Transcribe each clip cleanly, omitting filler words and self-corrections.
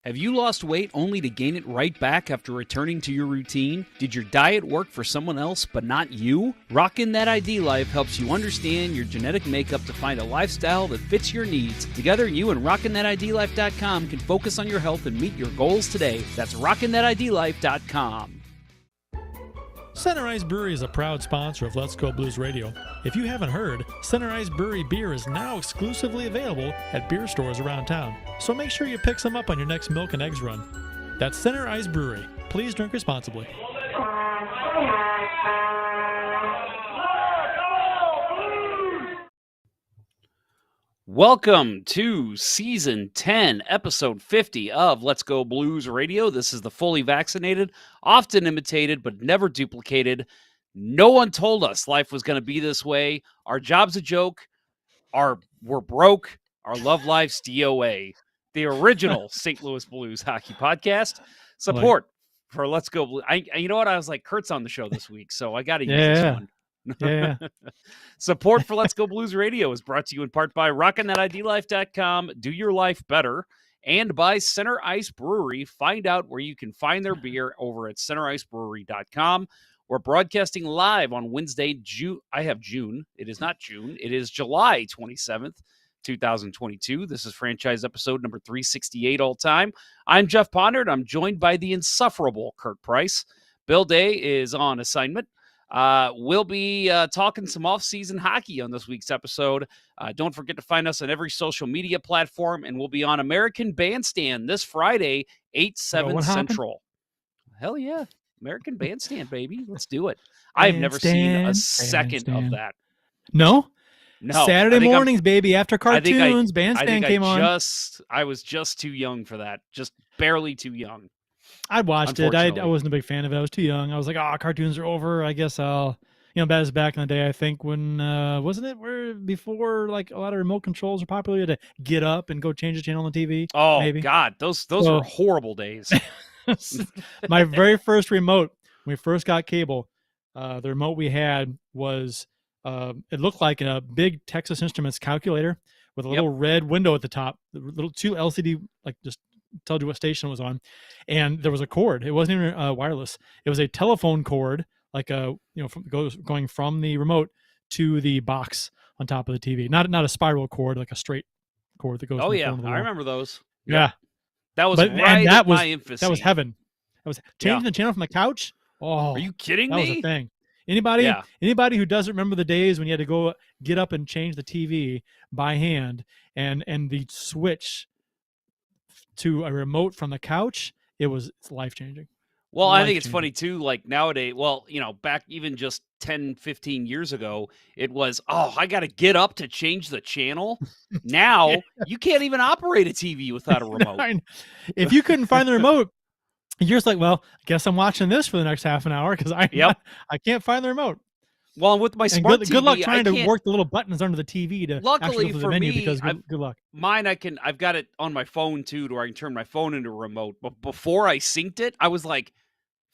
Have you lost weight only to gain it right back after returning to your routine? Did your diet work for someone else but not you? Rockin' That ID Life helps you understand your genetic makeup to find a lifestyle that fits your needs. Together, you and RockinThatIDLife.com can focus on your health and meet your goals today. That's RockinThatIDLife.com. Center Ice Brewery is a proud sponsor of Let's Go Blues Radio. If you haven't heard, Center Ice Brewery beer is now exclusively available at beer stores around town, so make sure you pick some up on your next milk and eggs run. That's Center Ice Brewery. Please drink responsibly. Welcome to Season 10, Episode 50 of Let's Go Blues Radio. This is the fully vaccinated, often imitated, but never duplicated. No one told us life was going to be this way. Our job's a joke. We're broke. Our love life's DOA. The original St. Louis Blues hockey podcast. Support for Let's Go Blues. You know what? I was like, Kurt's on the show this week, so I got to use this one. Yeah. Support for Let's Go Blues Radio is brought to you in part by RockinThatIDLife.com. Do your life better. And by Center Ice Brewery. Find out where you can find their beer over at CenterIceBrewery.com. We're broadcasting live on Wednesday, June. I have June. It is not June. It is July 27th, 2022. This is franchise episode number 368 all time. I'm Jeff Pondert. I'm joined by the insufferable Kurt Price. Bill Day is on assignment. We'll be talking some off-season hockey on this week's episode. Don't forget to find us on every social media platform, and we'll be on American Bandstand this Friday, 8/7 Central. Hell yeah. American Bandstand, baby. Let's do it. I've never seen a second of that. No? No. Saturday mornings, baby, after cartoons, Bandstand came on. I was just too young for that. Just barely too young. I watched it. I wasn't a big fan of it. I was too young. I was like, cartoons are over. I guess that was back in the day, I think, when, wasn't it where before, like, a lot of remote controls are popular? You had to get up and go change the channel on the TV. Oh, maybe. God. Those were horrible days. My very first remote, when we first got cable, the remote we had was, it looked like a big Texas Instruments calculator with a little red window at the top, the little two LCD, like, just told you what station it was on, and there was a cord. It wasn't even wireless. It was a telephone cord, like going from the remote to the box on top of the TV. Not a spiral cord, like a straight cord that goes. Oh yeah, I remember those. Yeah, that was my infancy. That was heaven. That was changing the channel from the couch. Oh, are you kidding me? That was a thing. Anybody who doesn't remember the days when you had to go get up and change the TV by hand, and the switch to a remote from the couch, it's life-changing. Well, I think it's funny too, like nowadays, back even just 10, 15 years ago, it was, I got to get up to change the channel. Now, you can't even operate a TV without a remote. If you couldn't find the remote, you're just like, well, I guess I'm watching this for the next half an hour because I can't find the remote. Well, with my smart TV, good luck trying to work the little buttons under the TV to luckily for the menu me, because good luck. Mine, I've got it on my phone too, to where I can turn my phone into a remote. But before I synced it, I was like,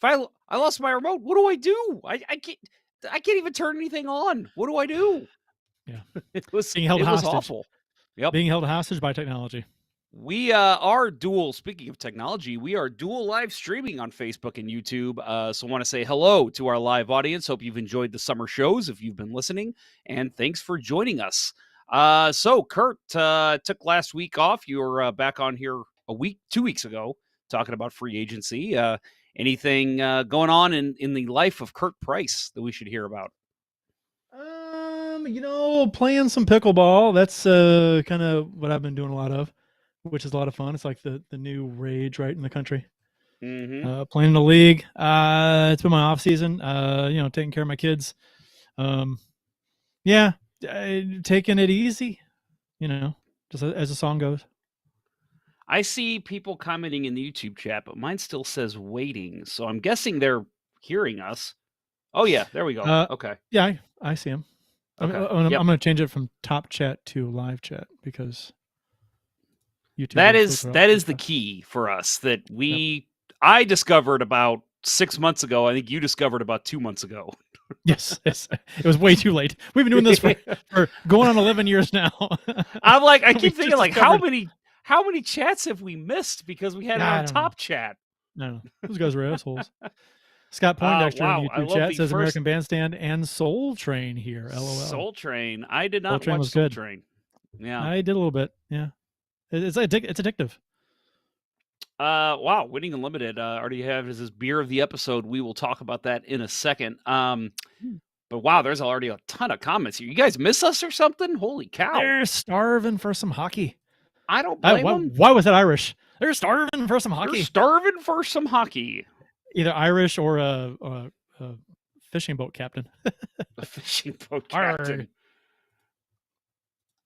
if I lost my remote, what do I do? I can't even turn anything on. What do I do? Yeah, it was being held hostage. Awful. Yep, being held hostage by technology. We are dual, speaking of technology, we are dual live streaming on Facebook and YouTube. So I want to say hello to our live audience. Hope you've enjoyed the summer shows if you've been listening. And thanks for joining us. So Kurt took last week off. You were back on here 2 weeks ago, talking about free agency. Anything going on in the life of Kurt Price that we should hear about? Playing some pickleball. That's kind of what I've been doing a lot of. which is a lot of fun. It's like the new rage right in the country. Mm-hmm. Playing in the league. It's been my off season. Taking care of my kids. Yeah, taking it easy. Just as the song goes. I see people commenting in the YouTube chat, but mine still says waiting. So I'm guessing they're hearing us. Oh yeah, there we go. Okay. Yeah, I see them. Okay. I'm Yep. going to change it from top chat to live chat because YouTube That will is filter out that pretty is the fast. key for us that Yep. I discovered about 6 months ago. I think you discovered about 2 months ago. Yes, it was way too late. We've been doing this for going on 11 years now. I'm like, I We keep just thinking like how discovered. many chats have we missed because we had it Yeah, on I don't know. top chat? No, those guys were assholes. Scott Poindexter in the Wow, I YouTube love chat the says first American Bandstand and Soul Train here. LOL. Soul Train. I did Soul not Train watch was Soul good. Train. Yeah. I did a little bit. Yeah, it's addictive. Wow, Winning Unlimited already have this beer of the episode. We will talk about that in a second. But wow, there's already a ton of comments here. You guys miss us or something? Holy cow. They're starving for some hockey. I don't blame them. Why was that Irish? They're starving for some They're hockey. starving for some hockey. Either Irish or a fishing boat captain. The fishing boat captain.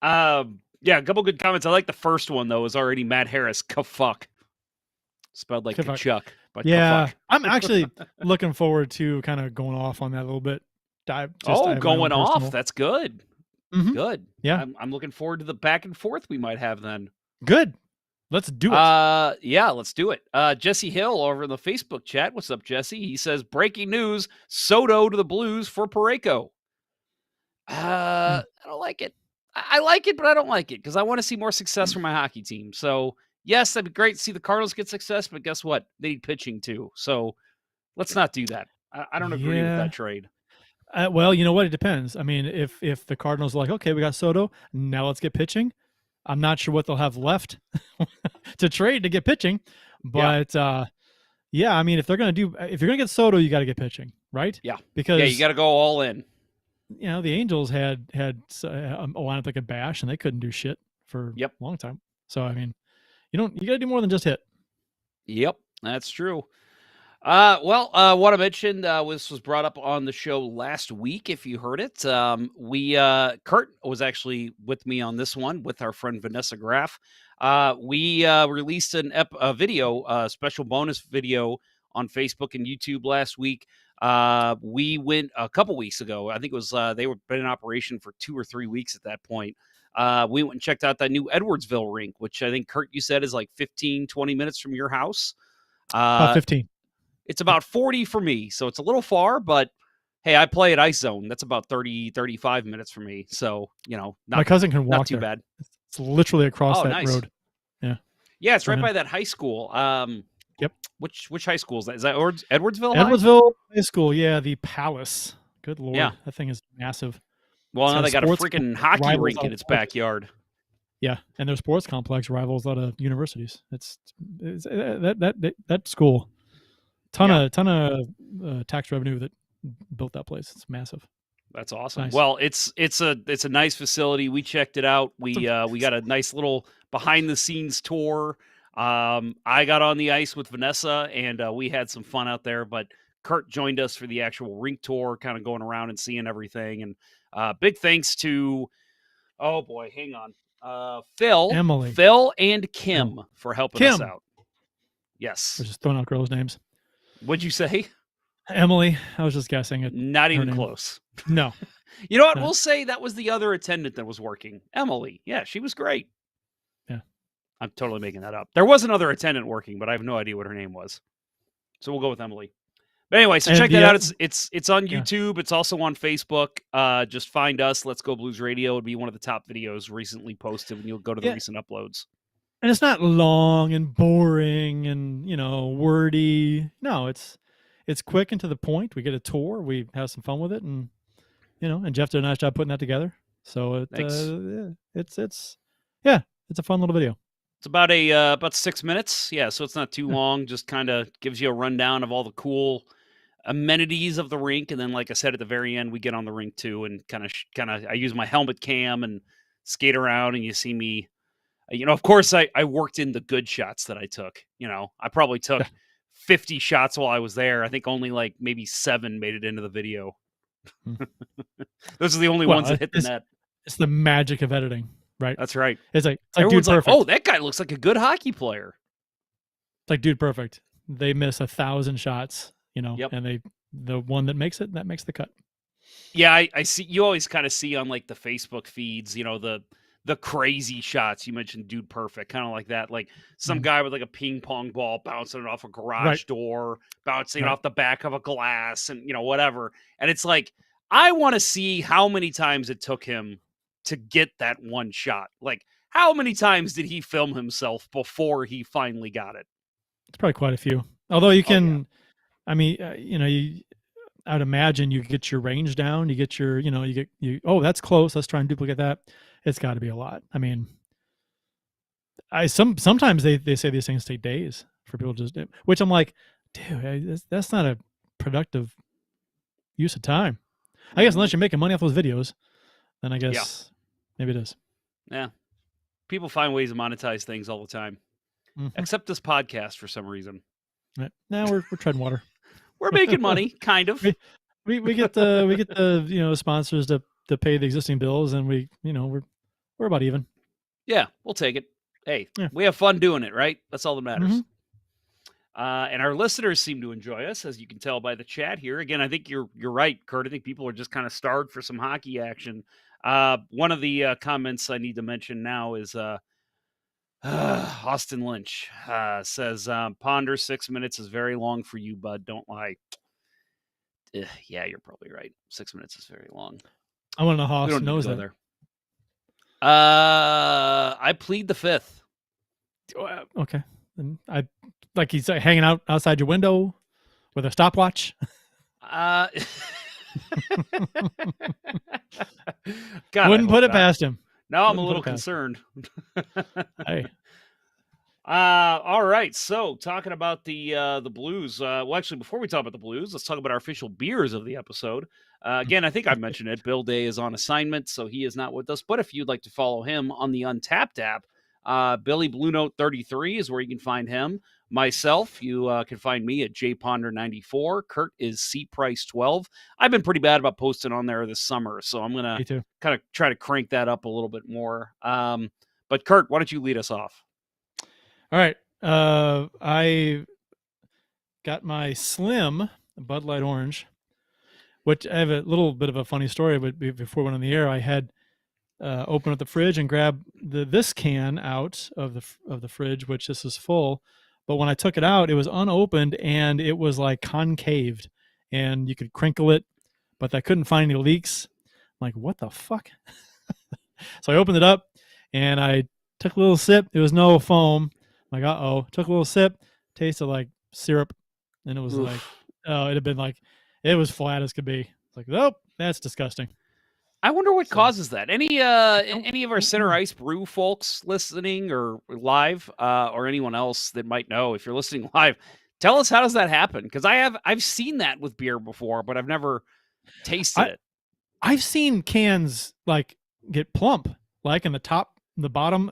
Yeah, a couple good comments. I like the first one though. Is already Matt Harris. Fuck. Spelled like Tkachuk, but yeah, Kafuk. I'm actually looking forward to kind of going off on that a little bit. Going off. That's good. Mm-hmm. Good. Yeah, I'm looking forward to the back and forth we might have then. Good. Let's do it. Yeah, let's do it. Jesse Hill over in the Facebook chat. What's up, Jesse? He says, breaking news, Soto to the Blues for Parayko. I don't like it. I like it, but I don't like it because I want to see more success from my hockey team. So, yes, that'd be great to see the Cardinals get success, but guess what? They need pitching too. So, let's not do that. I don't agree with that trade. Well, you know what? It depends. I mean, if the Cardinals are like, okay, we got Soto, now let's get pitching. I'm not sure what they'll have left to trade to get pitching, but yeah, I mean, if you're gonna get Soto, you got to get pitching, right? Yeah, because you got to go all in. The Angels had a lineup that could bash, and they couldn't do shit for a long time. So I mean, you got to do more than just hit. Yep, that's true. What I mentioned this was brought up on the show last week. If you heard it, Kurt was actually with me on this one with our friend Vanessa Graff. We released a video, special bonus video on Facebook and YouTube last week. We went a couple weeks ago. I think it was they were been in operation for 2 or 3 weeks at that point. We went and checked out that new Edwardsville rink, which I think Kurt, you said is like 15, 20 minutes from your house. About 15. It's about 40 for me, so it's a little far, but hey, I play at Ice Zone. That's about 30, 35 minutes for me. So, my cousin can walk not too there. bad. It's literally across that road. Yeah. Yeah, it's right by that high school. Yep. Which high school is that? Is that Edwardsville High? Edwardsville High School, yeah, the Palace. Good Lord. Yeah. That thing is massive. Well, now they got a freaking hockey rink in its backyard. Yeah, and their sports complex rivals a lot of universities. It's that school. Ton of tax revenue that built that place. It's massive. That's awesome. Nice. Well, it's a nice facility. We checked it out. We got a nice little behind the scenes tour. I got on the ice with Vanessa and we had some fun out there, but Kurt joined us for the actual rink tour, kind of going around and seeing everything. And big thanks to hang on. Phil and Kim for helping us out. Yes. We're just throwing out girls' names. What'd you say? Emily. I was just guessing it. Not even close. No. You know what? No. We'll say that was the other attendant that was working. Emily. Yeah, she was great. Yeah. I'm totally making that up. There was another attendant working, but I have no idea what her name was. So we'll go with Emily. But anyway, so check that out. It's on YouTube. Yeah. It's also on Facebook. Just find us. Let's Go Blues Radio. It'd be one of the top videos recently posted when you'll go to the recent uploads. And it's not long and boring and, wordy. No, it's quick and to the point. We get a tour. We have some fun with it. And, and Jeff did a nice job putting that together. So it's a fun little video. It's about 6 minutes. Yeah. So it's not too long. Just kind of gives you a rundown of all the cool amenities of the rink. And then, like I said, at the very end, we get on the rink too. And kind of, I use my helmet cam and skate around and you see me Of course, I worked in the good shots that I took. I probably took 50 shots while I was there. I think only like maybe 7 made it into the video. Those are the only ones that hit the net. It's the magic of editing, right? That's right. It's like Everyone's Dude Perfect. Oh, that guy looks like a good hockey player. It's like Dude Perfect. They miss 1,000 shots, Yep. and the one that makes the cut. Yeah, I see. You always kind of see on like the Facebook feeds, the crazy shots. You mentioned Dude Perfect, kind of like that. Like some guy with like a ping pong ball bouncing it off a garage door, bouncing it off the back of a glass, and whatever. And it's like, I want to see how many times it took him to get that one shot. Like, how many times did he film himself before he finally got it? It's probably quite a few. Although you can, I mean, I would imagine you get your range down. You get your, oh, that's close. Let's try and duplicate that. It's got to be a lot. I mean, sometimes they say these things take days for people to just, which I'm like, dude, that's not a productive use of time. I guess unless you're making money off those videos, then I guess maybe it is. Yeah. People find ways to monetize things all the time, except this podcast for some reason. Right. Now we're treading water. We're making money, kind of. We get the sponsors to pay the existing bills, and we're about even. Yeah, we'll take it. Hey, we have fun doing it, right? That's all that matters. And our listeners seem to enjoy us, as you can tell by the chat here. Again, I think you're right, Kurt. I think people are just kind of starved for some hockey action. One of the comments I need to mention now is Austin Lynch says, Ponder 6 minutes is very long for you, bud. Don't lie. Yeah, you're probably right. 6 minutes is very long. I want to know how Austin knows that. There. I plead the fifth. Okay. And like he's hanging out outside your window with a stopwatch. Wouldn't put it past him. Now I'm a little concerned. Hey. All right. So talking about the Blues. Well, actually, before we talk about the Blues, let's talk about our official beers of the episode. Again, I think I mentioned it. Bill Day is on assignment, so he is not with us. But if you'd like to follow him on the Untapped app, Billy Blue Note 33 is where you can find him. Myself, you can find me at jponder94. Kurt is cprice12. I've been pretty bad about posting on there this summer, so I'm gonna kind of try to crank that up a little bit more. But Kurt, why don't you lead us off? All right. I got my Slim Bud Light Orange, which I have a little bit of a funny story. But before we went on the air, I had opened up the fridge and grabbed this can out of the fridge, which this is full. But when I took it out, it was unopened and it was like concaved, and you could crinkle it, but I couldn't find any leaks. I'm like, what the fuck? So I opened it up and I took a little sip. There was no foam. I'm like, uh-oh. Took a little sip, tasted like syrup, and it was like, oh, it was flat as could be. It's like, nope, that's disgusting. I wonder what causes that. Any of our Center Ice Brew folks listening or live, or anyone else that might know, if you're listening live, tell us, how does that happen? Because I've seen that with beer before, but I've never tasted it. I've seen cans like get plump, like in the bottom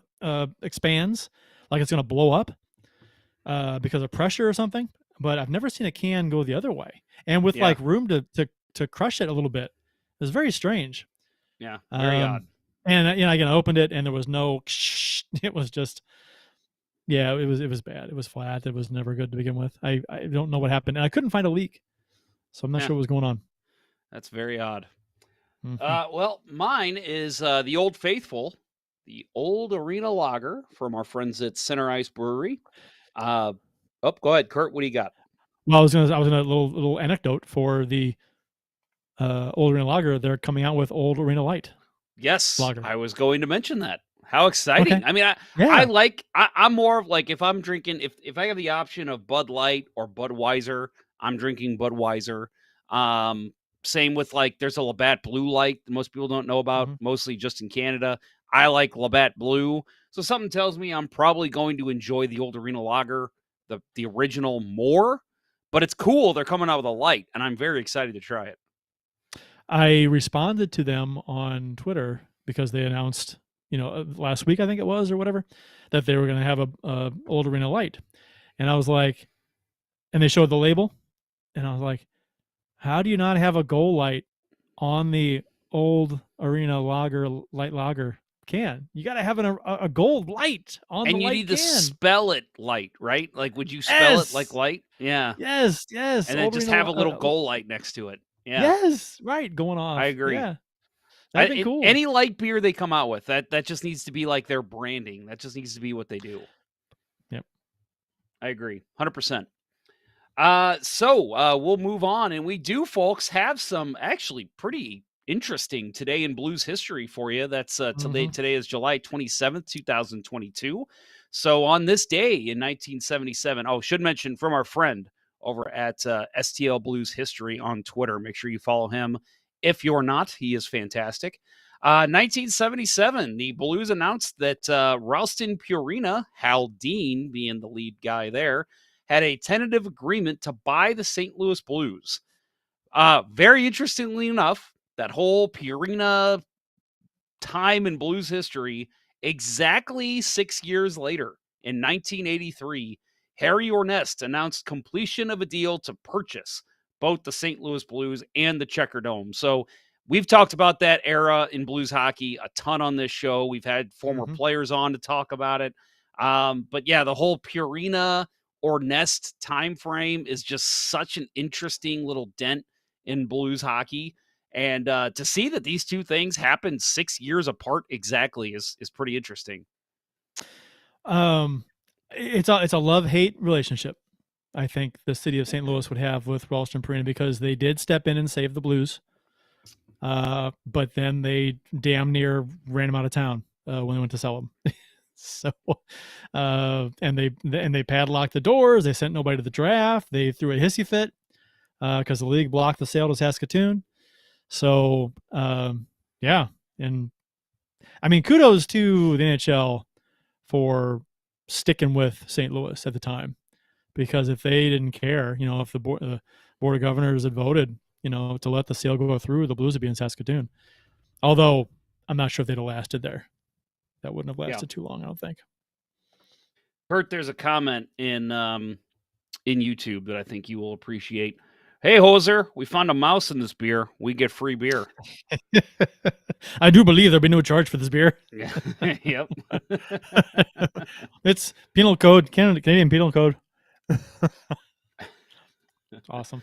expands, like it's going to blow up because of pressure or something. But I've never seen a can go the other way, and with like room to crush it a little bit. It was very strange. Yeah, very odd. And again, I opened it and there was no. It was just, it was bad. It was flat. It was never good to begin with. I don't know what happened, and I couldn't find a leak, so I'm not sure what was going on. That's very odd. Well, mine is the Old Faithful, the Old Arena Lager from our friends at Center Ice Brewery. Go ahead, Kurt. What do you got? Well, I was gonna little anecdote for the Old Arena Lager. They're coming out with Old Arena Light. Yes, lager. I was going to mention that. How exciting! Okay. I mean, I'm more of like, if I'm drinking, if I have the option of Bud Light or Budweiser, I'm drinking Budweiser. Same with like, there's a Labatt Blue Light that most people don't know about, mostly just in Canada. I like Labatt Blue, so something tells me I'm probably going to enjoy the Old Arena Lager, the original, more. But it's cool they're coming out with a light, and I'm very excited to try it. I responded to them on Twitter because they announced, last week I think it was or whatever, that they were going to have a old arena light, and I was like, and they showed the label, and I was like, how do you not have a goal light on the old arena light lager can? You got to have a gold light on the And you light need to can. spell it light, right? Like, would you spell it like Yes, light? Yeah. yes. And then Old just arena. have a little goal light next to it. Yeah, Yes, right, going I off. agree. Yeah, that'd been cool. Any light beer they come out with, that just needs to be like their branding. That just needs to be what they do. Yep. I agree, 100%. We'll move on, and we do, folks, have some actually pretty interesting today in blues history for you. That's today. Mm-hmm. Today is July 27th, 2022. So on this day in 1977, should mention from our friend over at STL Blues History on Twitter. Make sure you follow him. If you're not, he is fantastic. 1977, the Blues announced that Ralston Purina, Hal Dean being the lead guy there, had a tentative agreement to buy the St. Louis Blues. Very interestingly enough, that whole Purina time in blues history, exactly 6 years later, in 1983, Harry Ornest announced completion of a deal to purchase both the St. Louis Blues and the Checker Dome. So we've talked about that era in blues hockey a ton on this show. We've had former Mm-hmm. players on to talk about it. But yeah, the whole Purina Ornest time frame is just such an interesting little dent in blues hockey. And to see that these two things happened 6 years apart exactly is pretty interesting. It's a love-hate relationship, I think the city of St. Louis would have with Ralston Purina, because they did step in and save the Blues, but then they damn near ran them out of town when they went to sell them. So, and they padlocked the doors. They sent nobody to the draft. They threw a hissy fit because the league blocked the sale to Saskatoon. So, yeah, and I mean, kudos to the NHL for sticking with St. Louis at the time, because if they didn't care, if the board of governors had voted, to let the sale go through, the Blues would be in Saskatoon. Although I'm not sure if they'd have lasted there. That wouldn't have lasted too long, I don't think. Kurt, there's a comment in YouTube that I think you will appreciate. Hey, Hoser, we found a mouse in this beer. We get free beer. I do believe there'll be no charge for this beer. Yep. It's penal code, Canadian penal code. Awesome.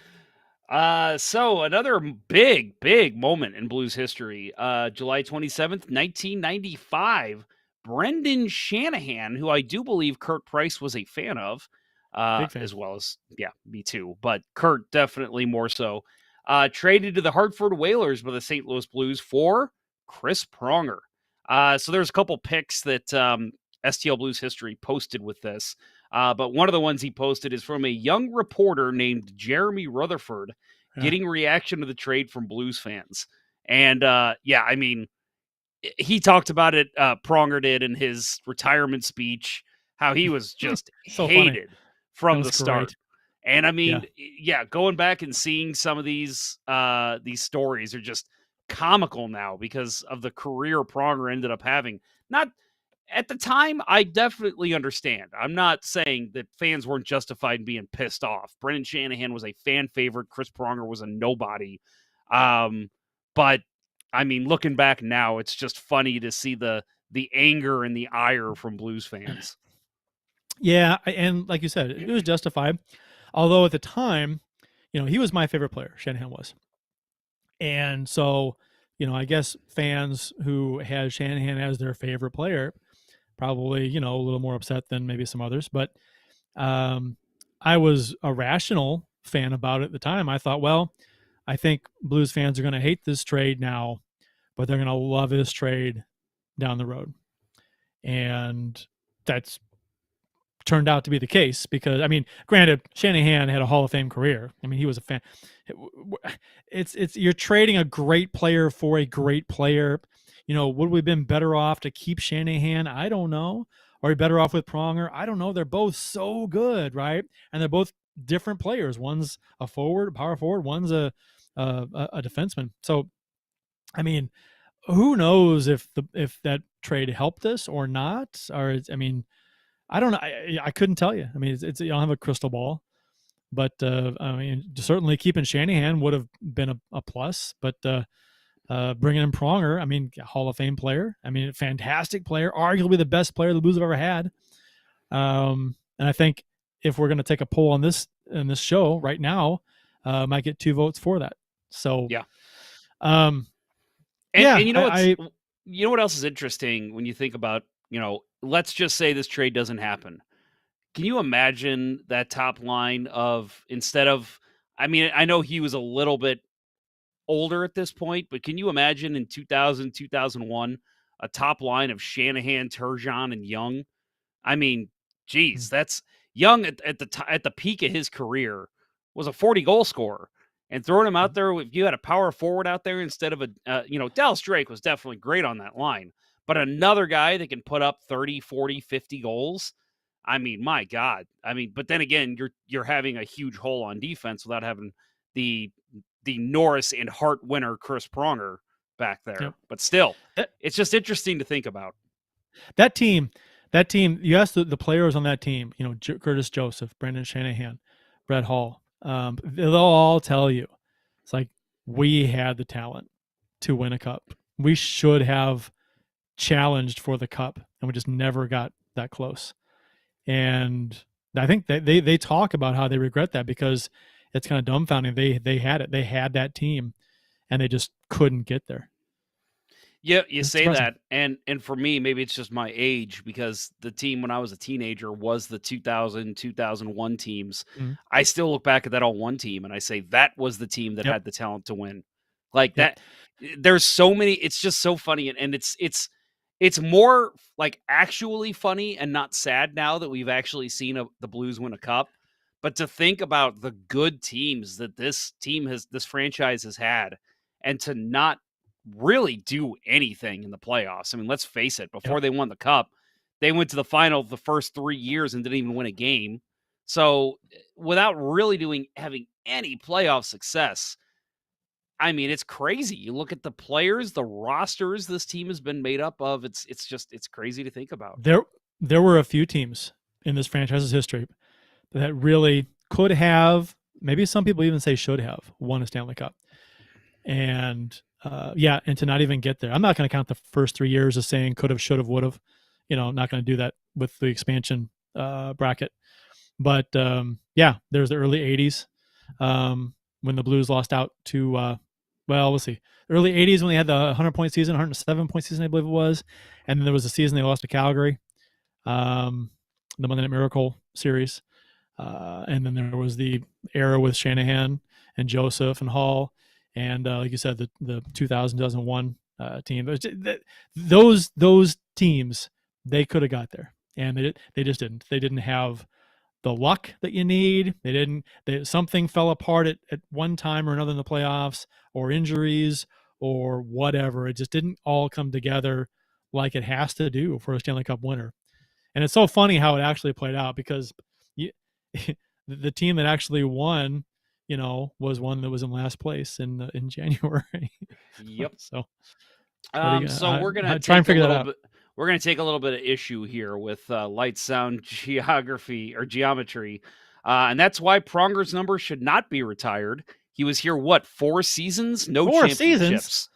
So another big moment in blues history. July 27th, 1995. Brendan Shanahan, who I do believe Kurt Price was a fan of, Big fan. as well as, me too, but Kurt definitely more so, traded to the Hartford Whalers by the St. Louis Blues for Chris Pronger. So there's a couple picks that STL Blues History posted with this. But one of the ones he posted is from a young reporter named Jeremy Rutherford getting reaction to the trade from Blues fans. And I mean, he talked about it, Pronger did, in his retirement speech, how he was just So hated from the start. Great. And I mean, going back and seeing some of these stories are just comical now because of the career Pronger ended up having. Not at the time, I definitely understand. I'm not saying that fans weren't justified in being pissed off. Brendan Shanahan was a fan favorite. Chris Pronger was a nobody. But I mean, looking back now, it's just funny to see the anger and the ire from Blues fans. Yeah, and like you said, it was justified. Although at the time, he was my favorite player. Shanahan was, and so I guess fans who had Shanahan as their favorite player probably a little more upset than maybe some others. But I was a rational fan about it at the time. I thought, well, I think Blues fans are going to hate this trade now, but they're going to love this trade down the road. And that's turned out to be the case because, I mean, granted, Shanahan had a Hall of Fame career. I mean, he was a fan. It's you're trading a great player for a great player. Would we have been better off to keep Shanahan? I don't know. Are we better off with Pronger? I don't know. They're both so good, right? And they're both different players. One's a forward, power forward. One's a defenseman. So, I mean, who knows if that trade helped us or not? Or I mean, I don't know. I couldn't tell you. I mean, it's you don't have a crystal ball, but I mean, certainly keeping Shanahan would have been a plus. But bringing in Pronger, I mean, Hall of Fame player. I mean, fantastic player, arguably the best player the Blues have ever had. And I think if we're going to take a poll on this in this show right now, might get 2 votes for that. So Yeah. um, And yeah, you know what else is interesting when you think about, let's just say this trade doesn't happen. Can you imagine that top line of instead of I mean, I know he was a little bit older at this point, but can you imagine in 2000, 2001, a top line of Shanahan, Turgeon, and Young? I mean, geez, that's Young at the peak of his career was a 40 goal scorer, and throwing him out there, if you had a power forward out there instead of Dallas Drake was definitely great on that line, but another guy that can put up 30, 40, 50 goals. I mean, my God. I mean, but then again, you're having a huge hole on defense without having the Norris and Hart winner Chris Pronger back there. Yep. But still, That, it's just interesting to think about. that team, you ask the players on that team, Curtis Joseph, Brendan Shanahan, Brett Hall, they'll all tell you, it's like, we had the talent to win a cup. We should have challenged for the cup, and we just never got that close. And I think they talk about how they regret that because it's kind of dumbfounding. They had it. They had that team, and they just couldn't get there. Yeah, you say that, and for me, maybe it's just my age because the team when I was a teenager was the 2000, 2001 teams. Mm-hmm. I still look back at that 01 team and I say that was the team that had the talent to win. Like that, there's so many. It's just so funny, and it's more like actually funny and not sad now that we've actually seen the Blues win a cup. But to think about the good teams that this franchise has had, and to not really do anything in the playoffs. I mean, let's face it, before they won the cup, they went to the final the first 3 years and didn't even win a game. So without really having any playoff success, I mean, it's crazy. You look at the players, the rosters this team has been made up of. It's crazy to think about. There were a few teams in this franchise's history that really could have, maybe some people even say should have, won a Stanley Cup. And and to not even get there. I'm not going to count the first 3 years as saying could have, should have, would have. I'm not going to do that with the expansion bracket. But there's the early 80s when the Blues lost out to, we'll see. Early 80s when they had the 100-point season, 107-point season, I believe it was. And then there was a season they lost to Calgary, the Monday Night Miracle series. And then there was the era with Shanahan and Joseph and Hall. And like you said, the 2001 team, those teams, they could have got there, and they just didn't. They didn't have the luck that you need. Something fell apart at one time or another in the playoffs, or injuries, or whatever. It just didn't all come together like it has to do for a Stanley Cup winner. And it's so funny how it actually played out because the team that actually won, was one that was in last place in January. Yep. So we're gonna try and figure that out. We're gonna take a little bit of issue here with light sound geography or geometry, and that's why Pronger's number should not be retired. He was here 4 seasons? No 4 championships. Seasons?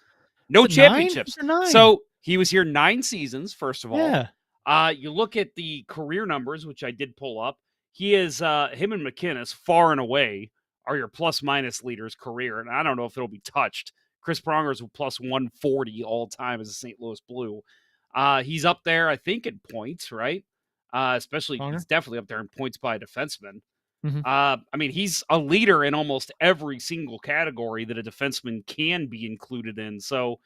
No championships. 9? So he was here 9 seasons. First of all, yeah. You look at the career numbers, which I did pull up. He is him and McInnes far and away are your plus-minus leaders career, and I don't know if it'll be touched. Chris Pronger's plus 140 all time as a St. Louis Blue. He's up there, I think, in points, right? Especially, Pronger? He's definitely up there in points by a defenseman. Mm-hmm. I mean, he's a leader in almost every single category that a defenseman can be included in. So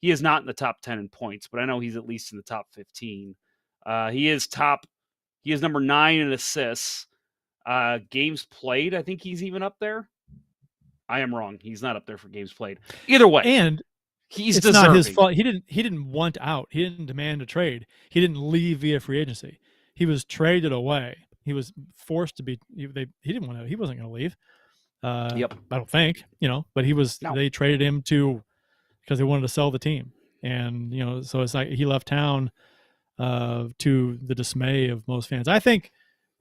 he is not in the top 10 in points, but I know he's at least in the top 15. He is number 9 in assists. Games played, I think he's even up there. I am wrong. He's not up there for games played. Either way, and he's it's deserving. Not his fault. He didn't want out. He didn't demand a trade. He didn't leave via free agency. He was traded away. He was forced to be. He didn't want to. He wasn't going to leave. Yep. I don't think. But he was. No. They traded him because they wanted to sell the team, And, so it's like he left town to the dismay of most fans. I think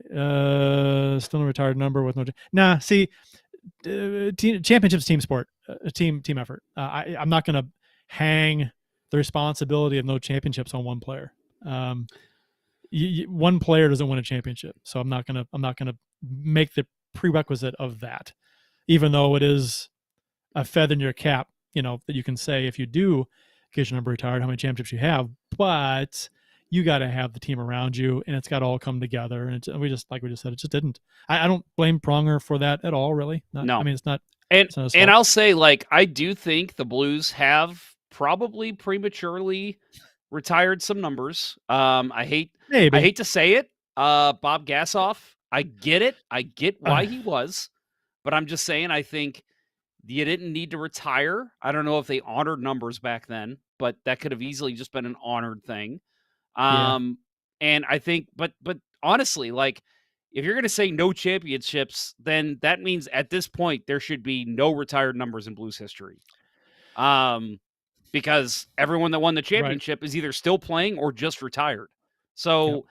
still a retired number with no. Nah, see, championships team sport, team effort. I'm not going to hang the responsibility of no championships on one player. One player doesn't win a championship, so I'm not gonna make the prerequisite of that, even though it is a feather in your cap, that you can say if you do get your number retired, how many championships you have. But you got to have the team around you, and it's got to all come together. And we just said, it just didn't. I don't blame Pronger for that at all, really. No, I mean, it's not. And I'll say, like, I do think the Blues have probably prematurely retired some numbers. I hate to say it. Bob Gassoff, I get it. I get why he was, but I'm just saying, I think you didn't need to retire. I don't know if they honored numbers back then, but that could have easily just been an honored thing. And I think, but honestly, like, if you're going to say no championships, then that means at this point there should be no retired numbers in Blues history. Because everyone that won the championship is either still playing or just retired. So,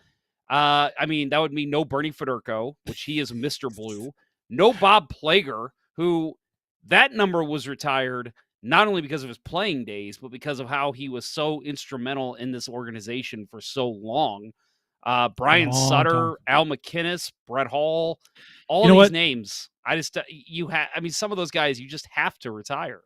I mean, that would mean no Bernie Federko, which he is Mr. Blue. No Bob Plager, who that number was retired not only because of his playing days, but because of how he was so instrumental in this organization for so long. Brian Sutter, Al McInnes, Brett Hall, all these names. I mean, some of those guys you just have to retire.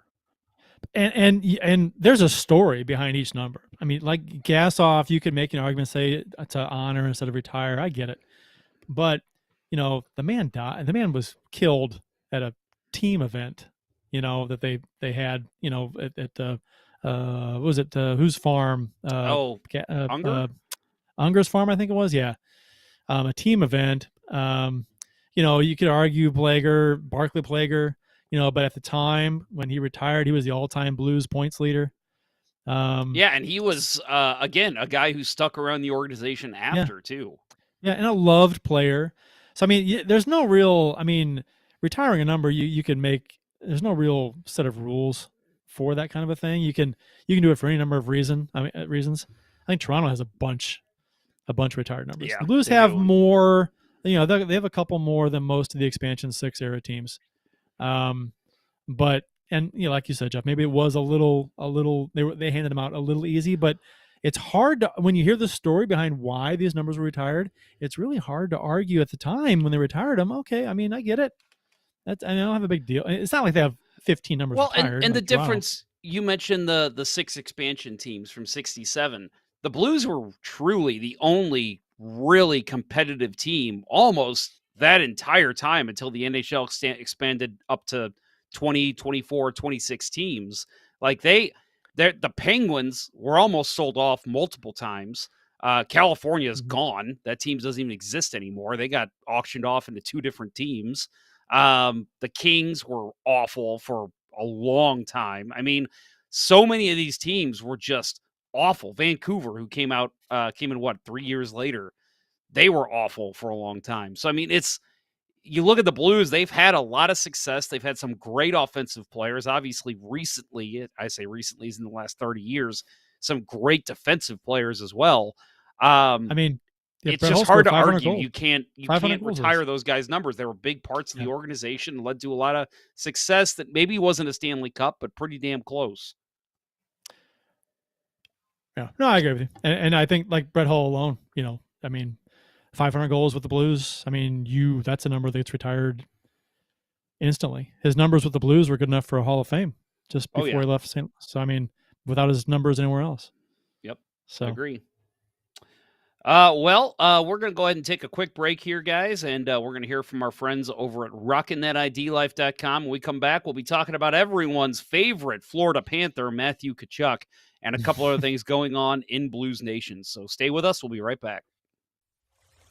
And there's a story behind each number. I mean, like Gassoff, you could make an argument, say to honor instead of retire. I get it, but the man died. The man was killed at a team event. That they had. At the was it whose farm? Unger's farm, I think it was. Yeah, a team event. You could argue Barclay Plager. But at the time when he retired, he was the all-time Blues points leader. And he was, again, a guy who stuck around the organization after, too. Yeah, and a loved player. So, I mean, there's no real, retiring a number, you can make, there's no real set of rules for that kind of a thing. You can do it for any number of reasons. I think Toronto has a bunch of retired numbers. The Blues have more, they have a couple more than most of the expansion 6 era teams. But like you said, Jeff, maybe it was a little they handed them out a little easy, but it's hard when you hear the story behind why these numbers were retired. It's really hard to argue at the time when they retired them. Okay, I get it. I don't have a big deal. It's not like they have 15 numbers retired. And the difference, you mentioned the 6 expansion teams from 67. The Blues were truly the only really competitive team almost that entire time until the NHL expanded up to 20, 24, 26 teams. Like the Penguins were almost sold off multiple times. California is gone. That team doesn't even exist anymore. They got auctioned off into 2 different teams. The Kings were awful for a long time. I mean, so many of these teams were just awful. Vancouver, who came in 3 years later, they were awful for a long time. So, I mean, you look at the Blues, they've had a lot of success. They've had some great offensive players. Obviously, recently, I say recently, is in the last 30 years, some great defensive players as well. It's just hard to argue. You can't retire those guys' numbers. They were big parts of the organization and led to a lot of success that maybe wasn't a Stanley Cup, but pretty damn close. Yeah, no, I agree with you. And I think like Brett Hull alone, 500 goals with the Blues. That's a number that's retired instantly. His numbers with the Blues were good enough for a Hall of Fame just before he left St. Louis. So, without his numbers anywhere else. Yep. So I agree. We're going to go ahead and take a quick break here, guys, and we're going to hear from our friends over at rockinthatidlife.com. When we come back, we'll be talking about everyone's favorite Florida Panther, Matthew Tkachuk, and a couple other things going on in Blues Nation. So stay with us. We'll be right back.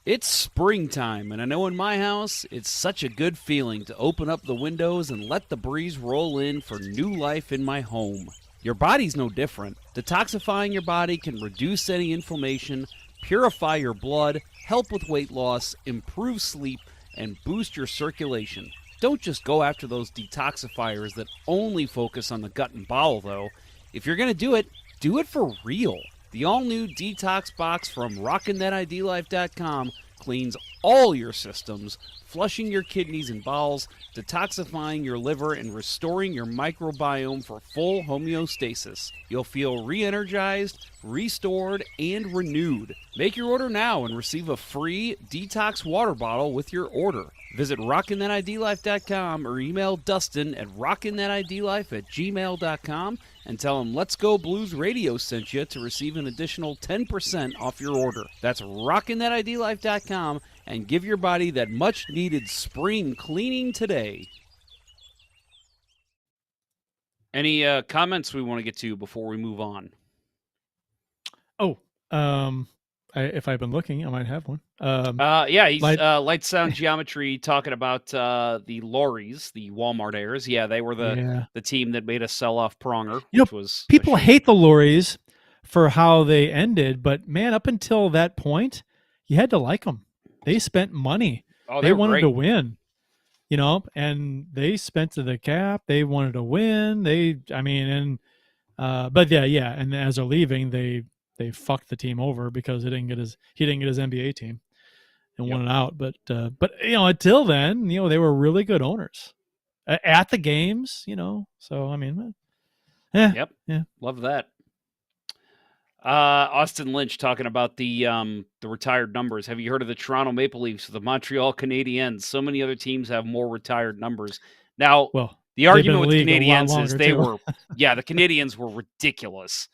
It's springtime, and I know in my house, it's such a good feeling to open up the windows and let the breeze roll in for new life in my home. Your body's no different. Detoxifying your body can reduce any inflammation, purify your blood, help with weight loss, improve sleep, and boost your circulation. Don't just go after those detoxifiers that only focus on the gut and bowel, though. If you're going to do it, Do it for real. The all-new detox box from rockinthatidlife.com cleans all your systems, flushing your kidneys and bowels, detoxifying your liver, and restoring your microbiome for full homeostasis. You'll feel re-energized, restored, and renewed. Make your order now and receive a free detox water bottle with your order. Visit rockinthatidlife.com or email Dustin at rockinthatidlife@gmail.com and tell him Let's Go Blues Radio sent you to receive an additional 10% off your order. That's rockinthatidlife.com and give your body that much-needed spring cleaning today. Any comments we want to get to before we move on? Oh, if I've been looking, I might have one. Yeah, he's Light Sound Geometry talking about the Lorries, the Walmart heirs. Yeah, they were the team that made us sell off Pronger, which was people hate the Lorries for how they ended, but man, up until that point, you had to like them. They spent money. Oh, they wanted great. to win, and they spent to the cap. They wanted to win. But yeah, and as they're leaving, they fucked the team over because he didn't get his NBA team and won it out. But until then, they were really good owners at the games, So yeah, Love that. Austin Lynch talking about the retired numbers. Have you heard of the Toronto Maple Leafs, the Montreal Canadiens? So many other teams have more retired numbers. Now, the argument with the Canadiens is the Canadiens were ridiculous.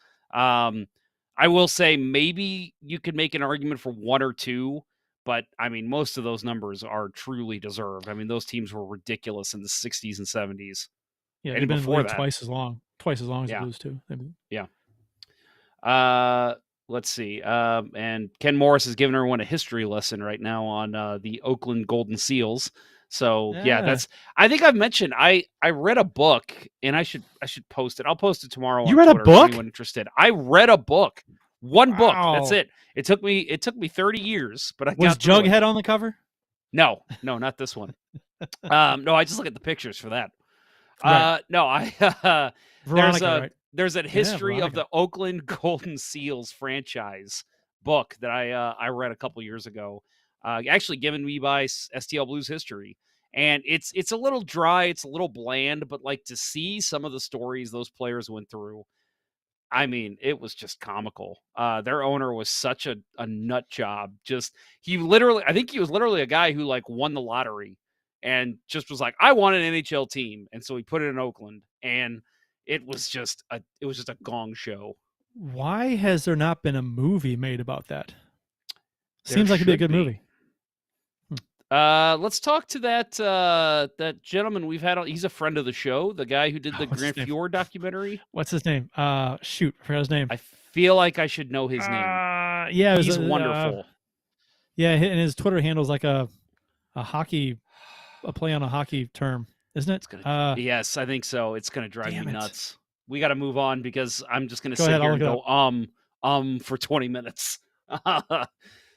I will say maybe you could make an argument for one or two, but most of those numbers are truly deserved. Those teams were ridiculous in the 60s and 70s. Yeah, they've been before that twice as long as the Blues too. Yeah. Let's see. And Ken Morris is giving everyone a history lesson right now on the Oakland Golden Seals. So that's. I think I've mentioned. I read a book, and I should post it. I'll post it tomorrow. You read a book? Anyone interested? I read a book. One book. That's it. It took me 30 years, but I was Jughead on the cover? No, not this one. No, I just look at the pictures for that. Right. No, Veronica, there's a history of the Oakland Golden Seals franchise book that I read a couple years ago, actually given me by STL Blues History. And it's a little dry, it's a little bland, but to see some of the stories those players went through, it was just comical. Their owner was such a nut job. I think he was literally a guy who won the lottery and just was like, I want an NHL team. And so he put it in Oakland, and it was just a gong show. Why has there not been a movie made about that? Seems like it'd be a good movie. Let's talk to that gentleman we've had. He's a friend of the show, the guy who did the Grand Fjord documentary. What's his name? Shoot, I forgot his name. I feel like I should know his name. Yeah, he's wonderful. Yeah, and his Twitter handle is like a play on a hockey term, isn't it? Yes, I think so. It's gonna drive me nuts. We got to move on because I'm just gonna sit here and go for 20 minutes.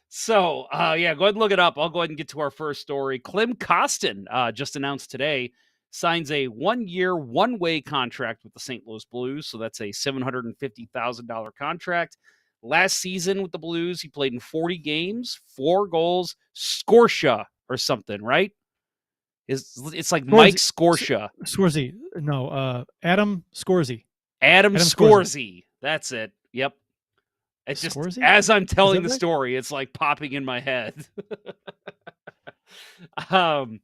So, go ahead and look it up. I'll go ahead and get to our first story. Klim Kostin just announced today signs a 1-year, one-way contract with the St. Louis Blues. So that's a $750,000 contract. Last season with the Blues, he played in 40 games, 4 goals, Scorsha or something, right? It's like Mike Scorsha. Scorsese. No, Adam Scorsese. Adam Scorsese. That's it. Yep. It's just Scorsese? As I'm telling the story, it's popping in my head. 40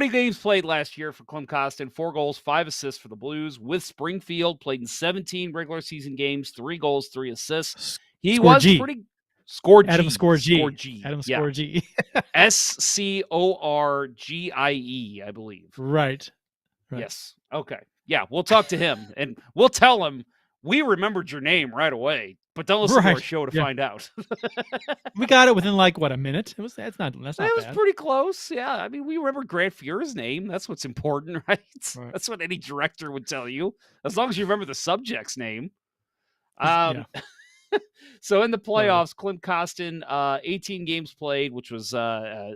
games played last year for Klim Kostin, 4 goals, 5 assists for the Blues. With Springfield, played in 17 regular season games, 3 goals, 3 assists. He was pretty Scorsese. Adam Scorsese. Adam Scorsese. Scorgie, I believe. Right. Yes. Okay. Yeah, we'll talk to him and we'll tell him we remembered your name right away, but don't listen to our show to find out. We got it within a minute. That's not bad. It was pretty close. Yeah. We remember Grant Fuhr's name. That's what's important, right? That's what any director would tell you. As long as you remember the subject's name. So in the playoffs, Klim Kostin, 18 games played, which was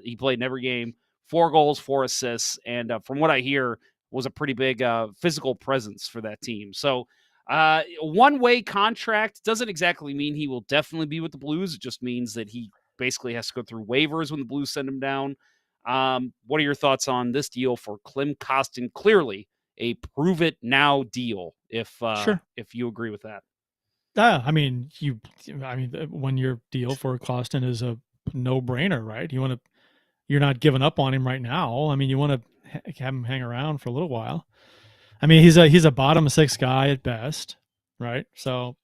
he played in every game, 4 goals, 4 assists, and from what I hear, was a pretty big physical presence for that team. So One-way contract doesn't exactly mean he will definitely be with the Blues. It just means that he basically has to go through waivers when the Blues send him down. What are your thoughts on this deal for Klim Kostin? Clearly a prove it now deal. Sure. If you agree with that. I mean, when your deal for Costin is a no-brainer, right? You're not giving up on him right now. I mean, you want to have him hang around for a little while. I mean, he's a bottom 6 guy at best, right? So,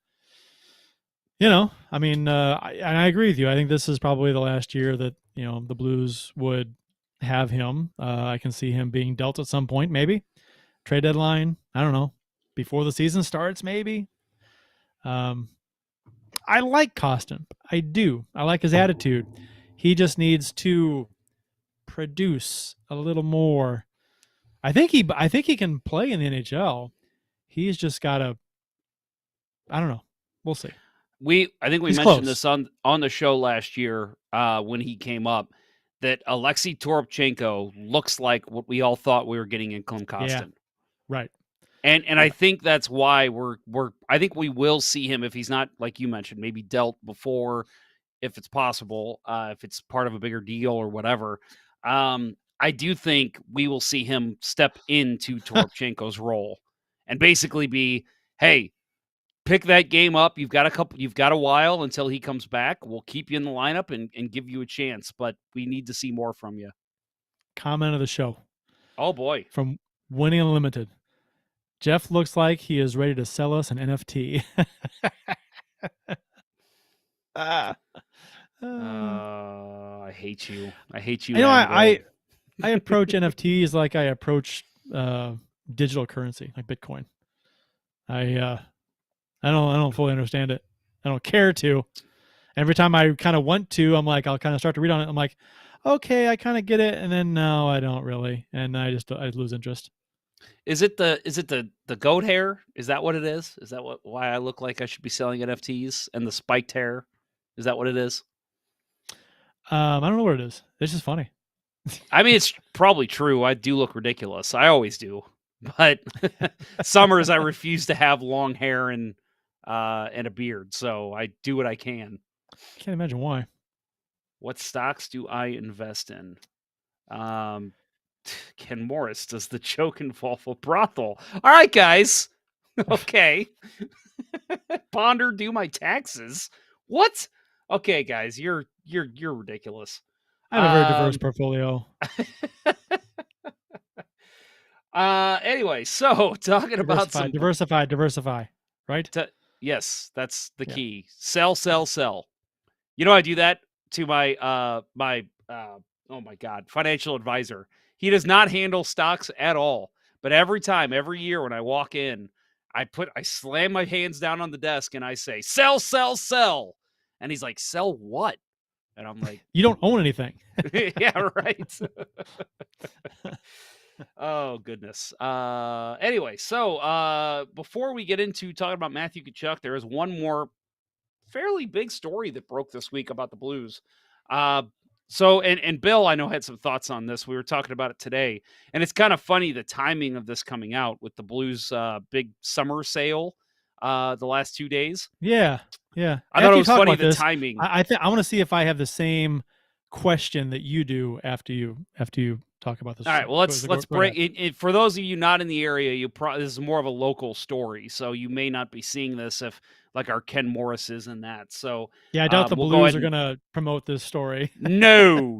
I mean, I agree with you. I think this is probably the last year that the Blues would have him. I can see him being dealt at some point, maybe trade deadline. I don't know, before the season starts, maybe. I like Costin. I do. I like his attitude. He just needs to produce a little more. I think he can play in the NHL. He's just got to. I don't know. We'll see. I think we He's mentioned close. this on the show last year when he came up, that Alexei Toropchenko looks like what we all thought we were getting in Klim Kostin. Yeah. Right. And I think that's why I think we will see him, if he's not, like you mentioned, maybe dealt before, if it's possible, if it's part of a bigger deal or whatever. I do think we will see him step into Toropchenko's role and basically be, hey, pick that game up. You've got a while until he comes back. We'll keep you in the lineup and give you a chance, but we need to see more from you. Comment of the show. Oh boy. From Winning Unlimited. Jeff looks like he is ready to sell us an NFT. I hate you. I hate you. I approach NFTs like I approach digital currency, like Bitcoin. I don't fully understand it. I don't care to. Every time I kind of want to, I'm like, I'll kind of start to read on it. I'm like, okay, I kind of get it, and then no, I don't really, and I lose interest. Is it the goat hair? Is that what it is? Is that why I look like I should be selling NFTs? And the spiked hair? Is that what it is? I don't know what it is. It's just funny. I mean, it's probably true. I do look ridiculous. I always do. But summers, I refuse to have long hair and a beard. So I do what I can. I can't imagine why. What stocks do I invest in? Ken Morris does the choke and fall for brothel. All right, guys. Okay. Ponder do my taxes. What? Okay, guys, you're ridiculous. I have a very diverse portfolio. Anyway, so talking about some diversify, right? Yes, that's the key. Sell, sell, sell. You know, I do that to my oh my God, financial advisor. He does not handle stocks at all. But every year when I walk in, I slam my hands down on the desk and I say, sell, sell, sell. And he's like, sell what? And I'm like, you don't own anything. Yeah, right. Oh, goodness. Anyway, so before we get into talking about Matthew Tkachuk, there is one more fairly big story that broke this week about the Blues. So Bill, I know, had some thoughts on this. We were talking about it today, and it's kind of funny the timing of this coming out with the Blues' big summer sale the last 2 days. Yeah. I thought it was funny the timing. I want to see if I have the same question that you do after you talk about this. All right, well, let's break it. For those of you not in the area, this is more of a local story, so you may not be seeing this if like our Ken Morris is in that. So yeah, I doubt the Blues are going to promote this story. No,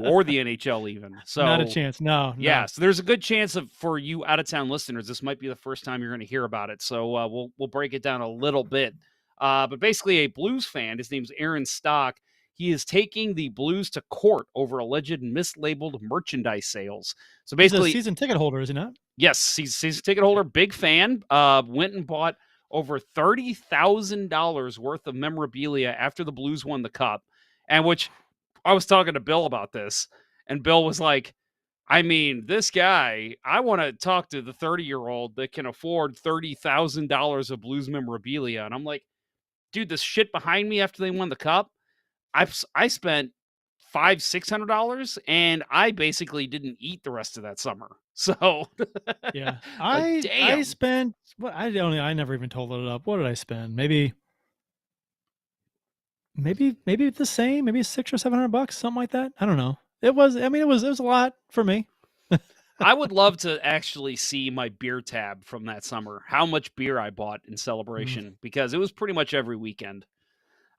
or the NHL even. So not a chance. No. Yeah, so there's a good chance for you out of town listeners, this might be the first time you're going to hear about it. So we'll break it down a little bit. But basically, a Blues fan, his name's Aaron Stock. He is taking the Blues to court over alleged mislabeled merchandise sales. So basically, he's a season ticket holder, is he not? Yes, he's a season ticket holder, big fan. Went and bought over $30,000 worth of memorabilia after the Blues won the Cup. And which I was talking to Bill about this, and Bill was like, I mean, this guy, I want to talk to the 30-year-old that can afford $30,000 of Blues memorabilia. And I'm like, dude, this shit behind me after they won the Cup, I spent $500-$600, and I basically didn't eat the rest of that summer. So, Yeah. like, I damn. spent what I never even totaled it up. What did I spend? Maybe the same, maybe $600 or $700, something like that. I don't know. It was it was a lot for me. I would love to actually see my beer tab from that summer, how much beer I bought in Mm. celebration, because it was pretty much every weekend.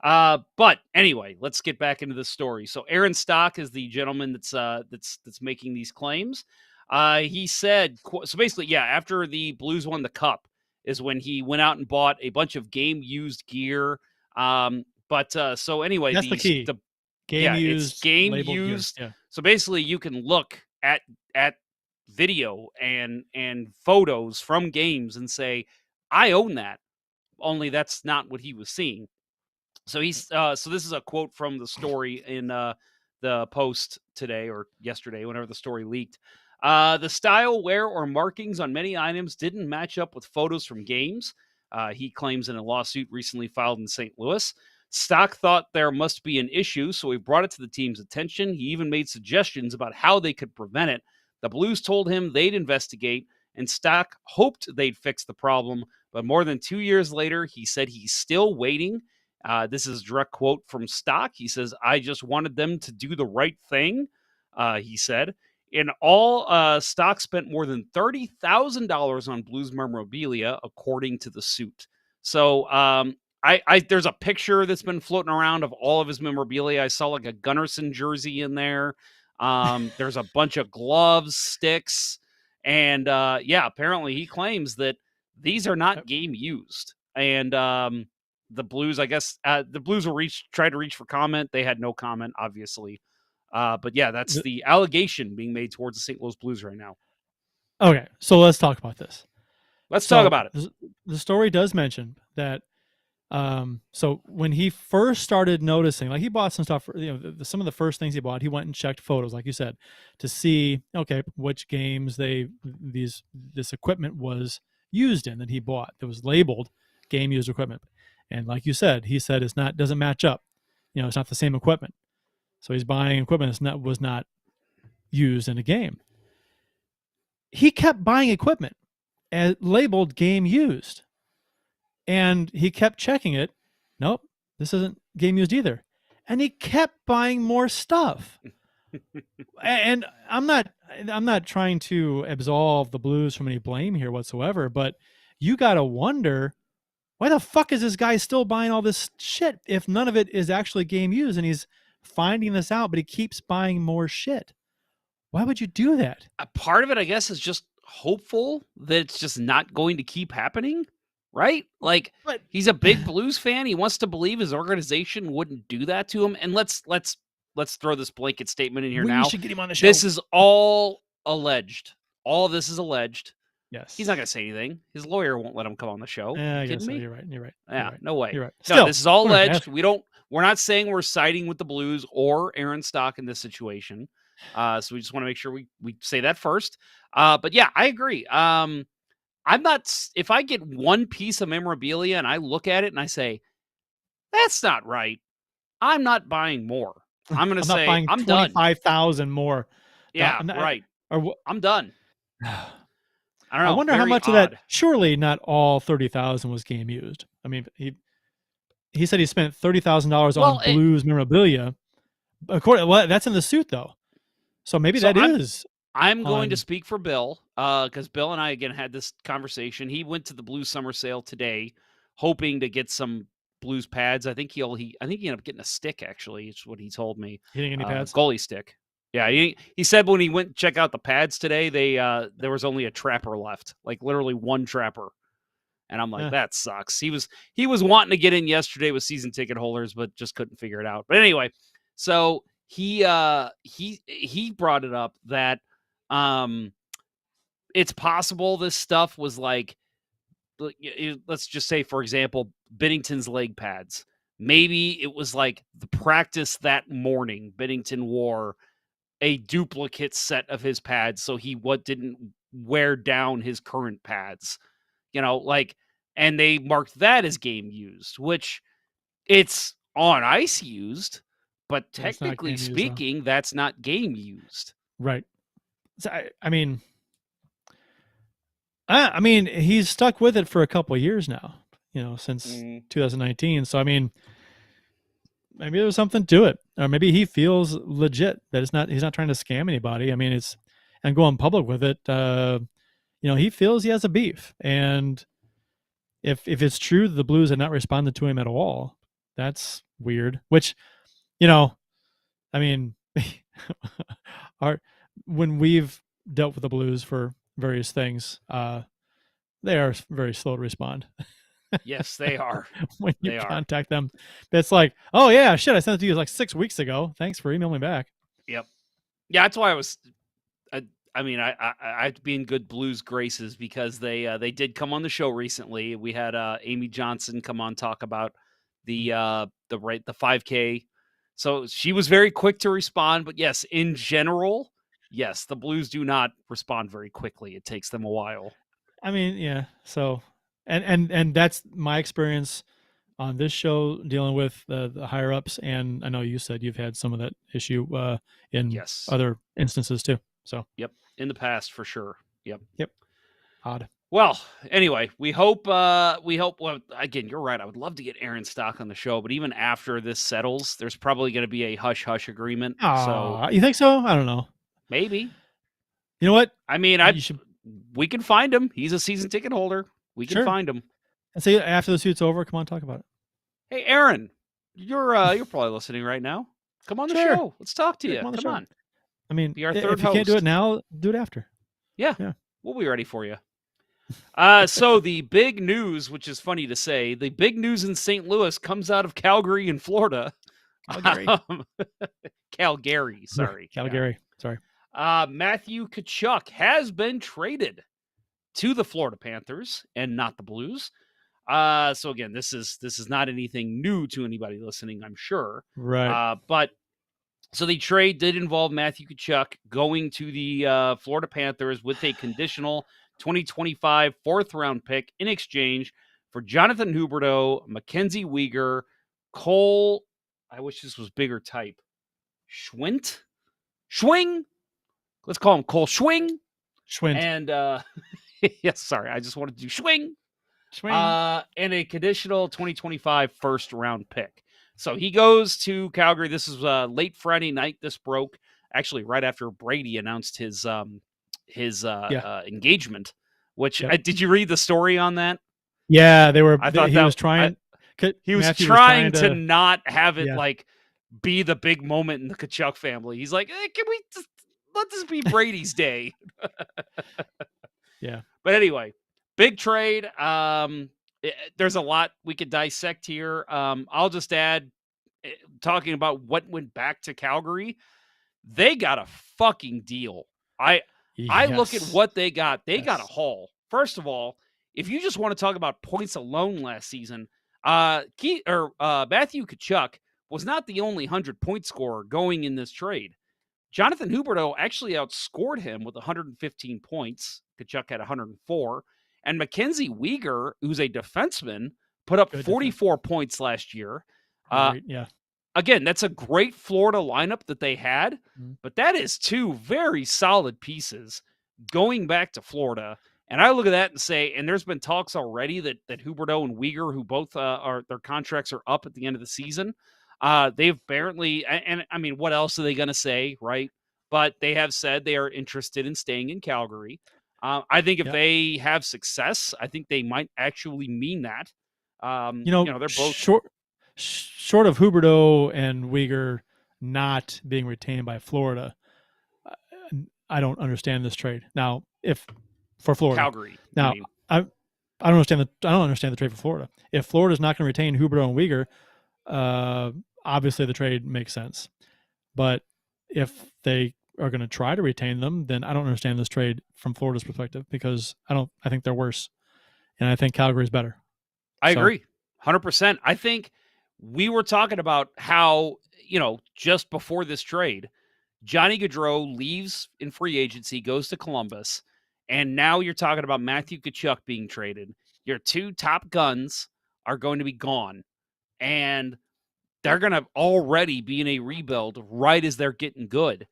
But anyway, let's get back into the story. So Aaron Stock is the gentleman that's making these claims. He said so basically, yeah, after the Blues won the cup is when he went out and bought a bunch of game used gear. But so anyway, That's the key. the Game yeah, it's used, game labeled gear. used. Yeah. So basically, you can look at video and photos from games and say, I own that. Only that's not what he was seeing. So so this is a quote from the story in the Post today or yesterday, whenever the story leaked. The style, wear, or markings on many items didn't match up with photos from games. He claims in a lawsuit recently filed in St. Louis. Stock thought there must be an issue, so he brought it to the team's attention. He even made suggestions about how they could prevent it. The Blues told him they'd investigate, and Stock hoped they'd fix the problem. But more than 2 years later, he said he's still waiting. This is a direct quote from Stock. He says, I just wanted them to do the right thing, he said. In all, Stock spent more than $30,000 on Blues memorabilia, according to the suit. So there's a picture that's been floating around of all of his memorabilia. I saw like a Gunnarsson jersey in there. There's a bunch of gloves, sticks, and yeah, apparently he claims that these are not game used. And the Blues, I guess, the Blues will tried to reach for comment. They had no comment, obviously. But yeah, that's the allegation being made towards the St. Louis Blues right now. Okay, so let's talk about this. Let's talk So about it. the story does mention that so when he first started noticing, like he bought some stuff, some of the first things he bought, he went and checked photos, like you said, to see, okay, which games this equipment was used in that he bought that was labeled game used equipment. And like you said, he said doesn't match up. It's not the same equipment. So he's buying equipment that was not used in a game. He kept buying equipment labeled game used. And he kept checking it. Nope, this isn't game used either. And he kept buying more stuff. And I'm not trying to absolve the Blues from any blame here whatsoever, but you got to wonder, why the fuck is this guy still buying all this shit if none of it is actually game used, and he's finding this out, but he keeps buying more shit? Why would you do that? A part of it, I guess, is just hopeful that it's just not going to keep happening, right? Like, But he's a big Blues fan. He wants to believe his organization wouldn't do that to him. And let's throw this blanket statement in here now. we should get him on the show. This is all alleged. All of this is alleged. Yes. He's not going to say anything. His lawyer won't let him come on the show. I kidding guess me? You're right. You're right. Yeah, You're right. no way. You're right. No, Still, this is all alleged. we're We're not saying we're siding with the Blues or Aaron Stock in this situation. So we just want to make sure we say that first. But yeah, I agree. I'm not, if I get one piece of memorabilia and I look at it and I say, that's not right, I'm not buying more. I'm going to say, not buying I'm done. 25,000 more. Yeah, right. I'm done. I don't know. I wonder how much of that. Surely not all 30,000 was game used. I mean, he said he spent $30,000 on Blues memorabilia. That's in the suit though, so maybe I'm going to speak for Bill, because Bill and I again had this conversation. He went to the Blues summer sale today, hoping to get some Blues pads. I think he ended up getting a stick. Actually, it's what he told me. He didn't get any pads. Goalie stick. Yeah, he said when he went to check out the pads today, there was only a trapper left, like literally one trapper. And I'm like, that sucks. He was wanting to get in yesterday with season ticket holders, but just couldn't figure it out. But anyway, so he brought it up that it's possible this stuff was like, let's just say, for example, Binnington's leg pads. Maybe it was like the practice that morning. Binnington wore a duplicate set of his pads, so he didn't wear down his current pads. And they marked that as game used, which it's on ice used, But That's not technically game used, though. speaking, that's not game used. Right. So, I mean, he's stuck with it for a couple of years now, since 2019. So, I mean, maybe there's something to it, or maybe he feels legit that he's not trying to scam anybody. I mean, and going public with it. He feels he has a beef, and if it's true that the Blues had not responded to him at all, that's weird. Which, I mean, when we've dealt with the Blues for various things, they are very slow to respond. Yes, they are. When you They are. contact them, it's like, oh yeah, shit, I sent it to you like 6 weeks ago. Thanks for emailing me back. Yep. Yeah, that's why I was. I'd be in good Blues graces because they did come on the show recently. We had Amy Johnson come on talk about the 5K. So she was very quick to respond. But yes, in general, yes, the Blues do not respond very quickly. It takes them a while. I mean, yeah. So, and that's my experience on this show dealing with the higher ups. And I know you said you've had some of that issue in Yes. other instances too. So, yep, in the past for sure. Yep. Odd. Well, anyway, we hope. Well, again, you're right. I would love to get Aaron Stock on the show, but even after this settles, there's probably going to be a hush hush agreement. So You think so? I don't know. maybe. You know what? I mean, we can find him. He's a season ticket holder. We can find him. And say after the suit's over, come on, talk about it. Hey, Aaron, you're probably listening right now. Come on the show. Let's talk to you. Come on. I mean, be our third if you can't do it now, do it after. Yeah. We'll be ready for you. So the big news, which is funny to say, the big news in St. Louis comes out of Calgary in Florida. Calgary, sorry. Calgary, sorry. Matthew Tkachuk has been traded to the Florida Panthers and not the Blues. So again, this is not anything new to anybody listening, I'm sure. Right. But so the trade did involve Matthew Tkachuk going to the Florida Panthers with a conditional 2025 fourth-round pick in exchange for Jonathan Huberdeau, Mackenzie Weegar, Cole, I wish this was bigger type, Schwing? Let's call him Cole Schwing. And, yes, sorry, I just wanted to do Schwing. And a conditional 2025 first-round pick. So he goes to Calgary. This is late Friday night. This broke actually right after Brady announced his engagement. Which did you read the story on that? Yeah, they were. I thought he was trying. He was trying to not have it like be the big moment in the Tkachuk family. He's like, hey, can we just let this be Brady's day? Yeah. But anyway, big trade. There's a lot we could dissect here. I'll just add, talking about what went back to Calgary, they got a fucking deal. I look at what they got. They got a haul. First of all, if you just want to talk about points alone last season, Matthew Tkachuk was not the only 100-point scorer going in this trade. Jonathan Huberdeau actually outscored him with 115 points. Tkachuk had 104. And Mackenzie Weegar, who's a defenseman, put up 44 points last year. Again, that's a great Florida lineup that they had, but that is two very solid pieces going back to Florida. And I look at that and say, and there's been talks already that Huberdeau and Weegar, who both their contracts are up at the end of the season, they've apparently, and I mean, what else are they going to say, right? But they have said they are interested in staying in Calgary. I think if they have success, I think they might actually mean that. They're both short of Huberdeau and Weegar not being retained by Florida. I don't understand this trade. Now, if for Florida, Calgary. Now, I don't understand the trade for Florida. If Florida's not going to retain Huberdeau and Weegar, obviously the trade makes sense. But if they are going to try to retain them, then I don't understand this trade from Florida's perspective, because I think they're worse, and I think Calgary's better. I agree, 100%. I think we were talking about how, just before this trade, Johnny Gaudreau leaves in free agency, goes to Columbus, and now you're talking about Matthew Tkachuk being traded. Your two top guns are going to be gone, and they're going to already be in a rebuild right as they're getting good.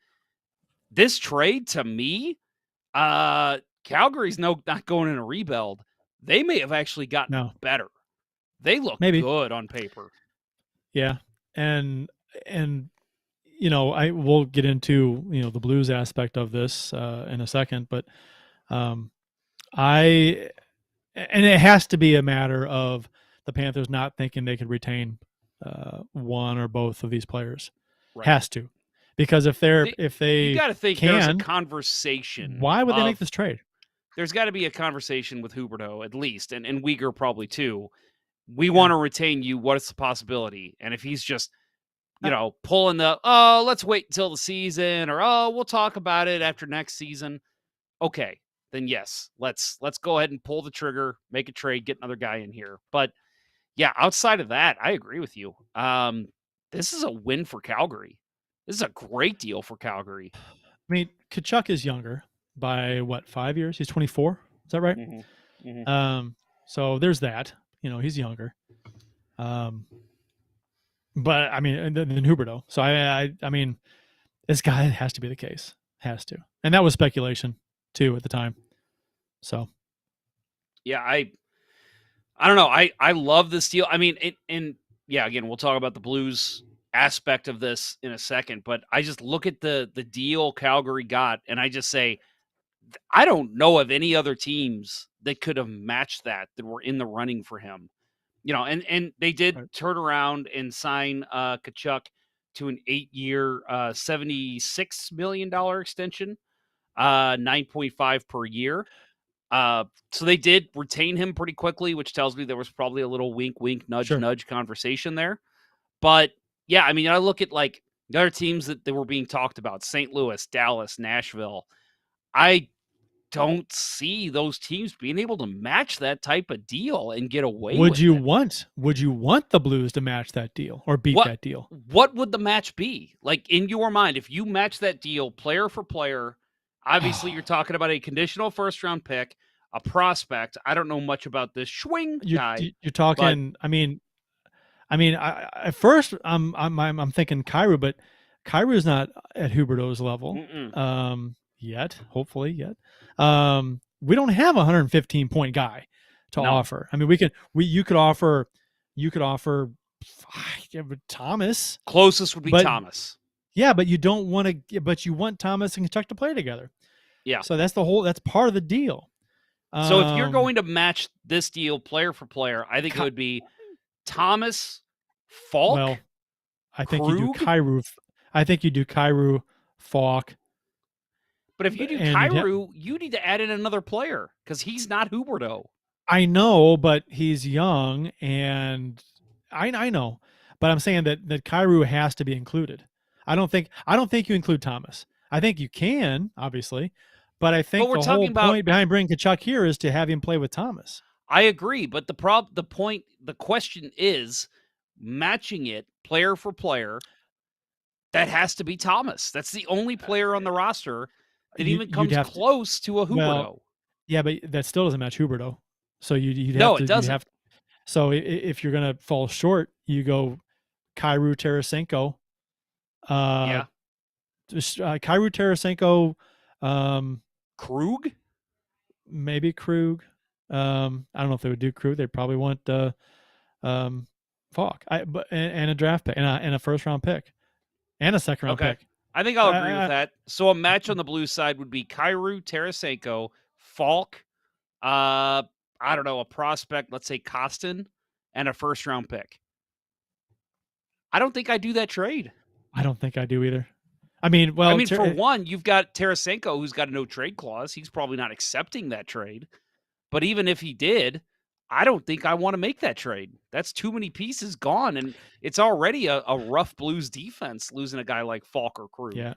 This trade, to me, Calgary's not going in a rebuild. They may have actually gotten better. They look good on paper. Yeah. And we'll get into, the Blues aspect of this in a second, but and it has to be a matter of the Panthers not thinking they could retain one or both of these players. Right. Has to, because if they you got to think there's a conversation. Why would they make this trade? There's got to be a conversation with Huberdeau at least, and Weegar probably too. We want to retain you. What is the possibility? And if he's just, pulling the, let's wait until the season, or we'll talk about it after next season. Okay, then yes, let's go ahead and pull the trigger, make a trade, get another guy in here. But yeah, outside of that, I agree with you. This is a win for Calgary. This is a great deal for Calgary. I mean, Tkachuk is younger by 5 years? He's 24. Is that right? Mm-hmm. Mm-hmm. So there's that. He's younger. But I mean, than Huberdeau. So I mean, this guy has to be the case. Has to, and that was speculation too at the time. So, yeah, I don't know. I love this deal. I mean, again, we'll talk about the Blues aspect of this in a second, but I just look at the deal Calgary got, and I just say, I don't know of any other teams that could have matched that were in the running for him. And they did turn around and sign Tkachuk to an 8-year, $76 million extension, 9.5 per year. So they did retain him pretty quickly, which tells me there was probably a little wink, wink, nudge, nudge conversation there. But yeah, I mean, I look at like the other teams that were being talked about: St. Louis, Dallas, Nashville. I don't see those teams being able to match that type of deal and get away with it. Would you want the Blues to match that deal or beat that deal? What would the match be? Like, in your mind, if you match that deal player for player, obviously you're talking about a conditional first-round pick, a prospect. I don't know much about this Schwing guy. You're talking, I mean, at first I'm thinking Kyrou, but Kyrou is not at Huberdeau's level. Yet, hopefully yet. We don't have a 115 point guy to offer. I mean, you could offer Thomas. Closest would be Thomas. Yeah, but you don't want to, but you want Thomas and Tkachuk to play together. Yeah. So that's part of the deal. So if you're going to match this deal player for player, I think it would be Thomas, Falk. Well, I think you do Kyrou. I think you do Kyrou, Falk. But if you do Kyrou, you need to add in another player because he's not Huberdeau. I know, but he's young, and I know. But I'm saying that Kyrou has to be included. I don't think you include Thomas. I think you can, obviously, but I think the whole point behind bringing Tkachuk here is to have him play with Thomas. I agree, but the question is matching it player for player. That has to be Thomas. That's the only player on the roster that even comes close to a Huberdeau. Well, yeah, but that still doesn't match Huberdeau. So you'd have no, to, it doesn't. So if you're gonna fall short, you go Kyrou, Tarasenko. Yeah. Kyrou, Tarasenko. Krug. Maybe Krug. I don't know if they would do Krug. They'd probably want Falk. And a draft pick and a first round pick and a second round pick. I think I'll agree with that. So a match on the Blues side would be Kyrou, Tarasenko, Falk, I don't know, a prospect, let's say Kostin, and a first-round pick. I don't think I do that trade. I don't think I do either. I mean, for one, you've got Tarasenko, who's got a no-trade clause. He's probably not accepting that trade. But even if he did, I don't think I want to make that trade. That's too many pieces gone, and it's already a rough Blues defense losing a guy like Falk or Krug. Yeah.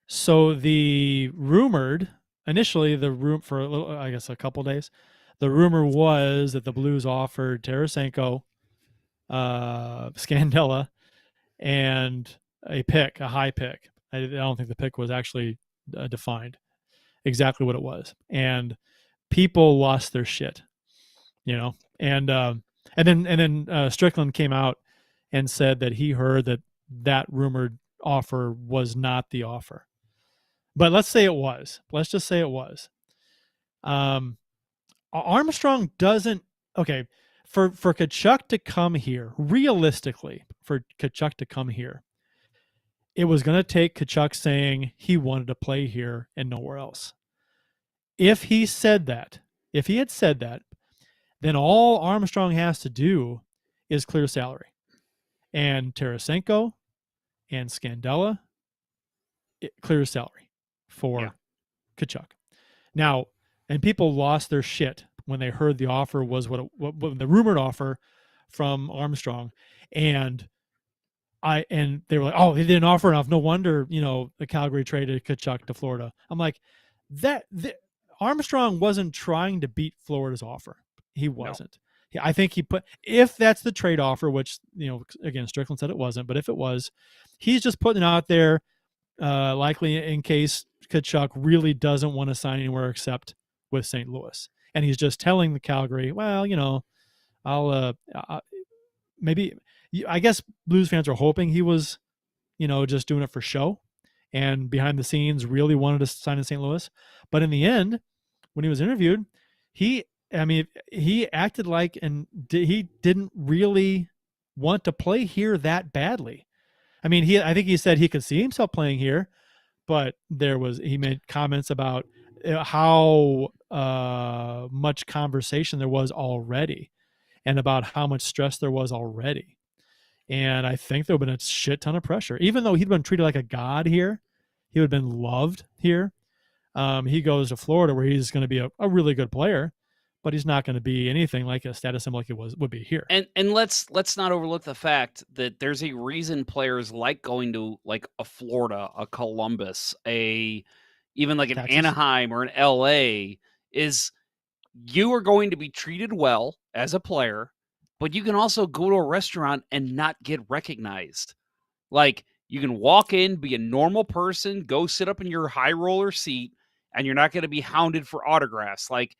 So initially for a little, I guess a couple days, the rumor was that the Blues offered Tarasenko, Scandella, and a high pick. I don't think the pick was actually defined exactly what it was, and people lost their shit. And then Strickland came out and said that he heard that rumored offer was not the offer. But let's say it was. Let's just say it was. Armstrong doesn't. Okay, for Tkachuk to come here, realistically, for Tkachuk to come here, it was going to take Tkachuk saying he wanted to play here and nowhere else. If he had said that, then all Armstrong has to do is clear salary. And Tarasenko and Scandella clear salary for Tkachuk. Now, and people lost their shit when they heard the offer was what the rumored offer from Armstrong, and they were like, oh, they didn't offer enough. No wonder, the Calgary traded Tkachuk to Florida. I'm like, Armstrong wasn't trying to beat Florida's offer. He wasn't. No. I think if that's the trade offer, which, again, Strickland said it wasn't, but if it was, he's just putting it out there, likely in case Tkachuk really doesn't want to sign anywhere except with St. Louis. And he's just telling the Calgary, well, I'll maybe, I guess Blues fans are hoping he was, just doing it for show and behind the scenes really wanted to sign in St. Louis. But in the end, when he was interviewed, he acted like, and he didn't really want to play here that badly. I mean, I think he said he could see himself playing here, but he made comments about how much conversation there was already and about how much stress there was already. And I think there would have been a shit ton of pressure. Even though he'd been treated like a god here, he would have been loved here. He goes to Florida where he's going to be a really good player, but he's not going to be anything like a status symbol like it would be here. And let's not overlook the fact that there's a reason players like going to like a Florida, a Columbus, even like an Texas. Anaheim or an LA is you are going to be treated well as a player, but you can also go to a restaurant and not get recognized. Like you can walk in, be a normal person, go sit up in your high roller seat, and you're not going to be hounded for autographs like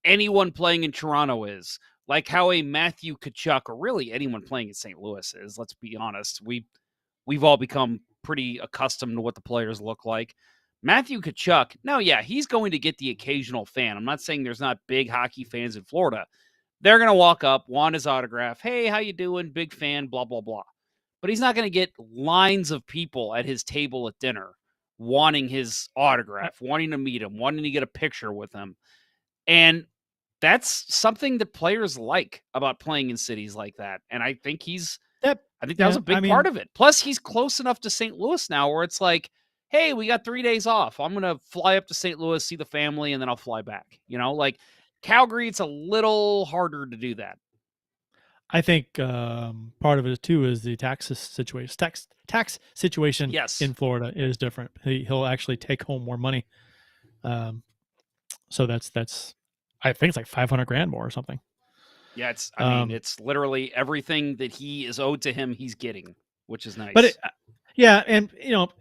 anyone playing in Toronto is, like how a Matthew Tkachuk, or really anyone playing in St. Louis is. Let's be honest. We've all become pretty accustomed to what the players look like. Matthew Tkachuk, no, yeah, he's going to get the occasional fan. I'm not saying there's not big hockey fans in Florida. They're going to walk up, want his autograph. Hey, how you doing? Big fan, blah, blah, blah. But he's not going to get lines of people at his table at dinner wanting his autograph, wanting to meet him, wanting to get a picture with him. And that's something that players like about playing in cities like that. And I think that was a big part of it. Plus, he's close enough to St. Louis now where it's like, hey, we got 3 days off. I'm going to fly up to St. Louis, see the family, and then I'll fly back. Like Calgary, it's a little harder to do that. I think part of it too is the tax situation. Tax situation in Florida is different. He'll actually take home more money. So that's I think it's like $500,000 more or something. Yeah, it's literally everything that he is owed to him, he's getting, which is nice. But and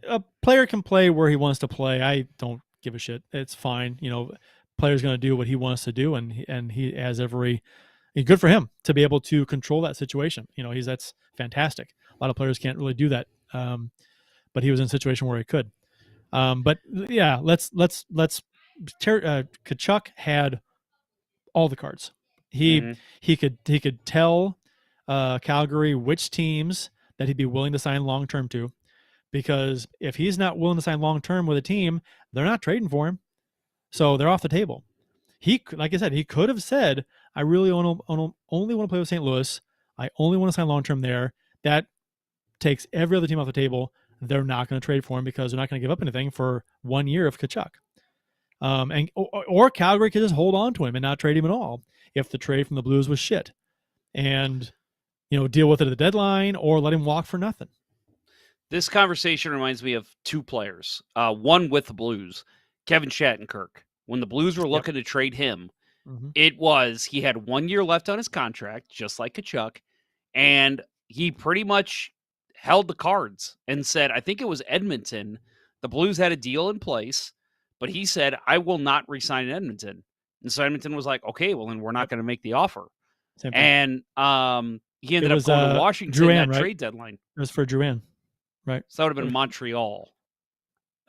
a player can play where he wants to play. I don't give a shit. It's fine. Player's going to do what he wants to do, and he has good for him to be able to control that situation. That's fantastic. A lot of players can't really do that. But he was in a situation where he could. But yeah, Tkachuk had all the cards. He could tell Calgary which teams that he'd be willing to sign long term to, because if he's not willing to sign long term with a team, they're not trading for him, so they're off the table. Like I said, he could have said, I really only want to play with St. Louis. I only want to sign long term there. That takes every other team off the table. They're not going to trade for him because they're not going to give up anything for 1 year of Tkachuk. Or Calgary could just hold on to him and not trade him at all if the trade from the Blues was shit, and deal with it at the deadline or let him walk for nothing. This conversation reminds me of two players. One with the Blues, Kevin Shattenkirk. When the Blues were looking to trade him, he had 1 year left on his contract, just like Tkachuk, and he pretty much held the cards and said, I think it was Edmonton. The Blues had a deal in place, but he said, I will not re-sign in Edmonton. And so Edmonton was like, okay, well, then we're not going to make the offer. And he It ended up was going to Washington Drouin, that right? trade deadline. It was for Drouin, right? So that would have been Montreal,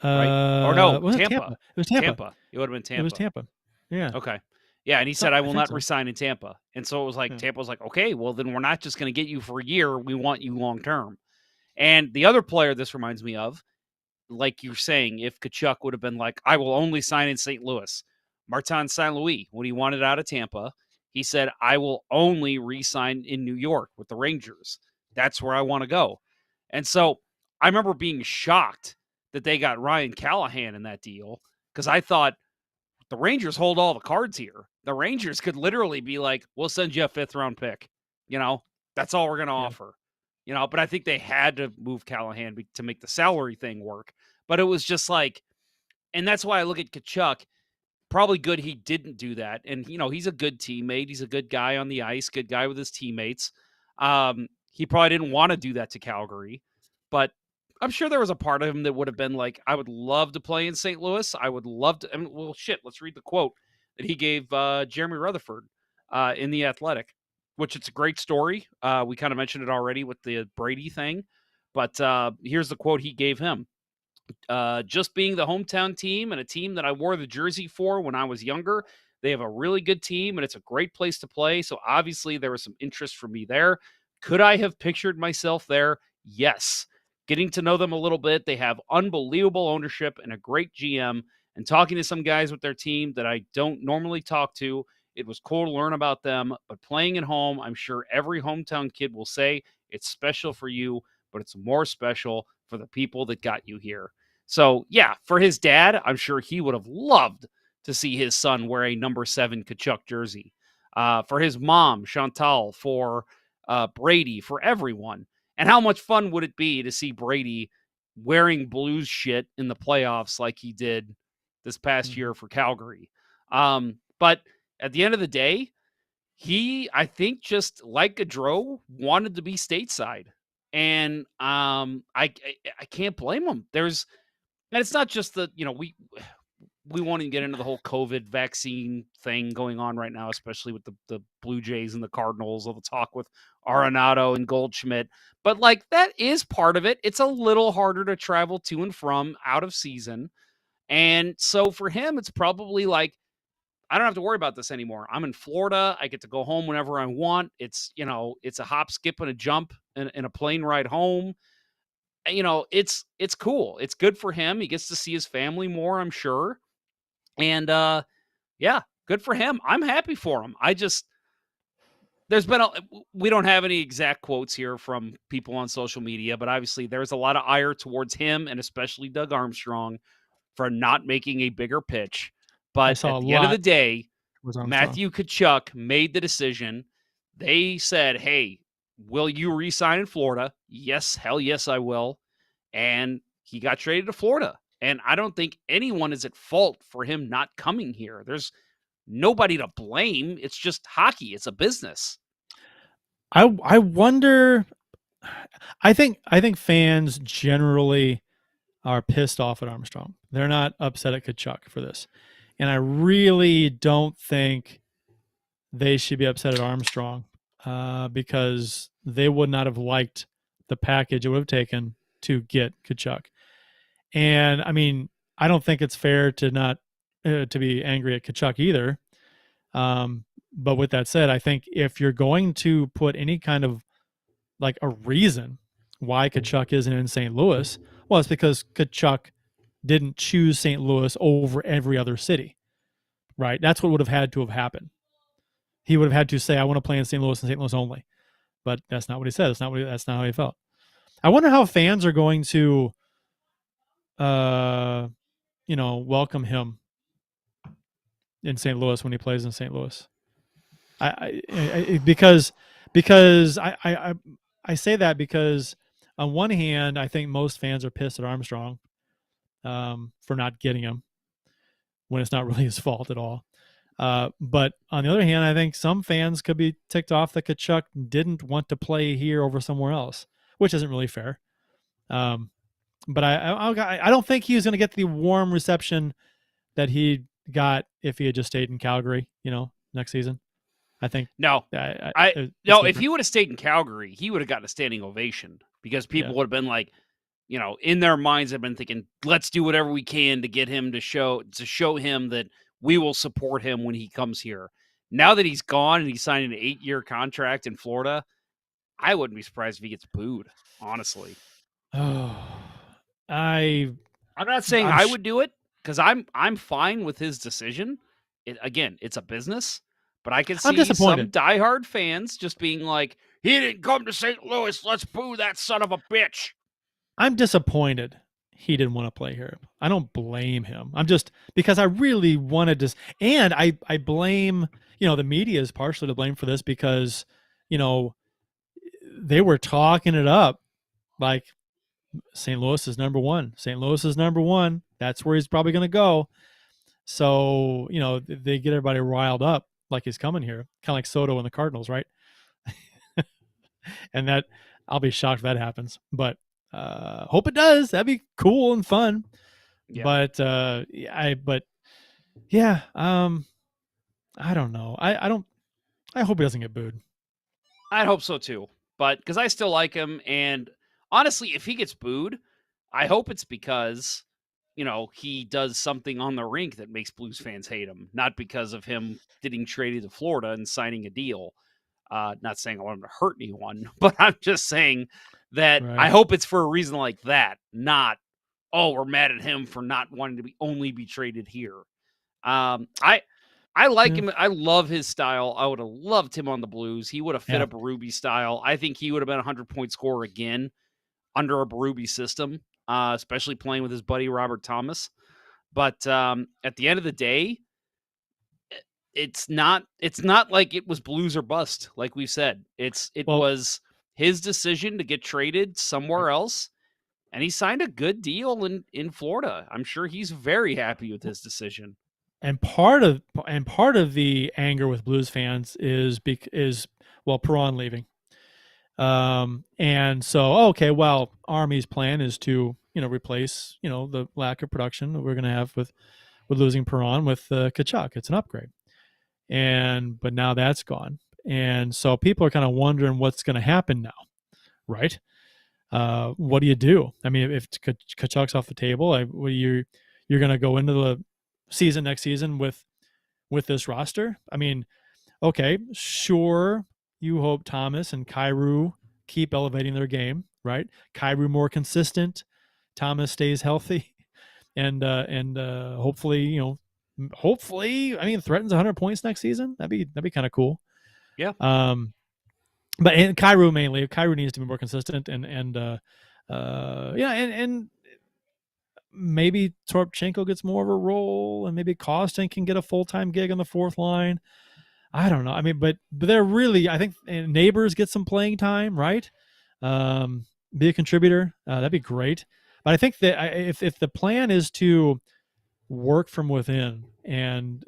right? Or no, Was it Tampa? Tampa. It was Tampa. Tampa. It would have been It was Tampa. Tampa. Yeah. Okay. Yeah, and he No, said, I I will think not so. resign in Tampa. And so it was like, Yeah. Tampa was like, okay, well, then we're not just going to get you for a year. We want you long term. And the other player this reminds me of, like you're saying, if Tkachuk would have been like, I will only sign in St. Louis. Martin St. Louis, when he wanted out of Tampa, he said, I will only re-sign in New York with the Rangers. That's where I want to go. And so I remember being shocked that they got Ryan Callahan in that deal because I thought the Rangers hold all the cards here. The Rangers could literally be like, we'll send you a 5th-round pick. That's all we're going to offer. But I think they had to move Callahan to make the salary thing work. But it was just like, and that's why I look at Tkachuk. Probably good he didn't do that. And, he's a good teammate. He's a good guy on the ice, good guy with his teammates. He probably didn't want to do that to Calgary. But I'm sure there was a part of him that would have been like, I would love to play in St. Louis. I would love to. Let's read the quote that he gave Jeremy Rutherford in The Athletic, which it's a great story. We kind of mentioned it already with the Brady thing. But here's the quote he gave him. Just being the hometown team and a team that I wore the jersey for when I was younger. They have a really good team and it's a great place to play. So obviously there was some interest for me there. Could I have pictured myself there? Yes. Getting to know them a little bit. They have unbelievable ownership and a great GM. And talking to some guys with their team that I don't normally talk to, it was cool to learn about them. But playing at home, I'm sure every hometown kid will say it's special for you, but it's more special for the people that got you here. So, yeah, for his dad, I'm sure he would have loved to see his son wear a number 7 Tkachuk jersey. For his mom, Chantal, for Brady, for everyone. And how much fun would it be to see Brady wearing Blues shit in the playoffs like he did this past year for Calgary? But at the end of the day, he, I think, just like Gaudreau, wanted to be stateside. And I can't blame him. And it's not just the, we won't even get into the whole COVID vaccine thing going on right now, especially with the Blue Jays and the Cardinals, all the talk with Arenado and Goldschmidt. But like that is part of it. It's a little harder to travel to and from out of season. And so for him, it's probably like, I don't have to worry about this anymore. I'm in Florida. I get to go home whenever I want. It's a hop, skip, and a jump and a plane ride home. It's cool. It's good for him. He gets to see his family more, I'm sure. And yeah, good for him. I'm happy for him. We don't have any exact quotes here from people on social media, but obviously there's a lot of ire towards him and especially Doug Armstrong for not making a bigger pitch. I But saw at a the end of lot the day, was Armstrong. Matthew Tkachuk made the decision. They said, hey, will you re-sign in Florida? Yes, hell yes, I will. And he got traded to Florida. And I don't think anyone is at fault for him not coming here. There's nobody to blame. It's just hockey. It's a business. I wonder. I think fans generally are pissed off at Armstrong. They're not upset at Tkachuk for this, and I really don't think they should be upset at Armstrong because they would not have liked the package it would have taken to get Tkachuk. And I mean, I don't think it's fair to not to be angry at Tkachuk either. But with that said, I think if you're going to put any kind of like a reason why Tkachuk isn't in St. Louis, well, it's because Tkachuk didn't choose St. Louis over every other city, right? That's what would have had to have happened. He would have had to say, "I want to play in St. Louis and St. Louis only," but that's not what he said. That's not how he felt. I wonder how fans are going to, welcome him in St. Louis when he plays in St. Louis. Because I say that because on one hand, I think most fans are pissed at Armstrong for not getting him when it's not really his fault at all. But on the other hand, I think some fans could be ticked off that Tkachuk didn't want to play here over somewhere else, which isn't really fair. But I don't think he was going to get the warm reception that he got if he had just stayed in Calgary, next season. I think No, it's no. If different. he would have stayed in Calgary, he would have gotten a standing ovation because people Yeah. would have been like, in their minds, have been thinking, let's do whatever we can to get him to show him that we will support him when he comes here. Now that he's gone and he signed an 8-year contract in Florida, I wouldn't be surprised if he gets booed. Honestly, Oh, I I'm not saying I'm I sh- would do it because I'm fine with his decision. Again, it's a business, but I could I'm see some disappointed. diehard fans just being like, "He didn't come to St. Louis. Let's boo that son of a bitch." I'm disappointed he didn't want to play here. I don't blame him. I'm just because I really wanted to, and I blame the media is partially to blame for this because you know they were talking it up like St. Louis is number one. St. Louis is number one. That's where he's probably going to go. So they get everybody riled up like he's coming here, kind of like Soto and the Cardinals, right? And that I'll be shocked if that happens, but hope it does. That'd be cool and fun. Yeah, But yeah, I don't know. I don't. I hope he doesn't get booed. I'd hope so too. But because I still like him, and honestly, if he gets booed, I hope it's because he does something on the rink that makes Blues fans hate him, not because of him getting traded to Florida and signing a deal. Not saying I want him to hurt anyone, but I'm just saying that I Right. hope it's for a reason like that, not, oh, we're mad at him for not wanting to only be traded here. I like Yeah. him. I love his style. I would have loved him on the Blues. He would have fit Yeah. a Berube style. I think he would have been a 100-point scorer again under a Berube system, especially playing with his buddy Robert Thomas. But at the end of the day, it's not like it was Blues or bust, like we said. It Well, was his decision to get traded somewhere else, and he signed a good deal in Florida. I'm sure he's very happy with his decision. and part of the anger with Blues fans is well Perron leaving. And so okay, well, Army's plan is to replace the lack of production that we're going to have with losing Perron with Tkachuk. It's an upgrade, but now that's gone, and so people are kind of wondering what's going to happen now, right? What do you do? I mean, if Kachuk's off the table, you're going to go into the season next season with this roster. I mean, okay, sure, you hope Thomas and Kyrou keep elevating their game, right? Kyrou more consistent, Thomas stays healthy, and hopefully, I mean, threatens 100 points next season. That'd be kind of cool. Yeah. But and Kyrou mainly, Kyrou needs to be more consistent, yeah, and maybe Torpchenko gets more of a role, and maybe Kostin can get a full-time gig on the fourth line. I don't know. I mean, but they're really, I think, Neighbors get some playing time, right? Be a contributor. That'd be great. But I think that if the plan is to work from within and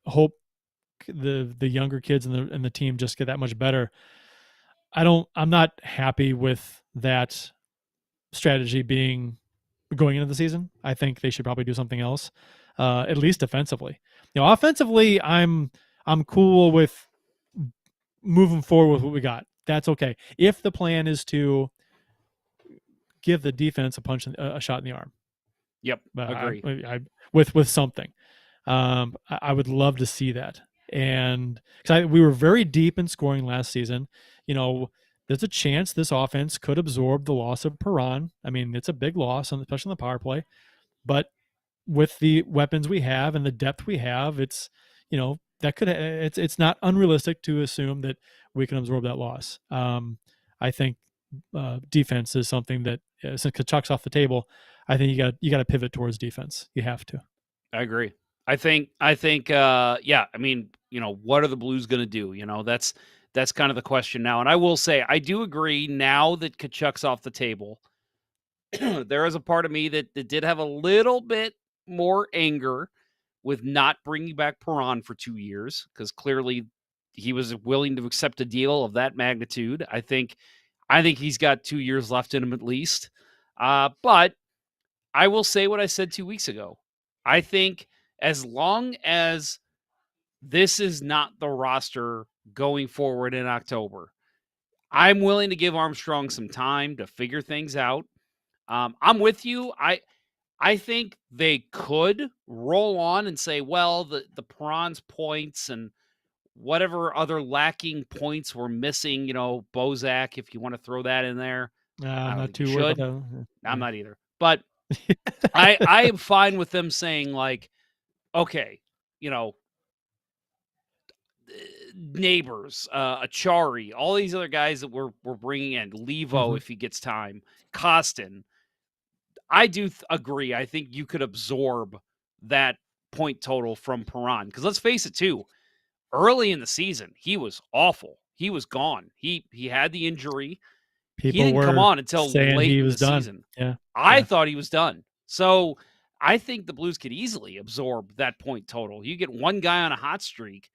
hope the younger kids and the team just get that much better, I'm not happy with that strategy being going into the season. I think they should probably do something else, at least defensively. Offensively, I'm cool with moving forward with what we got. That's okay. If the plan is to give the defense a shot in the arm, Yep. but Agree. with something, I would love to see that. And because we were very deep in scoring last season, there's a chance this offense could absorb the loss of Perron. I mean, it's a big loss, especially on the power play. But with the weapons we have and the depth we have, it's not unrealistic to assume that we can absorb that loss. I think defense is something that since Kachuk's off the table, I think you got to pivot towards defense. You have to. I agree. I think yeah, I mean, what are the Blues going to do? That's kind of the question now. And I will say I do agree now that Kachuk's off the table. There is a part of me that did have a little bit more anger with not bringing back Perron for 2 years because clearly he was willing to accept a deal of that magnitude. I think he's got 2 years left in him at least. But I will say what I said 2 weeks ago. I think as long as this is not the roster going forward in October. I'm willing to give Armstrong some time to figure things out. I'm with you. I think they could roll on and say, well, the Perron's points and whatever other lacking points were missing, Bozak, if you want to throw that in there. I I'm don't not think you too worried about should. that. I'm not either. But I am fine with them saying, like, okay, you know, Neighbors, Achari, all these other guys that we're bringing in, Levo if he gets time, Costin. I do agree. I think you could absorb that point total from Perron because let's face it, too. Early in the season, he was awful. He was gone. He had the injury. He People didn't come were on until saying late he in the was done. season. Yeah. I Yeah. thought he was done. So I think the Blues could easily absorb that point total. You get one guy on a hot streak,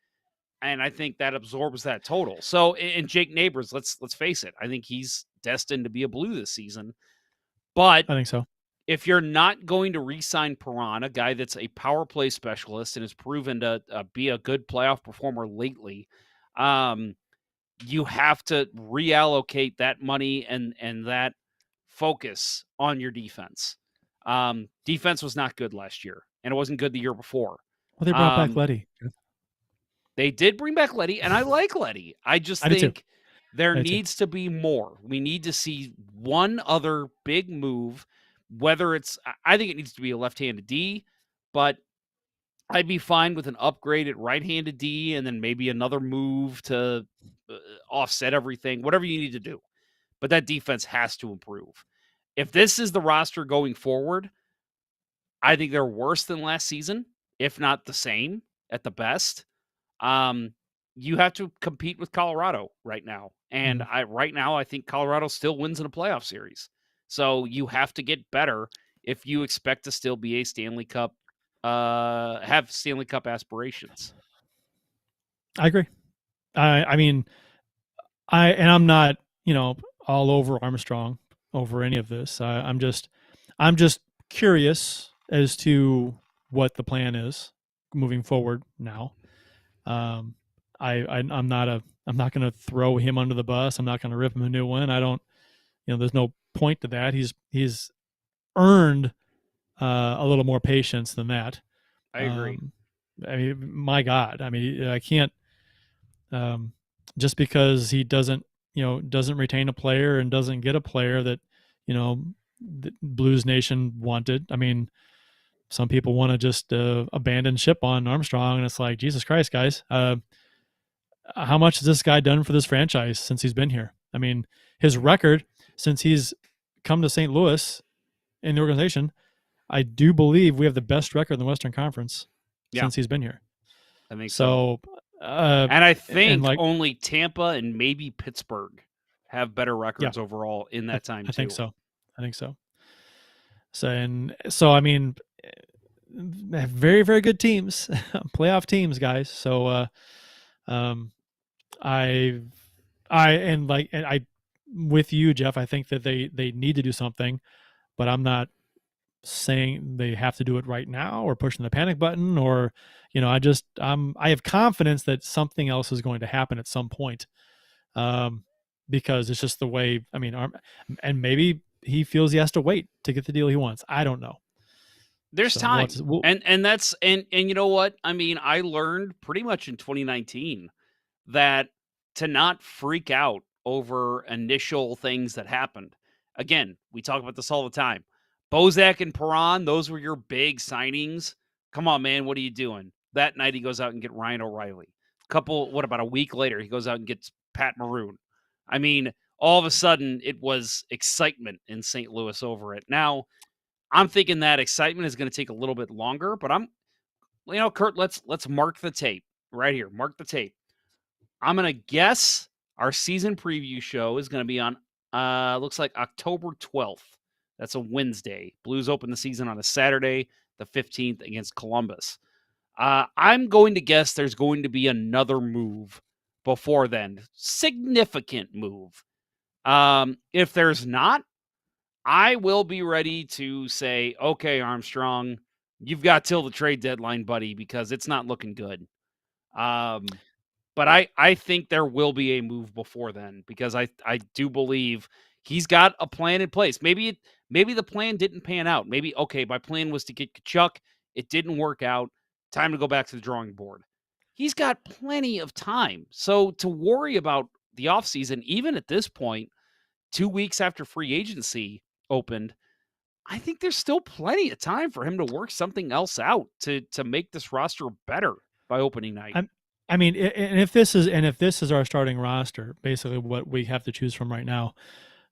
and I think that absorbs that total. So, and Jake Neighbors, let's face it, I think he's destined to be a Blue this season. But I think so. if you're not going to re-sign Perron, a guy that's a power play specialist and has proven to be a good playoff performer lately, you have to reallocate that money and that focus on your defense. Defense was not good last year, and it wasn't good the year before. Well, they brought back Letty. They did bring back Letty, and I like Letty. I just I do too. think there I do too. needs to be more. We need to see one other big move, whether it's – I think it needs to be a left-handed D, but I'd be fine with an upgraded right-handed D and then maybe another move to offset everything, whatever you need to do. But that defense has to improve. If this is the roster going forward, I think they're worse than last season, if not the same at the best. You have to compete with Colorado right now. And I think Colorado still wins in a playoff series. So you have to get better if you expect to still be a Stanley Cup, have Stanley Cup aspirations. I agree. I mean, I'm not, all over Armstrong over any of this. I'm just curious as to what the plan is moving forward now. I'm not going to throw him under the bus. I'm not going to rip him a new one. I don't, there's no point to that. He's earned a little more patience than that. I agree. I mean, my God, I mean, I can't, just because he doesn't retain a player and doesn't get a player that, the Blues Nation wanted. I mean, some people want to just abandon ship on Armstrong, and it's like, Jesus Christ, guys. How much has this guy done for this franchise since he's been here? I mean, his record since he's come to St. Louis in the organization, I do believe we have the best record in the Western Conference since he's been here. I think so. And I think only Tampa and maybe Pittsburgh have better records overall in that time, too. I think so. So, I mean, very, very good teams, playoff teams, guys. So, I with you, Jeff, I think that they need to do something, but I'm not saying they have to do it right now or pushing the panic button or, I have confidence that something else is going to happen at some point. Because it's just the way, I mean, and maybe he feels he has to wait to get the deal he wants. I don't know. There's time. And that's, and you know what? I mean, I learned pretty much in 2019 that to not freak out over initial things that happened. Again, we talk about this all the time. Bozak and Perron, those were your big signings. Come on, man, what are you doing? That night he goes out and get Ryan O'Reilly. About a week later, he goes out and gets Pat Maroon. I mean, all of a sudden, it was excitement in St. Louis over it. Now, I'm thinking that excitement is going to take a little bit longer, but Kurt, let's mark the tape right here. Mark the tape. I'm going to guess our season preview show is going to be on, looks like October 12th. That's a Wednesday. Blues open the season on a Saturday, the 15th, against Columbus. I'm going to guess there's going to be another move before then. Significant move. If there's not, I will be ready to say, okay, Armstrong, you've got till the trade deadline, buddy, because it's not looking good. But I think there will be a move before then because I do believe he's got a plan in place. Maybe the plan didn't pan out. Maybe okay, my plan was to get Tkachuk. It didn't work out. Time to go back to the drawing board. He's got plenty of time. So to worry about the offseason, even at this point, 2 weeks after free agency opened, I think there's still plenty of time for him to work something else out to make this roster better by opening night. I mean, and if this is our starting roster, basically what we have to choose from right now,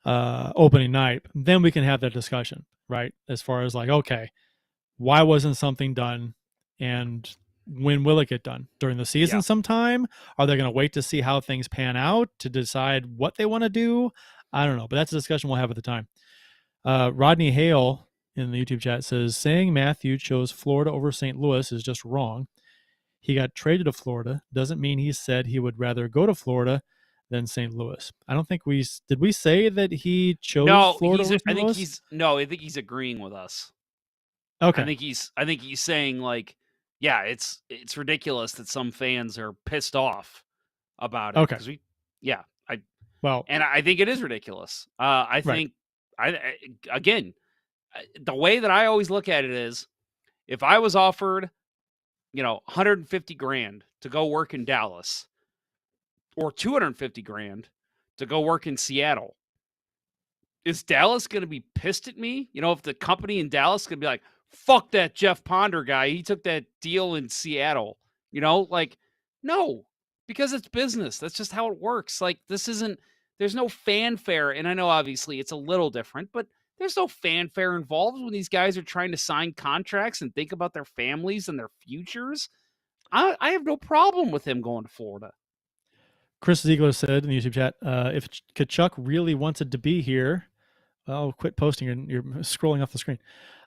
opening night, then we can have that discussion, right? As far as like, okay, why wasn't something done, and when will it get done? During the season sometime? Are they going to wait to see how things pan out to decide what they want to do? I don't know, but that's a discussion we'll have at the time. Rodney Hale in the YouTube chat says, saying Matthew chose Florida over St. Louis is just wrong. He got traded to Florida. Doesn't mean he said he would rather go to Florida than St. Louis. I don't think we say that he chose Florida over St. Louis? I think he's agreeing with us. Okay. I think he's saying like, yeah, it's ridiculous that some fans are pissed off about it. Okay. And I think it is ridiculous. I think again, the way that I always look at it is, if I was offered, $150,000 to go work in Dallas, or $250,000 to go work in Seattle, is Dallas going to be pissed at me? If the company in Dallas is going to be like, fuck that Jeff Ponder guy, he took that deal in Seattle, no, because it's business. That's just how it works. Like, there's no fanfare. And I know obviously it's a little different, but there's no fanfare involved when these guys are trying to sign contracts and think about their families and their futures. I have no problem with him going to Florida. Chris Ziegler said in the YouTube chat, if Tkachuk really wanted to be here, I'll quit posting and you're scrolling off the screen.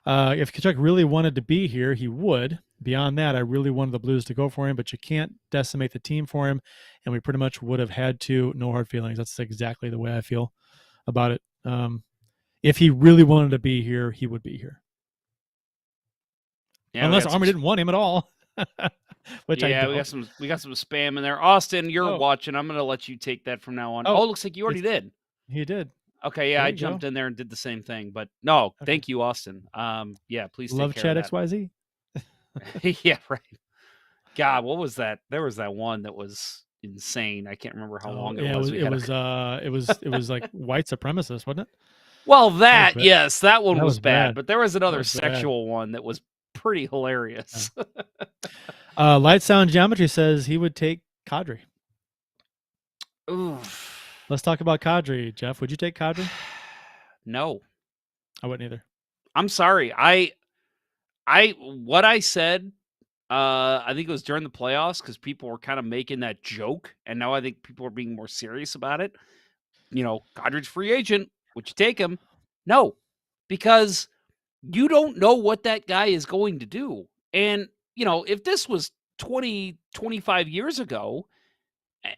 If Tkachuk really wanted to be here, he would. Beyond that, I really wanted the Blues to go for him, but you can't decimate the team for him, and we pretty much would have had to. No hard feelings. That's exactly the way I feel about it. If he really wanted to be here, he would be here. Yeah, unless Army didn't want him at all. We got some spam in there. Austin, you're watching. I'm gonna let you take that from now on. Oh, looks like you already did. He did. Okay, yeah, I jumped in there and did the same thing. But no, thank you, Austin. Please take love care chat of that. XYZ. Yeah, right. God, what was that? There was that one that was insane. I can't remember how long it was. It was like white supremacist, wasn't it? Well, that one was bad. Bad. But there was another sexual one that was pretty hilarious. Light Sound Geometry says he would take Kadri. Oof. Let's talk about Kadri, Jeff. Would you take Kadri? No, I wouldn't either. I'm sorry. What I said, I think it was during the playoffs, because people were kind of making that joke, and now I think people are being more serious about it. Kadri's free agent. Would you take him? No, because you don't know what that guy is going to do. And, if this was 20, 25 years ago,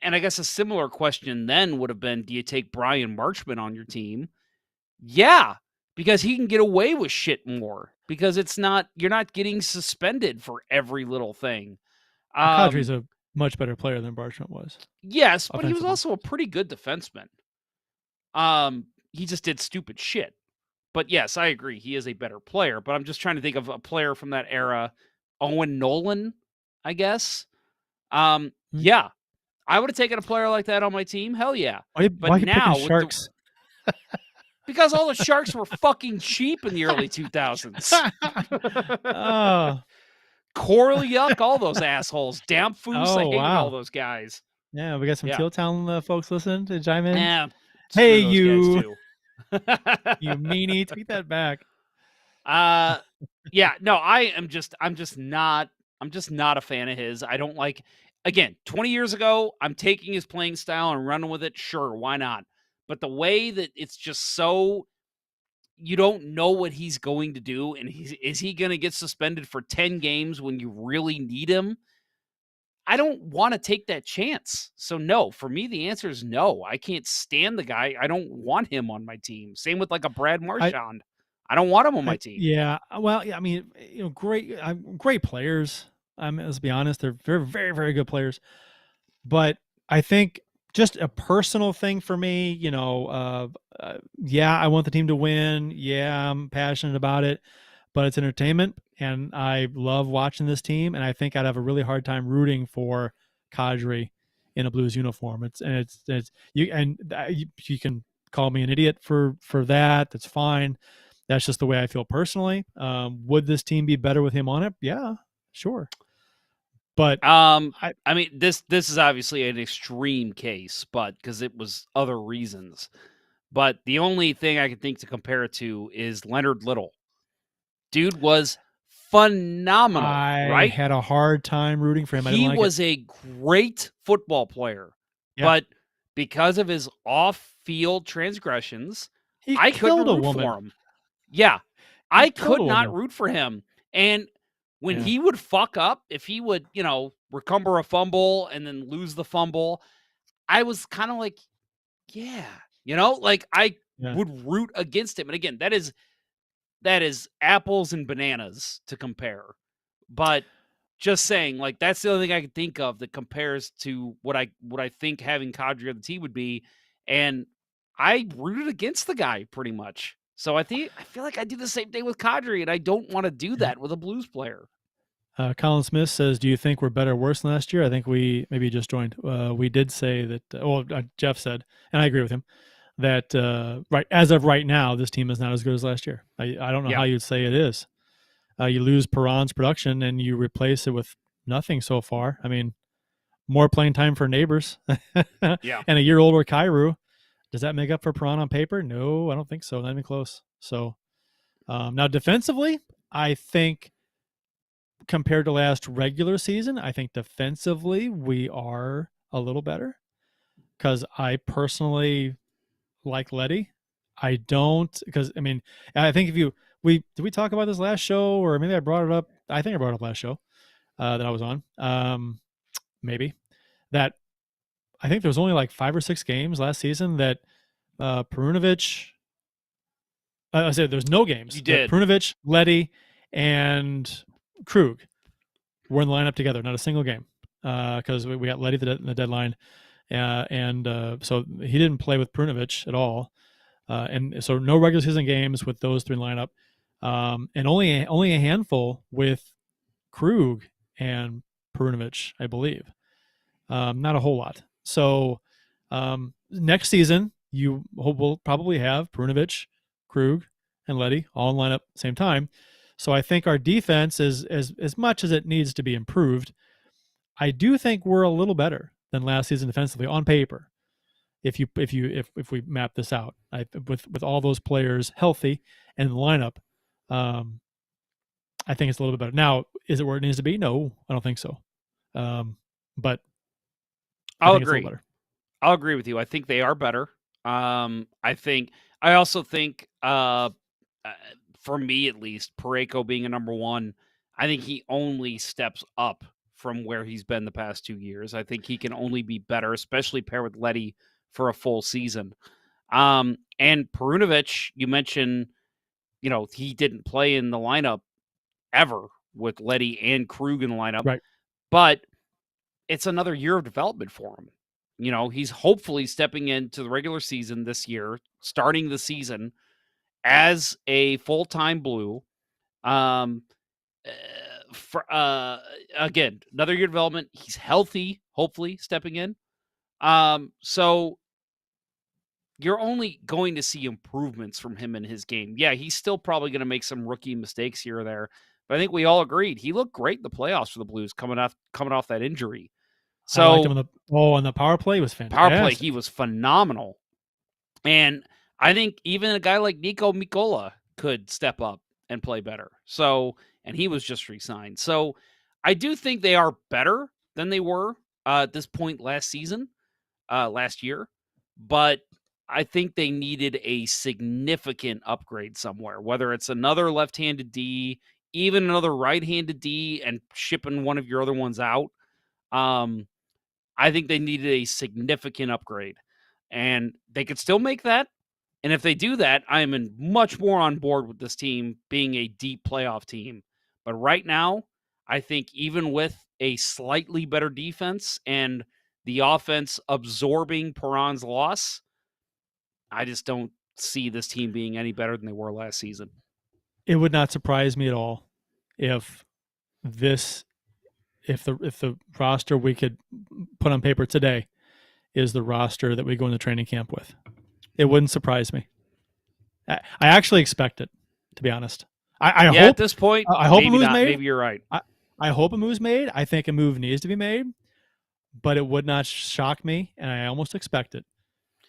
and I guess a similar question then would have been, do you take Brian Marchment on your team? Yeah, because he can get away with shit more, because you're not getting suspended for every little thing. Kadri's a much better player than Marchment was. Yes, but he was also a pretty good defenseman. He just did stupid shit. But yes, I agree. He is a better player, but I'm just trying to think of a player from that era. Owen Nolan, I guess. Yeah. I would have taken a player like that on my team. Hell yeah. Why now with Sharks? Because all the Sharks were fucking cheap in the early 2000s. Koryuk, all those assholes. Damphus, I hated all those guys. Yeah, we got some Teal Town folks listening to chime in. Yeah. Hey, you. You meanie, tweet that back. Yeah, no, I'm just not a fan of his. I don't like, again, 20 years ago, I'm taking his playing style and running with it. Sure, why not? But the way that it's just so, you don't know what he's going to do, and is he going to get suspended for 10 games when you really need him? I don't want to take that chance. So no, for me, the answer is no. I can't stand the guy. I don't want him on my team. Same with like a Brad Marchand. I don't want him on my team. Yeah. Well, yeah, I mean, great players. Let's be honest, they're very, very, very good players. But I think just a personal thing for me, yeah, I want the team to win. Yeah, I'm passionate about it, but it's entertainment, and I love watching this team. And I think I'd have a really hard time rooting for Kadri in a Blues uniform. It's you, and you can call me an idiot for that. That's fine. That's just the way I feel personally. Would this team be better with him on it? Yeah, sure. But I I mean, this is obviously an extreme case, but because it was other reasons. But the only thing I can think to compare it to is Leonard Little. Dude was phenomenal, I right? had a hard time rooting for him. I didn't He like it. was a great football player, Yeah. but because of his off-field transgressions, He I couldn't killed a root woman. for him. Yeah, He I killed a could not woman. root for him. And when Yeah. he would fuck up, if he would, recumber a fumble and then lose the fumble, I was kind of like, yeah, like I Yeah. would root against him. And again, that is apples and bananas to compare. But just saying, like, that's the only thing I can think of that compares to what I think having Kadri on the team would be. And I rooted against the guy pretty much. So I feel like I do the same thing with Kadri, and I don't want to do Yeah. that with a Blues player. Colin Smith says, "Do you think we're better or worse than last year?" I think we maybe just joined. We did say that. Jeff said, and I agree with him that right as of right now, this team is not as good as last year. I don't know Yeah. how you'd say it is. You lose Perron's production and you replace it with nothing so far. I mean, more playing time for neighbors and Yeah. a year older Kyrou. Does that make up for Perron on paper? No, I don't think so. Not even close. So now defensively, I think compared to last regular season, I think defensively we are a little better because I personally like Letty. I don't because I mean I think if you we did we talk about this last show or maybe I brought it up. I think I brought it up last show that I was on. Maybe that I think there was only like 5 or 6 games last season that Perunovic. I said there's no games You that did. Perunovic, Letty, and Krug were in the lineup together. Not a single game because we got Letty the deadline, and so he didn't play with Perunovic at all, and so no regular season games with those three in the lineup, and only a handful with Krug and Perunovic, I believe. Not a whole lot. So next season, you will probably have Perunovic, Krug, and Letty all in lineup same time. So I think our defense is as much as it needs to be improved. I do think we're a little better than last season defensively on paper. If we map this out, with all those players healthy and in the lineup, I think it's a little bit better. Now, is it where it needs to be? No, I don't think so. But I I'll think it's a little agree. better. I'll agree with you. I think they are better. I also think uh, for me at least, Pareko being a number one, I think he only steps up from where he's been the past 2 years. I think he can only be better, especially paired with Letty for a full season. And Perunovic, you mentioned, he didn't play in the lineup ever with Letty and Krug in the lineup, Right. but it's another year of development for him. He's hopefully stepping into the regular season this year, starting the season as a full-time Blue. Um, again, another year of development. He's healthy, hopefully stepping in. So you're only going to see improvements from him in his game. Yeah, he's still probably going to make some rookie mistakes here or there, but I think we all agreed he looked great in the playoffs for the Blues coming off that injury. I liked him So on the power play was power play, he fantastic. was phenomenal. And I think even a guy like Nico Mikola could step up and play better. So, and he was just re-signed. So I do think they are better than they were at this point last year. But I think they needed a significant upgrade somewhere, whether it's another left-handed D, even another right-handed D, and shipping one of your other ones out. I think they needed a significant upgrade, and they could still make that. And if they do that, I am much more on board with this team being a deep playoff team. But right now, I think even with a slightly better defense and the offense absorbing Perron's loss, I just don't see this team being any better than they were last season. It would not surprise me at all if the roster we could put on paper today is the roster that we go into training camp with. It wouldn't surprise me. I actually expect it, to be honest. I hope at this point, I hope a maybe move's not. made. Maybe you're right. I hope a move's made. I think a move needs to be made, but it would not shock me, and I almost expect it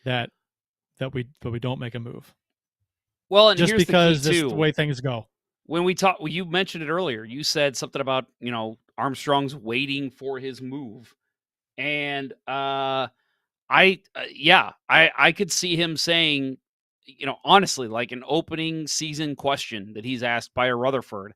that we don't make a move. Well, and just here's because the key this too. is the way things go. When we talk, you mentioned it earlier. You said something about Armstrong's waiting for his move, and I could see him saying, honestly, like an opening season question that he's asked by a Rutherford.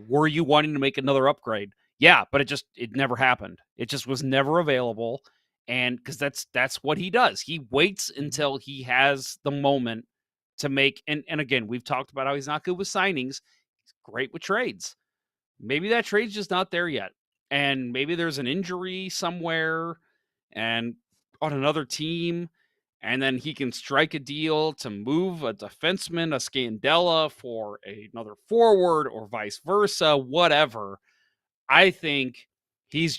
Were you wanting to make another upgrade? Yeah, but it never happened. It just was never available. And because that's what he does. He waits until he has the moment to make, and again, we've talked about how he's not good with signings. He's great with trades. Maybe that trade's just not there yet. And maybe there's an injury somewhere and on another team, and then he can strike a deal to move a defenseman, a Scandella, for another forward or vice versa, whatever. I think he's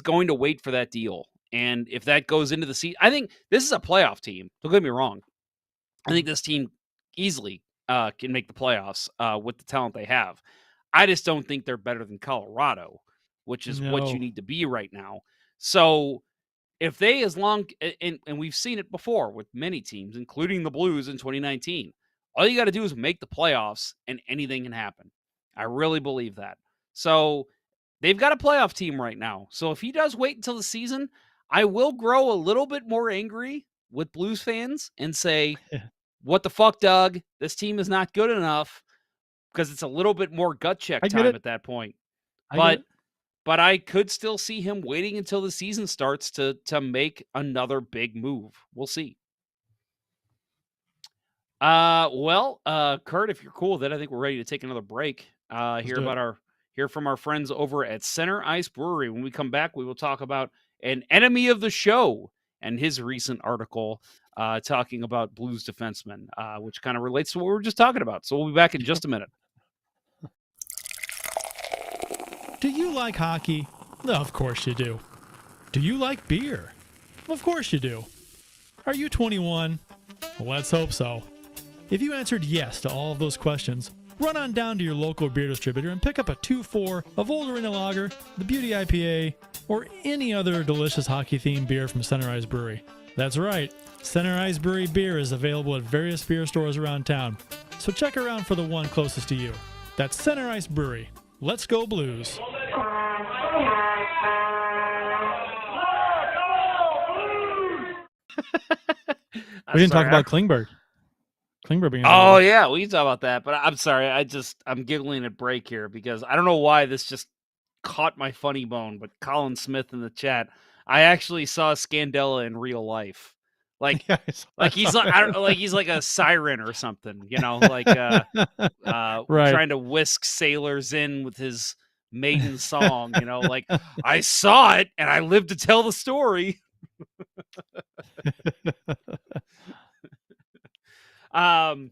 going to wait for that deal. And if that goes into the season, I think this is a playoff team. Don't get me wrong. I think this team easily can make the playoffs with the talent they have. I just don't think they're better than Colorado, which is what you need to be right now. So if they, and we've seen it before with many teams, including the Blues in 2019, all you got to do is make the playoffs and anything can happen. I really believe that. So they've got a playoff team right now. So if he does wait until the season, I will grow a little bit more angry with Blues fans and say, what the fuck, Doug? This team is not good enough, because it's a little bit more gut check time at that point. But I could still see him waiting until the season starts to make another big move. We'll see. Kurt, if you're cool with it, I think we're ready to take another break. Hear from our friends over at Center Ice Brewery. When we come back, we will talk about an enemy of the show and his recent article talking about Blues defensemen, which kind of relates to what we were just talking about. So we'll be back in just a minute. Do you like hockey? Of course you do. Do you like beer? Of course you do. Are you 21? Let's hope so. If you answered yes to all of those questions, run on down to your local beer distributor and pick up a 2-4 of Old Arena Lager, the Beauty IPA, or any other delicious hockey-themed beer from Center Ice Brewery. That's right, Center Ice Brewery beer is available at various beer stores around town, so check around for the one closest to you. That's Center Ice Brewery. Let's go Blues. We didn't talk about Klingberg. Klingberg being yeah, we can talk about that. But I'm sorry, I'm giggling at break here because I don't know why this just caught my funny bone. But Colin Smith in the chat, I actually saw Scandella in real life. Like, he's like a siren or something, like trying to whisk sailors in with his maiden song, like I saw it and I lived to tell the story. Let's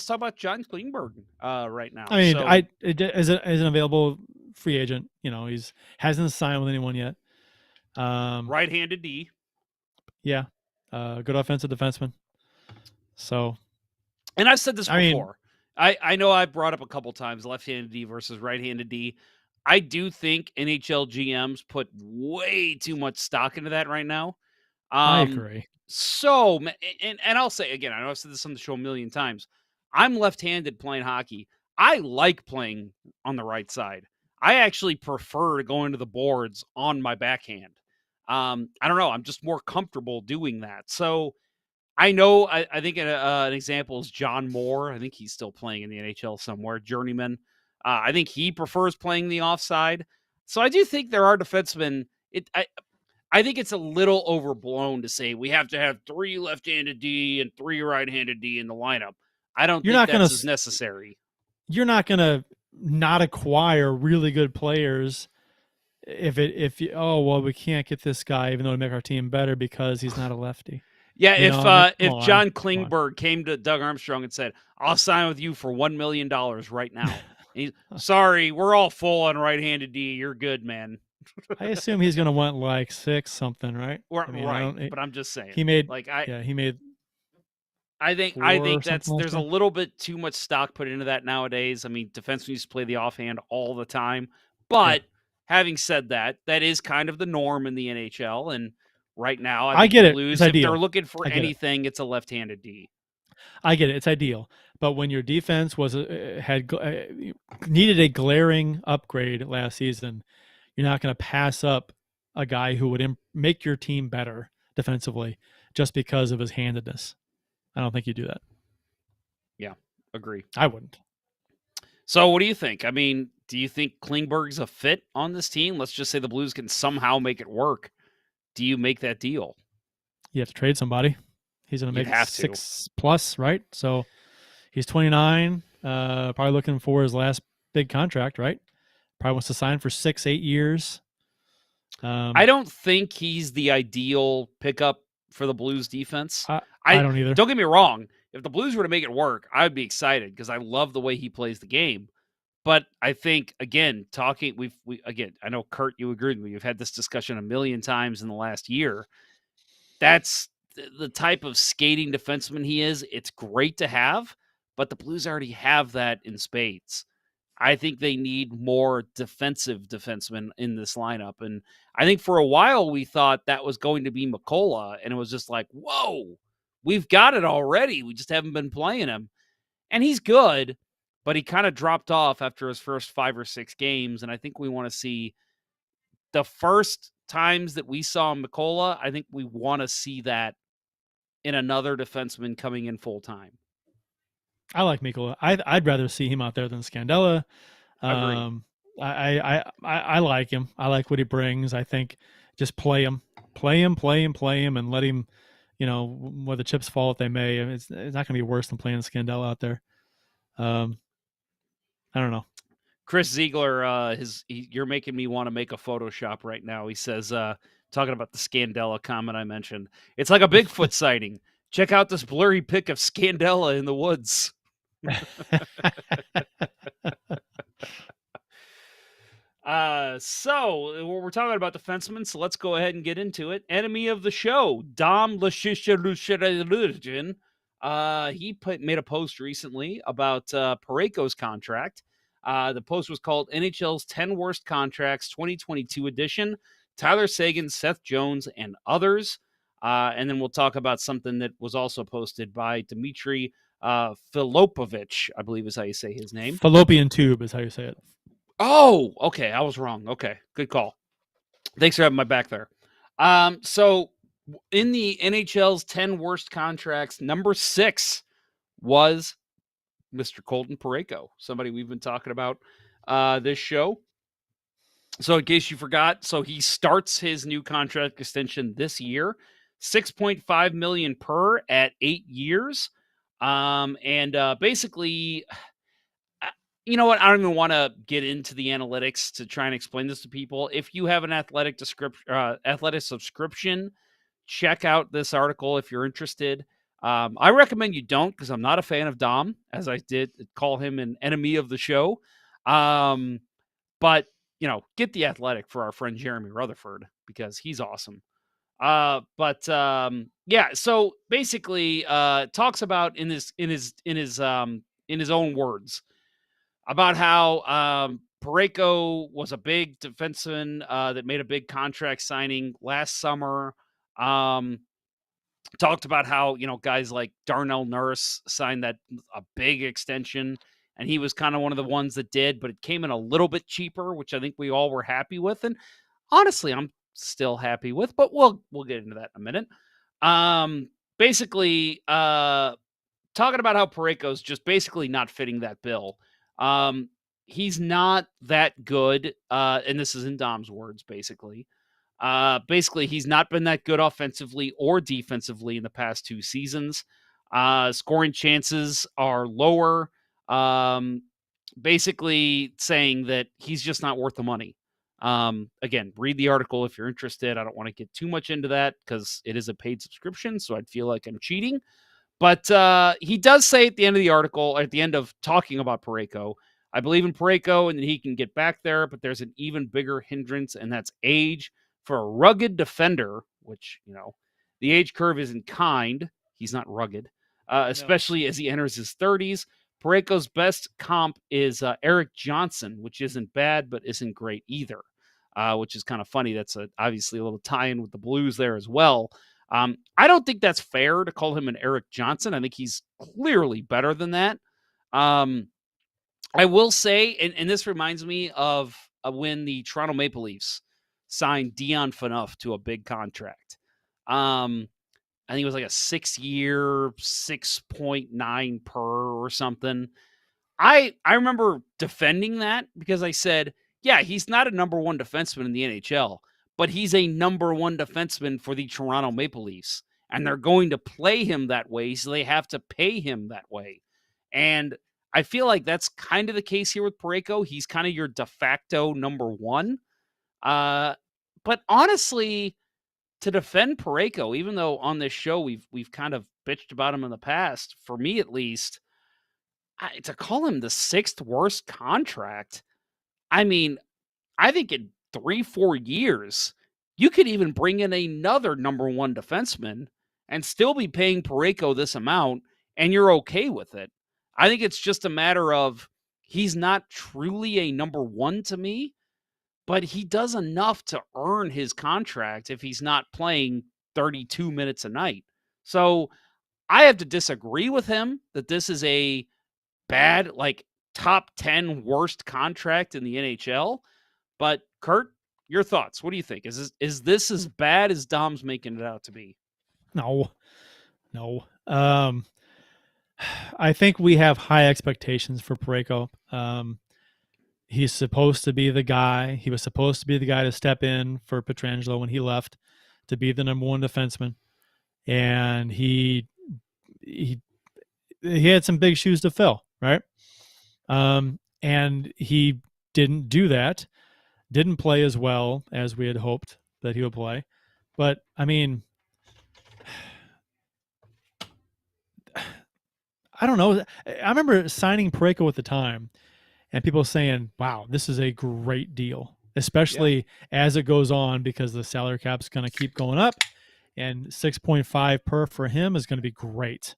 talk about John Klingberg right now. I mean, as an available free agent, he hasn't signed with anyone yet. Right-handed D. Yeah. Good offensive defenseman. So, and I've said this before. I know I've brought up a couple times left-handed D versus right-handed D. I do think NHL GMs put way too much stock into that right now. I agree. So, and I'll say again, I know I've said this on the show a million times. I'm left-handed playing hockey. I like playing on the right side. I actually prefer going to the boards on my backhand. I don't know. I'm just more comfortable doing that. So I know, I think an example is John Moore. I think he's still playing in the NHL somewhere, journeyman. I think he prefers playing the offside. So I do think there are defensemen. I think it's a little overblown to say we have to have 3 left-handed D and 3 right-handed D in the lineup. I don't think that's as necessary. You're not going to not acquire really good players we can't get this guy even though it'd make our team better because he's not a lefty. Yeah, You know, I'm like, come if on, John come on. Klingberg came to Doug Armstrong and said, "I'll sign with you for $1 million right now," sorry, we're all full on right-handed D. You're good, man. I assume he's going to want like 6 something, right? I mean, I Right, don't. but I'm just saying, He made, like yeah, he made I 4 or think something last there's a year. little bit too much stock put into that nowadays. I mean, defensemen used to play the offhand all the time, Yeah, but having said that, that is kind of the norm in the NHL. And right now, I I think the get it. It's Blues, if they're ideal. looking for I get it. anything, it's a left-handed D. I get it. It's ideal. But when your defense needed a glaring upgrade last season, you're not going to pass up a guy who would make your team better defensively just because of his handedness. I don't think you do that. Yeah, agree. I wouldn't. So, what do you think? I mean, do you think Klingberg's a fit on this team? Let's just say the Blues can somehow make it work. Do you make that deal? You have to trade somebody. He's going to You'd make have to. 6 plus, right? So he's 29, probably looking for his last big contract, right? Probably wants to sign for 6-8 years. I don't think he's the ideal pickup for the Blues defense. I don't either. Don't get me wrong. If the Blues were to make it work, I would be excited because I love the way he plays the game. But I think, again, I know, Kurt, you agreed with me. We've had this discussion a million times in the last year. That's the type of skating defenseman he is. It's great to have, but the Blues already have that in spades. I think they need more defensive defensemen in this lineup. And I think for a while we thought that was going to be McCullough, and it was just like, whoa, we've got it already. We just haven't been playing him. And he's good, but he kind of dropped off after his first 5 or 6 games. And I think we want to see the first times that we saw McCullough, I think we want to see that in another defenseman coming in full time. I like Mikkola. I'd rather see him out there than Scandella. Agree. I like him. I like what he brings. I think just play him, and let him, where the chips fall if they may. It's not going to be worse than playing Scandella out there. I don't know. Chris Ziegler, you're making me want to make a Photoshop right now. He says, talking about the Scandella comment I mentioned, it's like a Bigfoot sighting. Check out this blurry pic of Scandella in the woods. So we're talking about defensemen, so let's go ahead and get into it. Enemy of the show, Dom Lushishirushin. He made a post recently about Parayko's contract. The post was called NHL's 10 Worst Contracts 2022 edition. Tyler Seguin, Seth Jones, and others. And then we'll talk about something that was also posted by Dmitry Filipovich, I believe is how you say his name. Fallopian tube is how you say it. Oh, okay. I was wrong. Okay. Good call. Thanks for having my back there. So in the NHL's 10 worst contracts, number 6 was Mr. Colton Parayko, somebody we've been talking about this show. So in case you forgot, so he starts his new contract extension this year, $6.5 million per at 8 years. Basically, you know what? I don't even want to get into the analytics to try and explain this to people. If you have an athletic subscription, check out this article if you're interested. I recommend you don't because I'm not a fan of Dom, as I did call him an enemy of the show. But, get the Athletic for our friend Jeremy Rutherford because he's awesome. Yeah, so basically talks about in his own words about how Parayko was a big defenseman that made a big contract signing last summer. Talked about how, guys like Darnell Nurse signed a big extension, and he was kind of one of the ones that did, but it came in a little bit cheaper, which I think we all were happy with. And honestly, I'm still happy with, but we'll get into that in a minute. Basically, talking about how Parayko's just basically not fitting that bill. He's not that good, and this is in Dom's words, basically. Basically, he's not been that good offensively or defensively in the past 2 seasons. Scoring chances are lower. basically saying that he's just not worth the money. Again, read the article if you're interested. I don't want to get too much into that because it is a paid subscription, so I'd feel like I'm cheating. But he does say at the end of the article, at the end of talking about Parayko, I believe in Parayko and that he can get back there, but there's an even bigger hindrance, and that's age. For a rugged defender, which, the age curve isn't kind. He's not rugged, especially as he enters his 30s. Parayko's best comp is Eric Johnson, which isn't bad, but isn't great either, which is kind of funny. That's obviously a little tie-in with the Blues there as well. I don't think that's fair to call him an Eric Johnson. I think he's clearly better than that. I will say, and this reminds me of when the Toronto Maple Leafs signed Dion Phaneuf to a big contract. I think it was like a 6-year, 6.9 per or something. I remember defending that because I said, yeah, he's not a number one defenseman in the NHL, but he's a number one defenseman for the Toronto Maple Leafs. And they're going to play him that way, so they have to pay him that way. And I feel like that's kind of the case here with Parayko. He's kind of your de facto number one. But honestly, to defend Parayko, even though on this show we've kind of bitched about him in the past, for me at least, to call him the sixth worst contract, I mean, I think in 3-4 years, you could even bring in another number one defenseman and still be paying Parayko this amount, and you're okay with it. I think it's just a matter of he's not truly a number one to me, but he does enough to earn his contract if he's not playing 32 minutes a night. So I have to disagree with him that this is a bad, like top 10 worst contract in the NHL. But Kurt, your thoughts? What do you think? Is this as bad as Dom's making it out to be? No. I think we have high expectations for Parayko. He's supposed to be the guy. He was supposed to be the guy to step in for Pietrangelo when he left to be the number one defenseman. And he had some big shoes to fill, right? And he didn't do that. Didn't play as well as we had hoped that he would play. But, I mean, I don't know. I remember signing Parayko at the time and people saying, wow, this is a great deal, especially as it goes on because the salary cap's going to keep going up and 6.5 per for him is going to be great.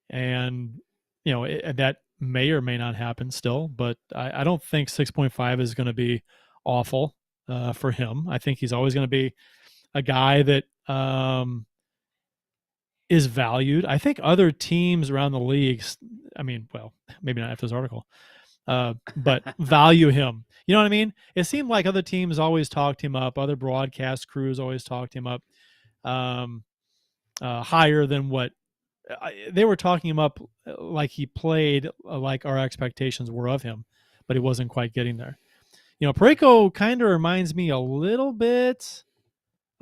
And, that may or may not happen still, but I don't think 6.5 is going to be awful for him. I think he's always going to be a guy that is valued. I think other teams around the league, I mean, well, maybe not after this article, but value him. You know what I mean? It seemed like other teams always talked him up. Other broadcast crews always talked him up higher than what they were talking him up, like he played like our expectations were of him, but he wasn't quite getting there. Parayko kind of reminds me a little bit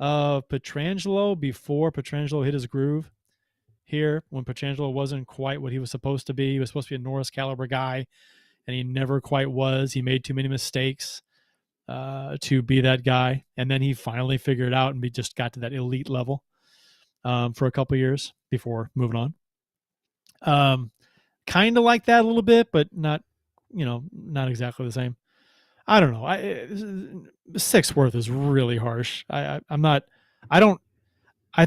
of Pietrangelo before Pietrangelo hit his groove here, when Pietrangelo wasn't quite what he was supposed to be. He was supposed to be a Norris caliber guy, and he never quite was. He made too many mistakes to be that guy, and then he finally figured it out and just got to that elite level for a couple years before moving on. Kind of like that a little bit, but not exactly the same. I don't know. Sixth worth is really harsh. I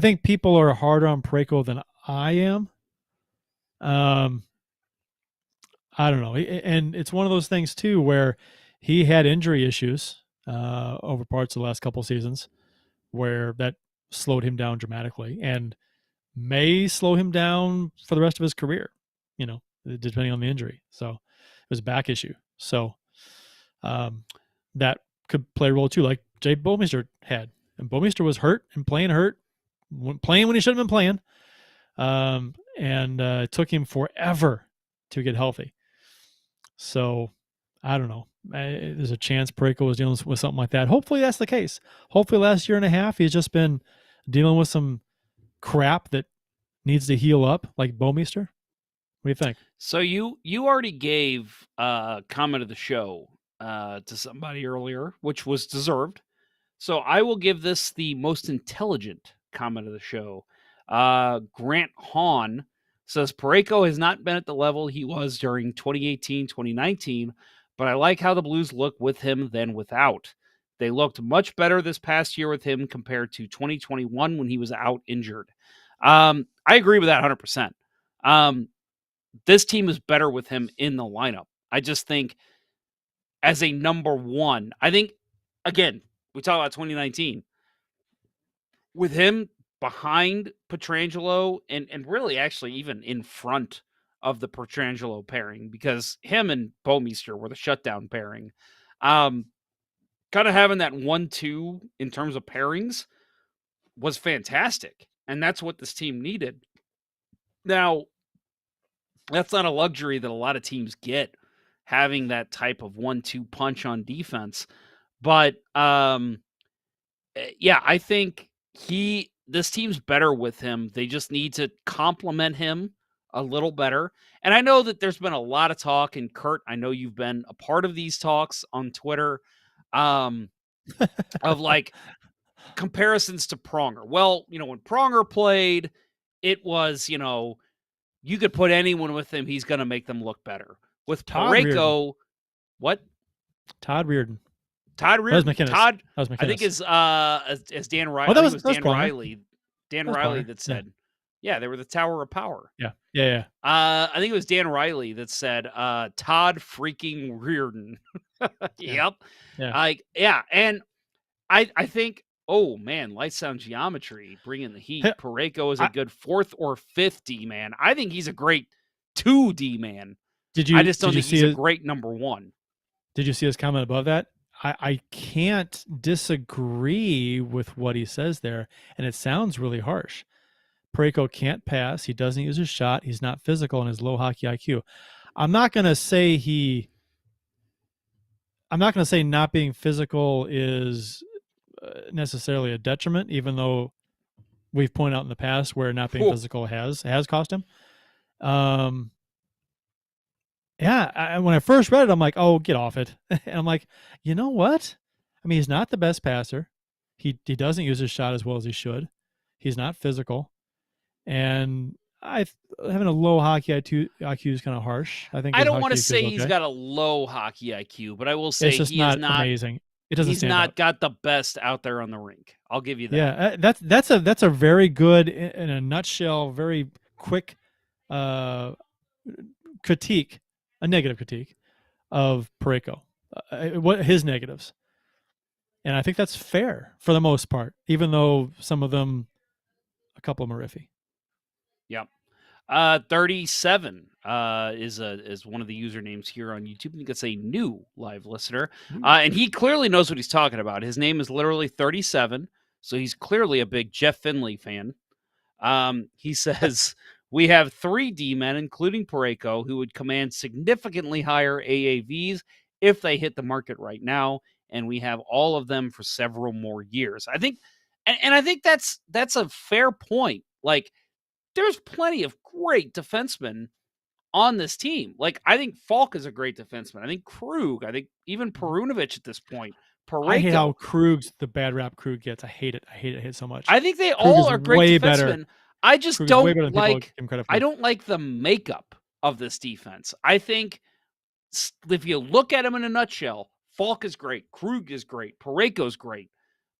think people are harder on Parayko than I am. I don't know. And it's one of those things too, where he had injury issues over parts of the last couple of seasons where that slowed him down dramatically and may slow him down for the rest of his career, depending on the injury. So it was a back issue. So that could play a role too, like Jay Bouwmeester had. And Bouwmeester was hurt, playing when he shouldn't have been playing. And it took him forever to get healthy. So I don't know. There's a chance Parayko was dealing with something like that. Hopefully that's the case. Hopefully last year and a half he's just been dealing with some crap that needs to heal up, like Bouwmeester. What do you think? So you already gave comment of the show to somebody earlier, which was deserved. So I will give this the most intelligent comment of the show. Grant Hahn says Parayko has not been at the level he was during 2018, 2019, but I like how the Blues look with him than without. They looked much better this past year with him compared to 2021 when he was out injured. I agree with that 100%. This team is better with him in the lineup. I just think as a number one, I think, again, we talk about 2019. With him behind Pietrangelo and really actually even in front of the Pietrangelo pairing, because him and Bouwmeester were the shutdown pairing. Kind of having that 1-2 in terms of pairings was fantastic. And that's what this team needed. Now, that's not a luxury that a lot of teams get, having that type of 1-2 punch on defense. But yeah, I think this team's better with him. They just need to complement him a little better. And I know that there's been a lot of talk, and Kurt, I know you've been a part of these talks on Twitter, of like comparisons to Pronger. Well, when Pronger played, it was, you could put anyone with him, he's going to make them look better. With Todd Reardon. Parayko, what? Todd Reardon. Todd Reardon. That was McInnes. Todd, That was McInnes. I think as Dan Riley. Oh, that was Dan Pronger. Riley. Dan Riley that said, yeah, they were the Tower of Power. Yeah. I think it was Dan Riley that said, Todd freaking Reardon. Yep. Yeah. And I think, oh man, light sound geometry, bringing the heat. Parayko is a good fourth or fifth D man. I think he's a great 2D man. I just don't think he's a great number one. Did you see his comment above that? I can't disagree with what he says there, and it sounds really harsh. Parayko can't pass. He doesn't use his shot. He's not physical and has low hockey IQ. I'm not going to say not being physical is necessarily a detriment, even though we've pointed out in the past where not being physical has cost him. Yeah, when I first read it, I'm like, oh, get off it. And I'm like, you know what? I mean, he's not the best passer. He doesn't use his shot as well as he should. He's not physical. And having a low hockey IQ is kind of harsh. I think I don't want to say he's got a low hockey IQ, but I will say he is not amazing. It doesn't. He's not got the best out there on the rink. I'll give you that. Yeah, that's a very good, in a nutshell, very quick critique, a negative critique of Parayko, what his negatives, and I think that's fair for the most part, even though some of them, a couple of them are iffy. Yep. 37 is one of the usernames here on YouTube. I think it's a new live listener. And he clearly knows what he's talking about. His name is literally 37, so he's clearly a big Jeff Finley fan. He says, we have 3 D-men, including Parayko, who would command significantly higher AAVs if they hit the market right now, and we have all of them for several more years. I think, and I think that's a fair point. Like, there's plenty of great defensemen on this team. Like, I think Falk is a great defenseman. I think Krug. I think even Perunovic at this point. Parayko. I hate how Krug's the bad rap Krug gets. I hate it so much. I think they all are great defensemen. Better. I just don't like. I don't like the makeup of this defense. I think if you look at them in a nutshell, Falk is great, Krug is great, Parayko's great,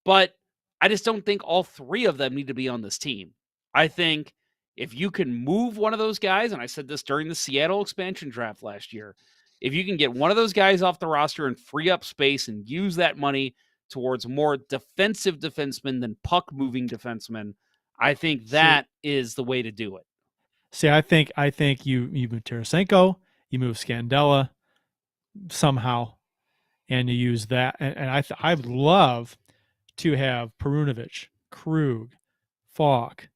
but I just don't think all 3 of them need to be on this team. I think if you can move one of those guys, and I said this during the Seattle expansion draft last year, if you can get one of those guys off the roster and free up space and use that money towards more defensive defensemen than puck-moving defensemen, I think that is the way to do it. See, I think you move Tarasenko, you move Scandella somehow, and you use that. And I'd love to have Perunovic, Krug, Falk,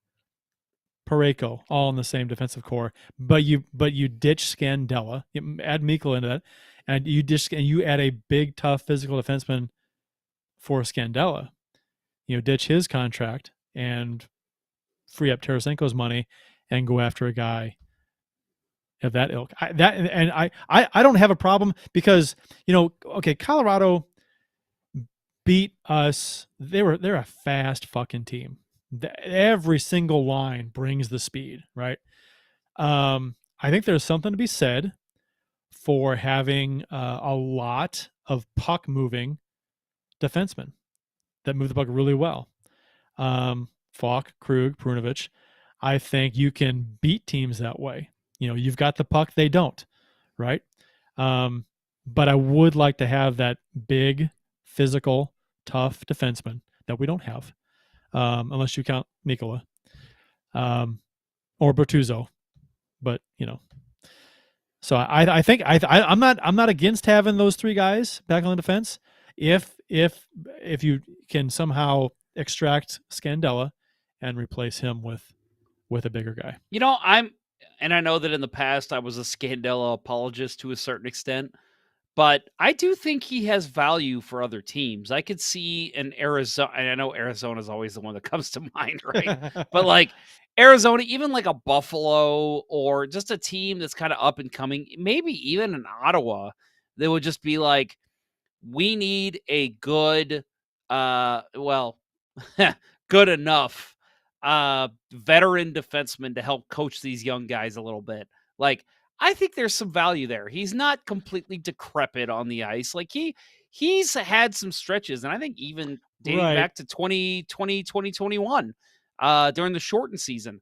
Parayko all in the same defensive core, but you ditch Scandella, you add Mikkel into that, and you add a big, tough, physical defenseman for Scandella. Ditch his contract and free up Tarasenko's money and go after a guy of that ilk. I don't have a problem because okay, Colorado beat us. They're a fast fucking team. Every single line brings the speed, right? I think there's something to be said for having a lot of puck moving defensemen that move the puck really well. Falk, Krug, Prunovich. I think you can beat teams that way. You've got the puck, they don't, right? But I would like to have that big, physical, tough defenseman that we don't have, unless you count Nikola or Bertuzzo. But so I think I'm not against having those three guys back on the defense if you can somehow extract Scandella and replace him with a bigger guy. I know that in the past I was a Scandella apologist to a certain extent, but I do think he has value for other teams. I could see an Arizona, and I know Arizona is always the one that comes to mind, right? But like Arizona, even like a Buffalo or just a team that's kind of up and coming, maybe even an Ottawa, they would just be like, we need a good, good enough veteran defenseman to help coach these young guys a little bit. Like, I think there's some value there. He's not completely decrepit on the ice. Like he's had some stretches, and I think even dating back to 2020, 2021, during the shortened season,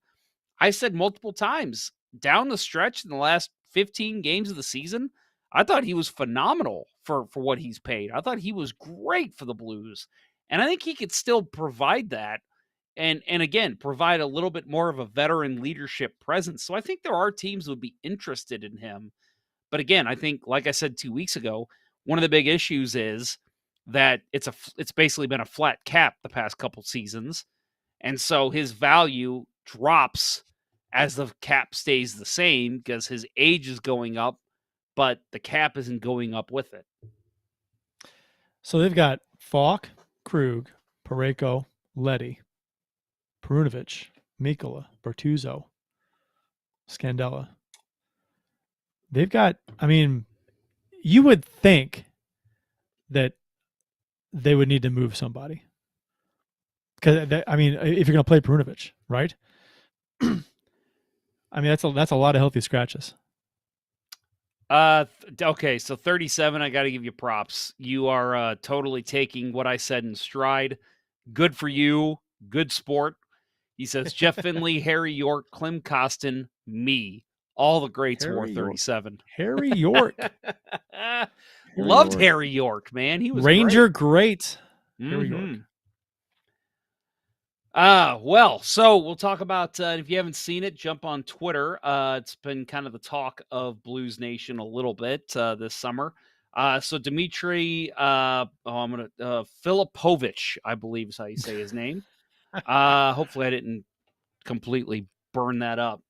I said multiple times down the stretch in the last 15 games of the season, I thought he was phenomenal for what he's paid. I thought he was great for the Blues. And I think he could still provide that and again, provide a little bit more of a veteran leadership presence. So I think there are teams that would be interested in him. But again, I think, like I said 2 weeks ago, one of the big issues is that it's basically been a flat cap the past couple seasons. And so his value drops as the cap stays the same because his age is going up, but the cap isn't going up with it. So they've got Falk, Krug, Parayko, Leddy, Perunovich, Mikkola, Bertuzzo, Scandella. They've got, you would think that they would need to move somebody. Because, if you're going to play Perunovich, right? That's a lot of healthy scratches. Okay, so 37, I got to give you props. You are totally taking what I said in stride. Good for you. Good sport. He says, Jeff Finley, Harry York, Klim Kostin, me. All the greats wore 37. Harry York. Loved Harry York, man. He was Ranger great. Harry York. Well, so we'll talk about, if you haven't seen it, jump on Twitter. It's been kind of the talk of Blues Nation a little bit this summer. So Dmitry, Filipovich, I believe is how you say his name. Hopefully I didn't completely burn that up.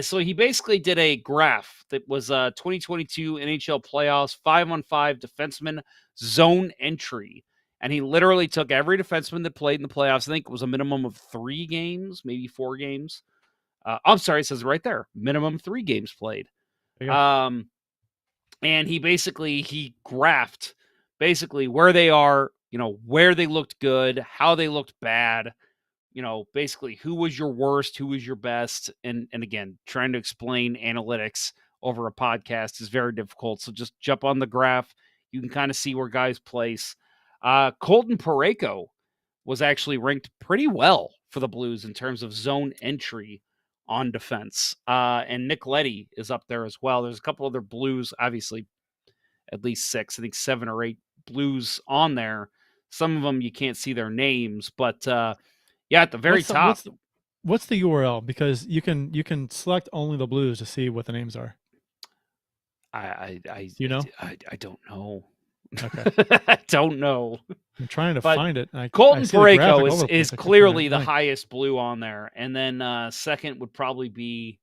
So he basically did a graph that was 2022 NHL playoffs, 5-on-5 defenseman zone entry. And he literally took every defenseman that played in the playoffs. I think it was a minimum of 3 games, maybe 4 games. I'm sorry, it says right there, minimum 3 games played. And he graphed basically where they are, where they looked good, how they looked bad, basically who was your worst, who was your best. And again, trying to explain analytics over a podcast is very difficult. So just jump on the graph. You can kind of see where guys place. Colton Parayko was actually ranked pretty well for the Blues in terms of zone entry on defense. And Nick Leddy is up there as well. There's a couple other Blues, obviously at least 6, I think 7 or 8 Blues on there. Some of them you can't see their names, but yeah, at the very top. What's the URL? Because you can select only the Blues to see what the names are. I don't know. Okay. I don't know. I'm trying to find it. Colton Parayko is clearly the highest Blue on there. And then second would probably be,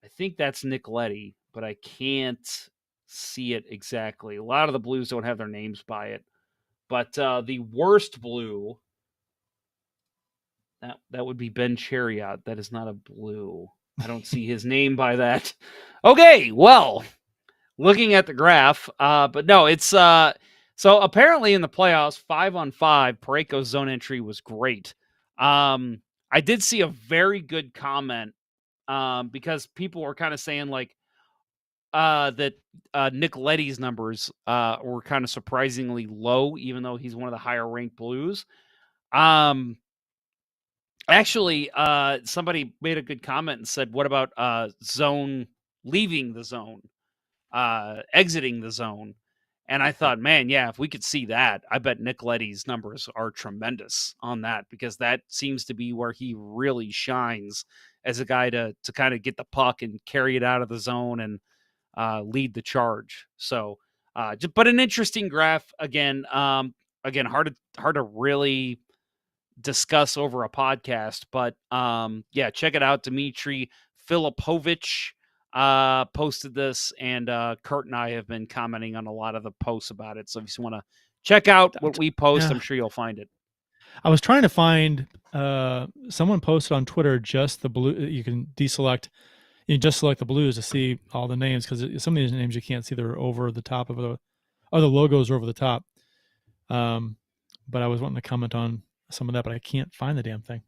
I think that's Nick Leddy, but I can't see it exactly. A lot of the Blues don't have their names by it. But the worst Blue, that would be Ben Chariot. That is not a Blue. I don't see his name by that. Okay, well, looking at the graph, but no, it's so apparently in the playoffs, 5-on-5, Parayko's zone entry was great. I did see a very good comment because people were kind of saying like that Nick Leddy's numbers were kind of surprisingly low, even though he's one of the higher ranked Blues. Actually, somebody made a good comment and said, "What about zone leaving the zone, exiting the zone?" And I thought, man, yeah, if we could see that, I bet Nick Leddy's numbers are tremendous on that because that seems to be where he really shines as a guy to kind of get the puck and carry it out of the zone and lead the charge. So, but an interesting graph again. Again, hard to really discuss over a podcast, but yeah, check it out. Dmitry Filipovich posted this, and Kurt and I have been commenting on a lot of the posts about it. So if you want to check out what we post, Yeah. I'm sure you'll find it. I was trying to find someone posted on Twitter just the blue. You can deselect. You just select the Blues to see all the names because some of these names you can't see. They're over the top of the other logos are over the top. But I was wanting to comment on some of that, but I can't find the damn thing.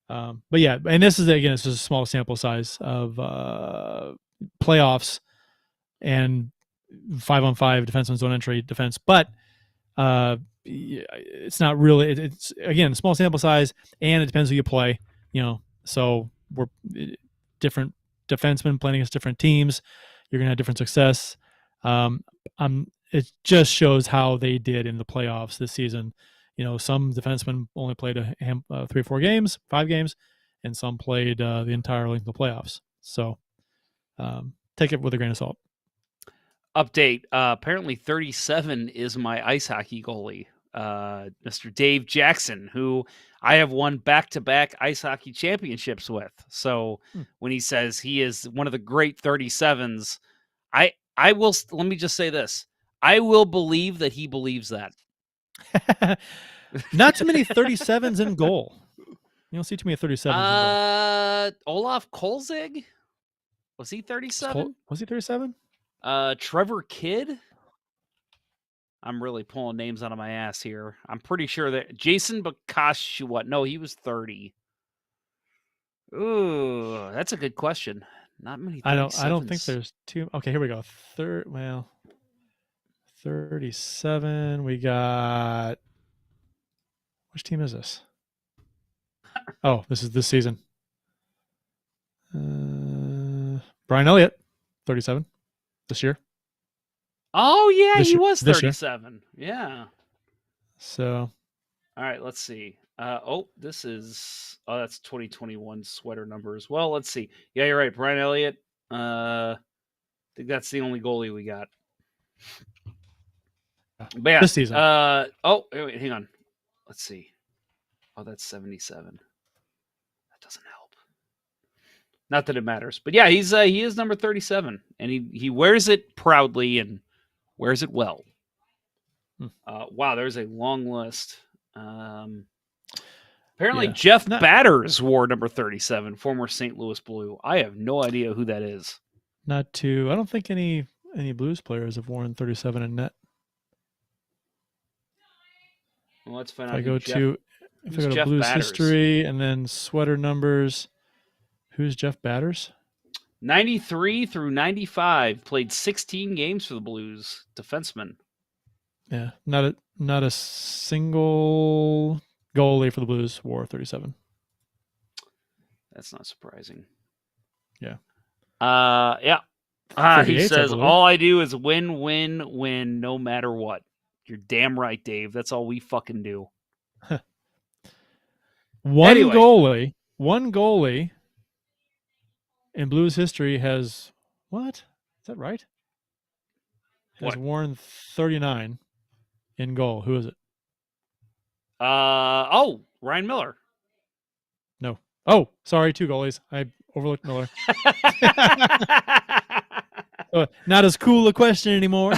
But yeah, and this is again, it's just a small sample size of playoffs and 5-on-5 defenseman zone entry defense, but it's not really. It's again small sample size, and it depends who you play. So we're different defensemen playing against different teams. You're gonna have different success. It just shows how they did in the playoffs this season. Some defensemen only played 3 or 4 games, 5 games, and some played the entire length of the playoffs. So take it with a grain of salt. Update. Apparently 37 is my ice hockey goalie, Mr. Dave Jackson, who I have won back-to-back ice hockey championships with. So when he says he is one of the great 37s, I will, let me just say this. I will believe that he believes that. Not too many 37s in goal. You don't see too many 37s in goal. Olaf Kolzig? Was he 37? Was he 37? Trevor Kidd? I'm really pulling names out of my ass here. I'm pretty sure that Jason Bakashua. No, he was 30. Ooh, that's a good question. Not many 37s. I don't think there's two. Okay, here we go. 37. We got. Which team is this? Oh, this is this season. Brian Elliott, 37 this year. Oh, yeah, he was 37. Yeah. So. All right, let's see. This is... Oh, that's 2021 sweater numbers. Well, let's see. Yeah, you're right. Brian Elliott. I think that's the only goalie we got. But yeah. This season. Wait, hang on. Let's see. Oh, that's 77. That doesn't help. Not that it matters. But yeah, he is number 37. And he wears it proudly and wears it well. Wow, there's a long list. Apparently, Jeff Batters wore number 37, former St. Louis Blue. I have no idea who that is. I don't think any Blues players have worn 37 in net. Well, let's find out. If I go to Jeff Blues Batters history and then sweater numbers, who's Jeff Batters? 93 through 95, played 16 games for the Blues, defenseman. Yeah, not a single goalie for the Blues wore 37. That's not surprising. Yeah. Yeah. He says, all I do is win, win, win, no matter what. You're damn right, Dave. That's all we fucking do. One goalie in Blues history has, what? Is that right? Has worn 39 in goal. Who is it? Ryan Miller. No. Oh, sorry, 2 goalies. I overlooked Miller. Not as cool a question anymore.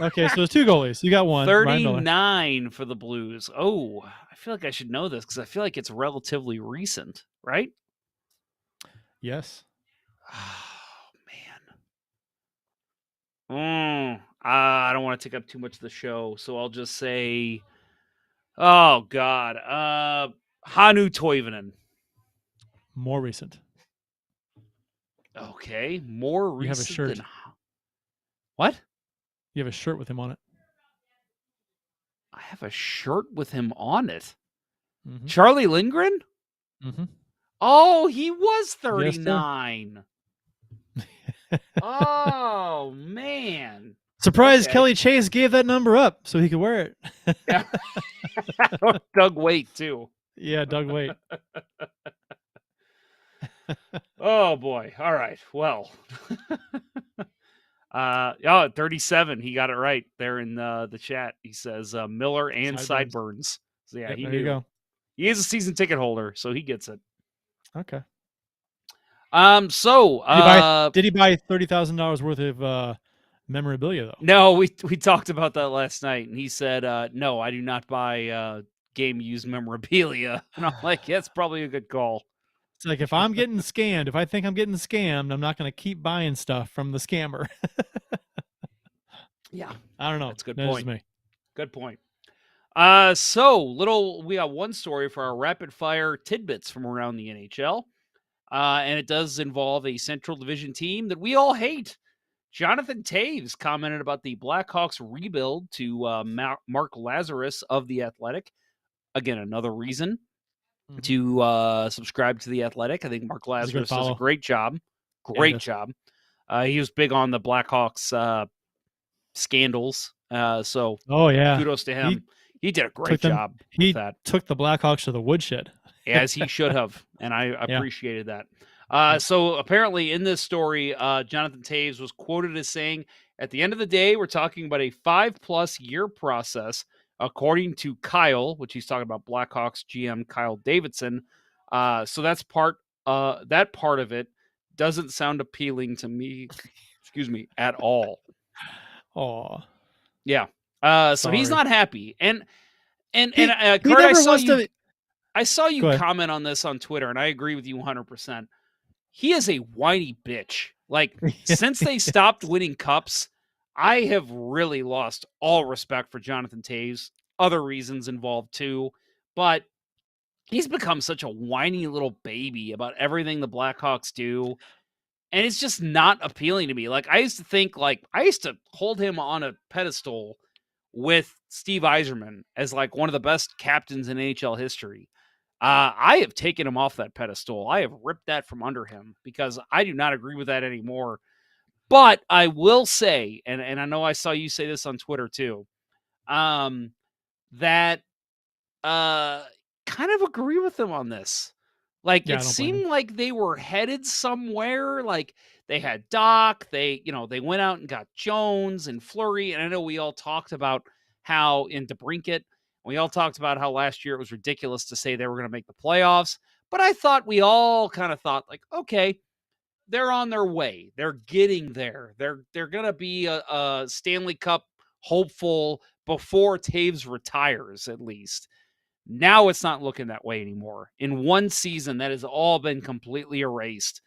Okay, so there's 2 goalies. You got one. 39 for the Blues. Oh, I feel like I should know this because I feel like it's relatively recent, right? Yes. Oh man. I don't want to take up too much of the show, so I'll just say, oh God, Hanu Toivonen. More recent. Okay, more You have a recent than shirt. what? You have a shirt with him on it. I have a shirt with him on it. Mm-hmm. Charlie Lindgren? Mm-hmm. Oh, he was Yes, sir. 39. Oh man. Surprised Okay. Kelly Chase gave that number up so he could wear it. Yeah. Doug Waite too. Yeah, Doug Waite. Oh boy. All right. Well. 37. He got it right there in the chat. He says Miller and Sideburns. So yeah, Yep, he there knew. you go. He is a season ticket holder, so he gets it. Okay. So did he buy $30,000 worth of memorabilia though? no, we talked about that last night, and he said, no, I do not buy game used memorabilia. And I'm like, yeah, that's probably a good call. It's like if I'm getting scammed, if I think I'm getting scammed, I'm not going to keep buying stuff from the scammer. Yeah. I don't know. That's a good That is point. me. Good point. We got one story for our rapid fire tidbits from around the NHL. And it does involve a Central Division team that we all hate. Jonathan Toews commented about the Blackhawks rebuild to Mark Lazarus of The Athletic. Again, another reason to subscribe to The Athletic. I think Mark Lazarus does a great job. Great job. He was big on the Blackhawks scandals. So kudos to him. He did a great job with that. He took the Blackhawks to the woodshed. As he should have, and I appreciated that. So apparently in this story, Jonathan Toews was quoted as saying, at the end of the day, we're talking about a 5+ year process, according to Kyle, which he's talking about Blackhawks GM Kyle Davidson. So that part of it doesn't sound appealing to me, at all. Oh, yeah. So he's not happy. And Kurt, I saw you comment on this on Twitter, and I agree with you 100%. He is a whiny bitch. Like, since they stopped winning cups, I have really lost all respect for Jonathan Toews. Other reasons involved too, but he's become such a whiny little baby about everything the Blackhawks do, and it's just not appealing to me. Like, I used to hold him on a pedestal with Steve Yzerman as like one of the best captains in NHL history. I have taken him off that pedestal. I have ripped that from under him because I do not agree with that anymore. But I will say, and I know I saw you say this on Twitter too, that kind of agree with them on this. Like, it seemed like they were headed somewhere. Like, they had Doc, they went out and got Jones and Fleury, and I know we all talked about how in DeBrincat, we all talked about how last year it was ridiculous to say they were going to make the playoffs. But I thought we all kind of thought, like, okay, they're on their way. They're getting there. They're going to be a Stanley Cup hopeful before Toews retires, at least. Now it's not looking that way anymore. In one season, that has all been completely erased.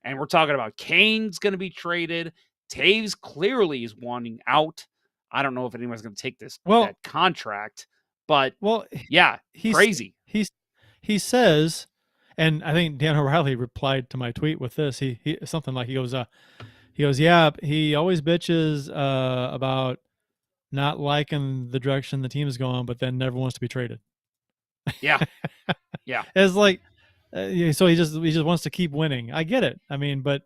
And we're talking about Kane's going to be traded. Toews clearly is wanting out. I don't know if anyone's going to take that contract, but crazy. He says, and I think Dan O'Reilly replied to my tweet with this. He something like he goes, yeah, he always bitches about not liking the direction the team is going, but then never wants to be traded. Yeah. It's like, so he just wants to keep winning. I get it. I mean, but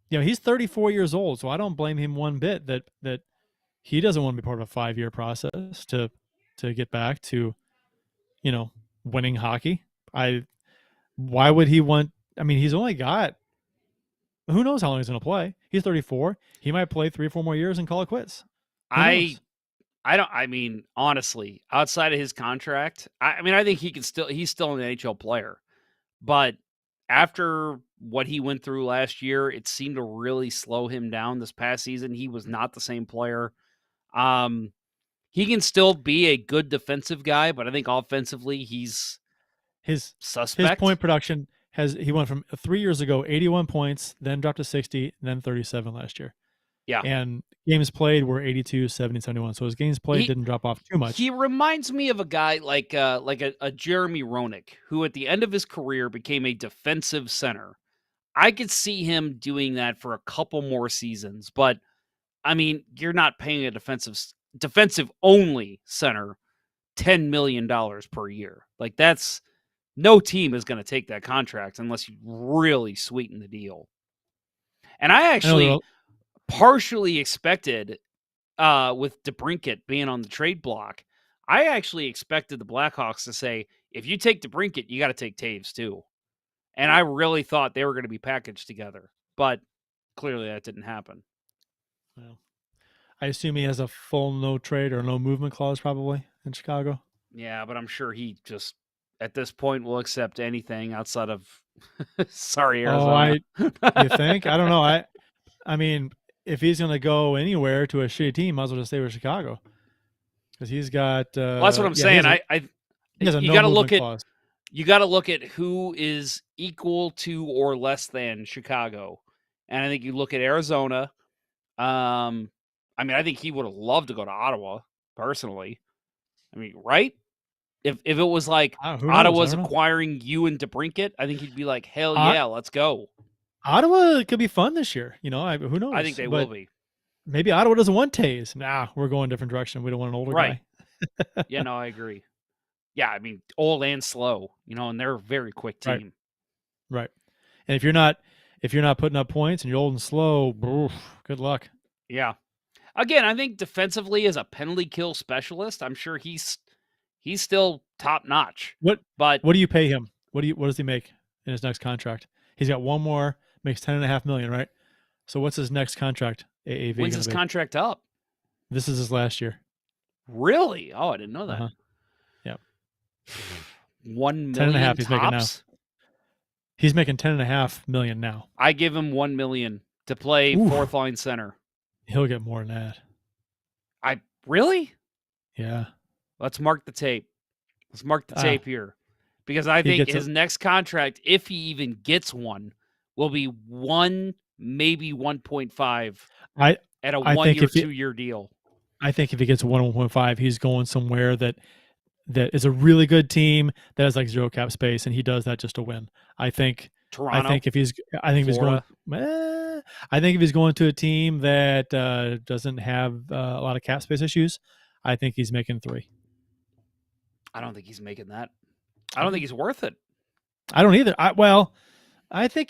he's 34 years old, so I don't blame him one bit that he doesn't want to be part of a 5-year process to get back to, winning hockey. Why would he want? I mean, he's only got, who knows how long he's going to play. He's 34. He might play 3 or 4 more years and call it quits. I mean, honestly, outside of his contract, I think he's still an NHL player. But after what he went through last year, it seemed to really slow him down this past season. He was not the same player. He can still be a good defensive guy, but I think offensively he's suspect. he went from 3 years ago 81 points, then dropped to 60, then 37 last year. Yeah. And games played were 82, 70, 71. So his games played didn't drop off too much. He reminds me of a guy like a Jeremy Roenick, who at the end of his career became a defensive center. I could see him doing that for a couple more seasons, but I mean, you're not paying a defensive only center $10 million per year. Like, that's no team is going to take that contract unless you really sweeten the deal. And I actually partially expected, with DeBrincat being on the trade block, I actually expected the Blackhawks to say, if you take DeBrincat, you got to take Taves too. And I really thought they were going to be packaged together, but clearly that didn't happen. Well, I assume he has a full no trade or no movement clause probably in Chicago. Yeah, but I'm sure he just at this point will accept anything outside of sorry, Arizona. You think? I don't know. I mean, if he's going to go anywhere to a shitty team, might as well just stay with Chicago because he's got. Well, that's what I'm saying. You got to look at clause. You got to look at who is equal to or less than Chicago, and I think you look at Arizona. I mean, I think he would have loved to go to Ottawa personally. I mean, right? If it was like Ottawa's acquiring you and DeBrincat, I think he'd be like, hell yeah, let's go. Ottawa could be fun this year. You know, who knows? I think they will be. Maybe Ottawa doesn't want Taves. Nah, we're going a different direction. We don't want an older guy. Yeah, no, I agree. Yeah, I mean, old and slow, you know, and they're a very quick team. Right. And if you're not putting up points and you're old and slow, good luck. Yeah. Again, I think defensively as a penalty kill specialist, I'm sure he's still top notch. What do you pay him? What does he make in his next contract? He's got one more, makes $10.5 million, right? So what's his next contract? AAV. When's his contract up? This is his last year. Really? Oh, I didn't know that. Yep. 1 million. 10.5 he's making now. He's making $10.5 million now. I give him $1 million to play fourth line center. He'll get more than that. Really? Yeah. Let's mark the tape. Let's mark the tape here. Because I think his next contract, if he even gets one, will be 1, maybe 1.5 at a 1 year, 2 year deal. I think if he gets 1.5, he's going somewhere that is a really good team that has like zero cap space, and he does that just to win. I think Toronto. I think if he's going to a team that doesn't have a lot of cap space issues, I think he's making 3. I don't think he's making that. I don't think he's worth it. I don't either. I don't know. I think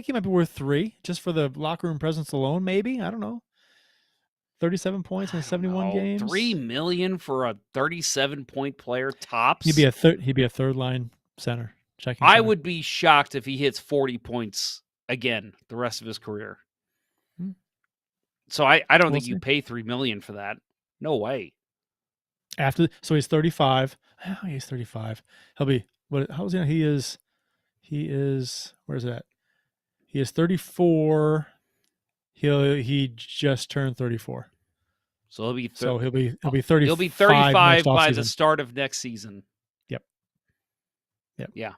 he might be worth 3 just for the locker room presence alone. Maybe. I don't know. 37 points in 71 games. $3 million for a 37-point player tops. He'd be a third line center. I would be shocked if he hits 40 points again the rest of his career. So I don't think you pay $3 million for that. No way. So he's 35. Oh, he's 35. He'll be how old is he? He is where's that? He is 34. He just turned 34. So he'll be 30. He'll be 35 by the start of next season. Yep. Yeah.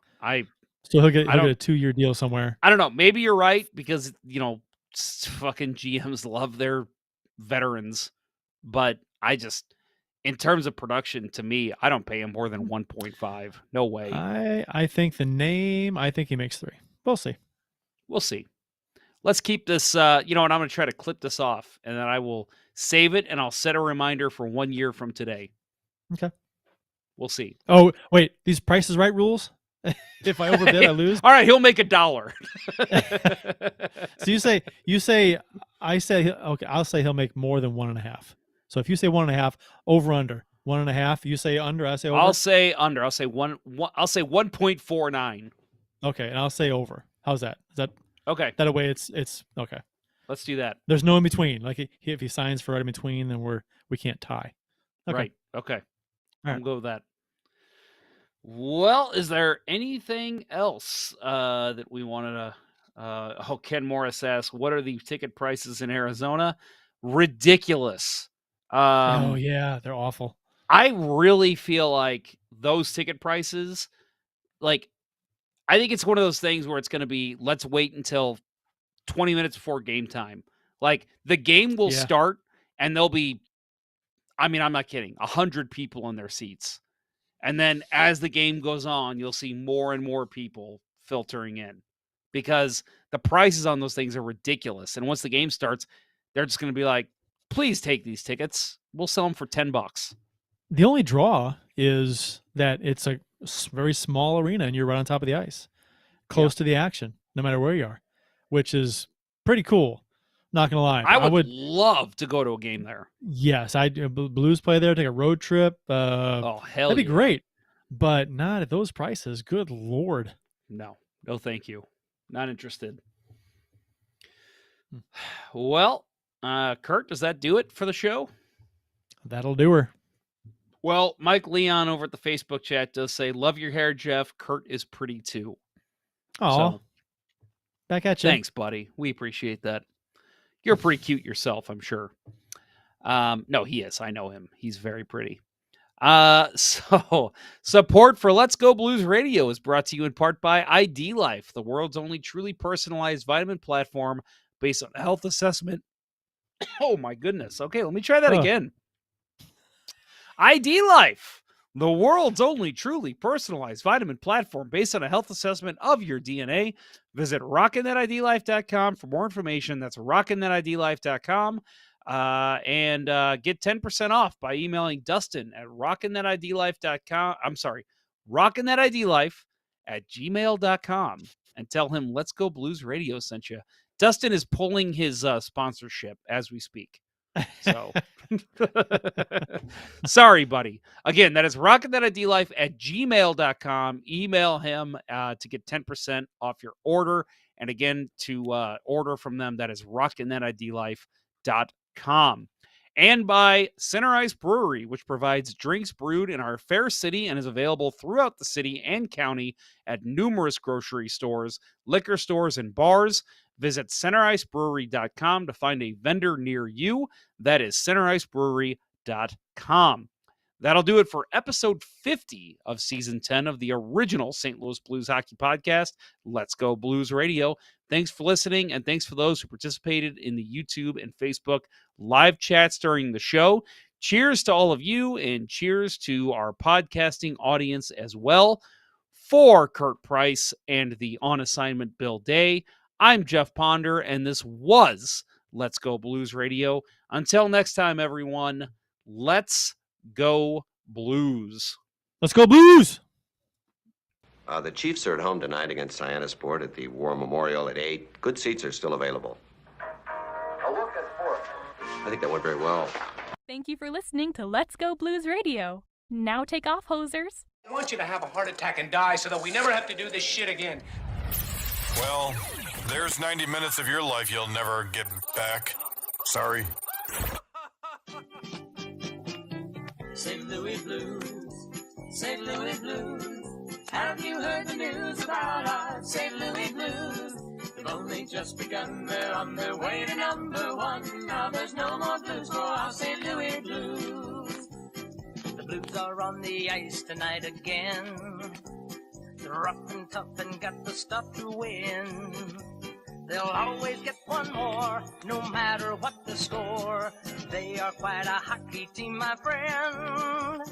So he'll get a 2-year deal somewhere. I don't know. Maybe you're right because, you know, fucking GMs love their veterans, but in terms of production, to me, I don't pay him more than 1.5. No way. I think he makes 3. We'll see. Let's keep this, and I'm going to try to clip this off, and then I will save it, and I'll set a reminder for 1 year from today. Okay. We'll see. Oh, wait. These Price is Right rules? If I overbid, I lose? All right, he'll make $1. So I'll say he'll make more than 1.5. So if you say 1.5, over under 1.5, you say under, I say over. I'll say under. I'll say 1.49. Okay, and I'll say over. How's that? Is that okay? That way, it's okay. Let's do that. There's no in between. Like if he signs for right in between, then we can't tie. Okay. Right. Okay. All right. We'll go with that. Well, is there anything else that we wanted to? Ken Morris asks, "What are the ticket prices in Arizona? Ridiculous." Oh yeah, they're awful. I really feel like those ticket prices, like I think it's one of those things where it's going to be, let's wait until 20 minutes before game time. Like, the game will Yeah. start and there'll be, I mean, I'm not kidding, 100 people in their seats. And then as the game goes on, you'll see more and more people filtering in because the prices on those things are ridiculous. And once the game starts, they're just going to be like, please take these tickets. We'll sell them for $10. The only draw is that it's a very small arena and you're right on top of the ice, close to the action, no matter where you are, which is pretty cool. Not going to lie. I would love to go to a game there. Yes, Blues play there, take a road trip. Oh, hell that'd be great. But not at those prices. Good Lord. No, thank you. Not interested. Well, Kurt, does that do it for the show? That'll do her. Well, Mike Leon over at the Facebook chat does say, love your hair, Jeff. Kurt is pretty too. Oh, so, back at you. Thanks, buddy. We appreciate that. You're pretty cute yourself, I'm sure. No, he is. I know him. He's very pretty. So support for Let's Go Blues Radio is brought to you in part by ID Life, the world's only truly personalized vitamin platform based on health assessment. Oh my goodness. Okay, let me try that again. ID Life, the world's only truly personalized vitamin platform based on a health assessment of your DNA. Visit rockinthatidlife.com for more information. That's rockinthatidlife.com. And get 10% off by emailing Dustin at rockinthatidlife.com. I'm sorry, rockinthatidlife@gmail.com and tell him Let's Go Blues Radio sent you. Dustin is pulling his sponsorship as we speak. So sorry, buddy. Again, that is rockinthatidlife@gmail.com. Email him to get 10% off your order. And again, to order from them, that is rockinthatidlife.com. And by Center Ice Brewery, which provides drinks brewed in our fair city and is available throughout the city and county at numerous grocery stores, liquor stores, and bars. Visit centericebrewery.com to find a vendor near you. That is centericebrewery.com. That'll do it for episode 50 of season 10 of the original St. Louis Blues Hockey Podcast, Let's Go Blues Radio. Thanks for listening, and thanks for those who participated in the YouTube and Facebook live chats during the show. Cheers to all of you, and cheers to our podcasting audience as well. For Kurt Price and the On Assignment Bill Day, I'm Jeff Ponder, and this was Let's Go Blues Radio. Until next time, everyone, let's go Blues. Let's go Blues! The Chiefs are at home tonight against Cyanosport at the War Memorial at 8. Good seats are still available. A look at sports. I think that went very well. Thank you for listening to Let's Go Blues Radio. Now take off, hosers. I want you to have a heart attack and die so that we never have to do this shit again. Well, there's 90 minutes of your life you'll never get back. Sorry. St. Louis Blues, St. Louis Blues. Have you heard the news about our St. Louis Blues? They've only just begun, they're on their way to number one. Now there's no more blues for our St. Louis Blues. The Blues are on the ice tonight again. They're rough and tough and got the stuff to win. They'll always get one more, no matter what the score. They are quite a hockey team, my friend.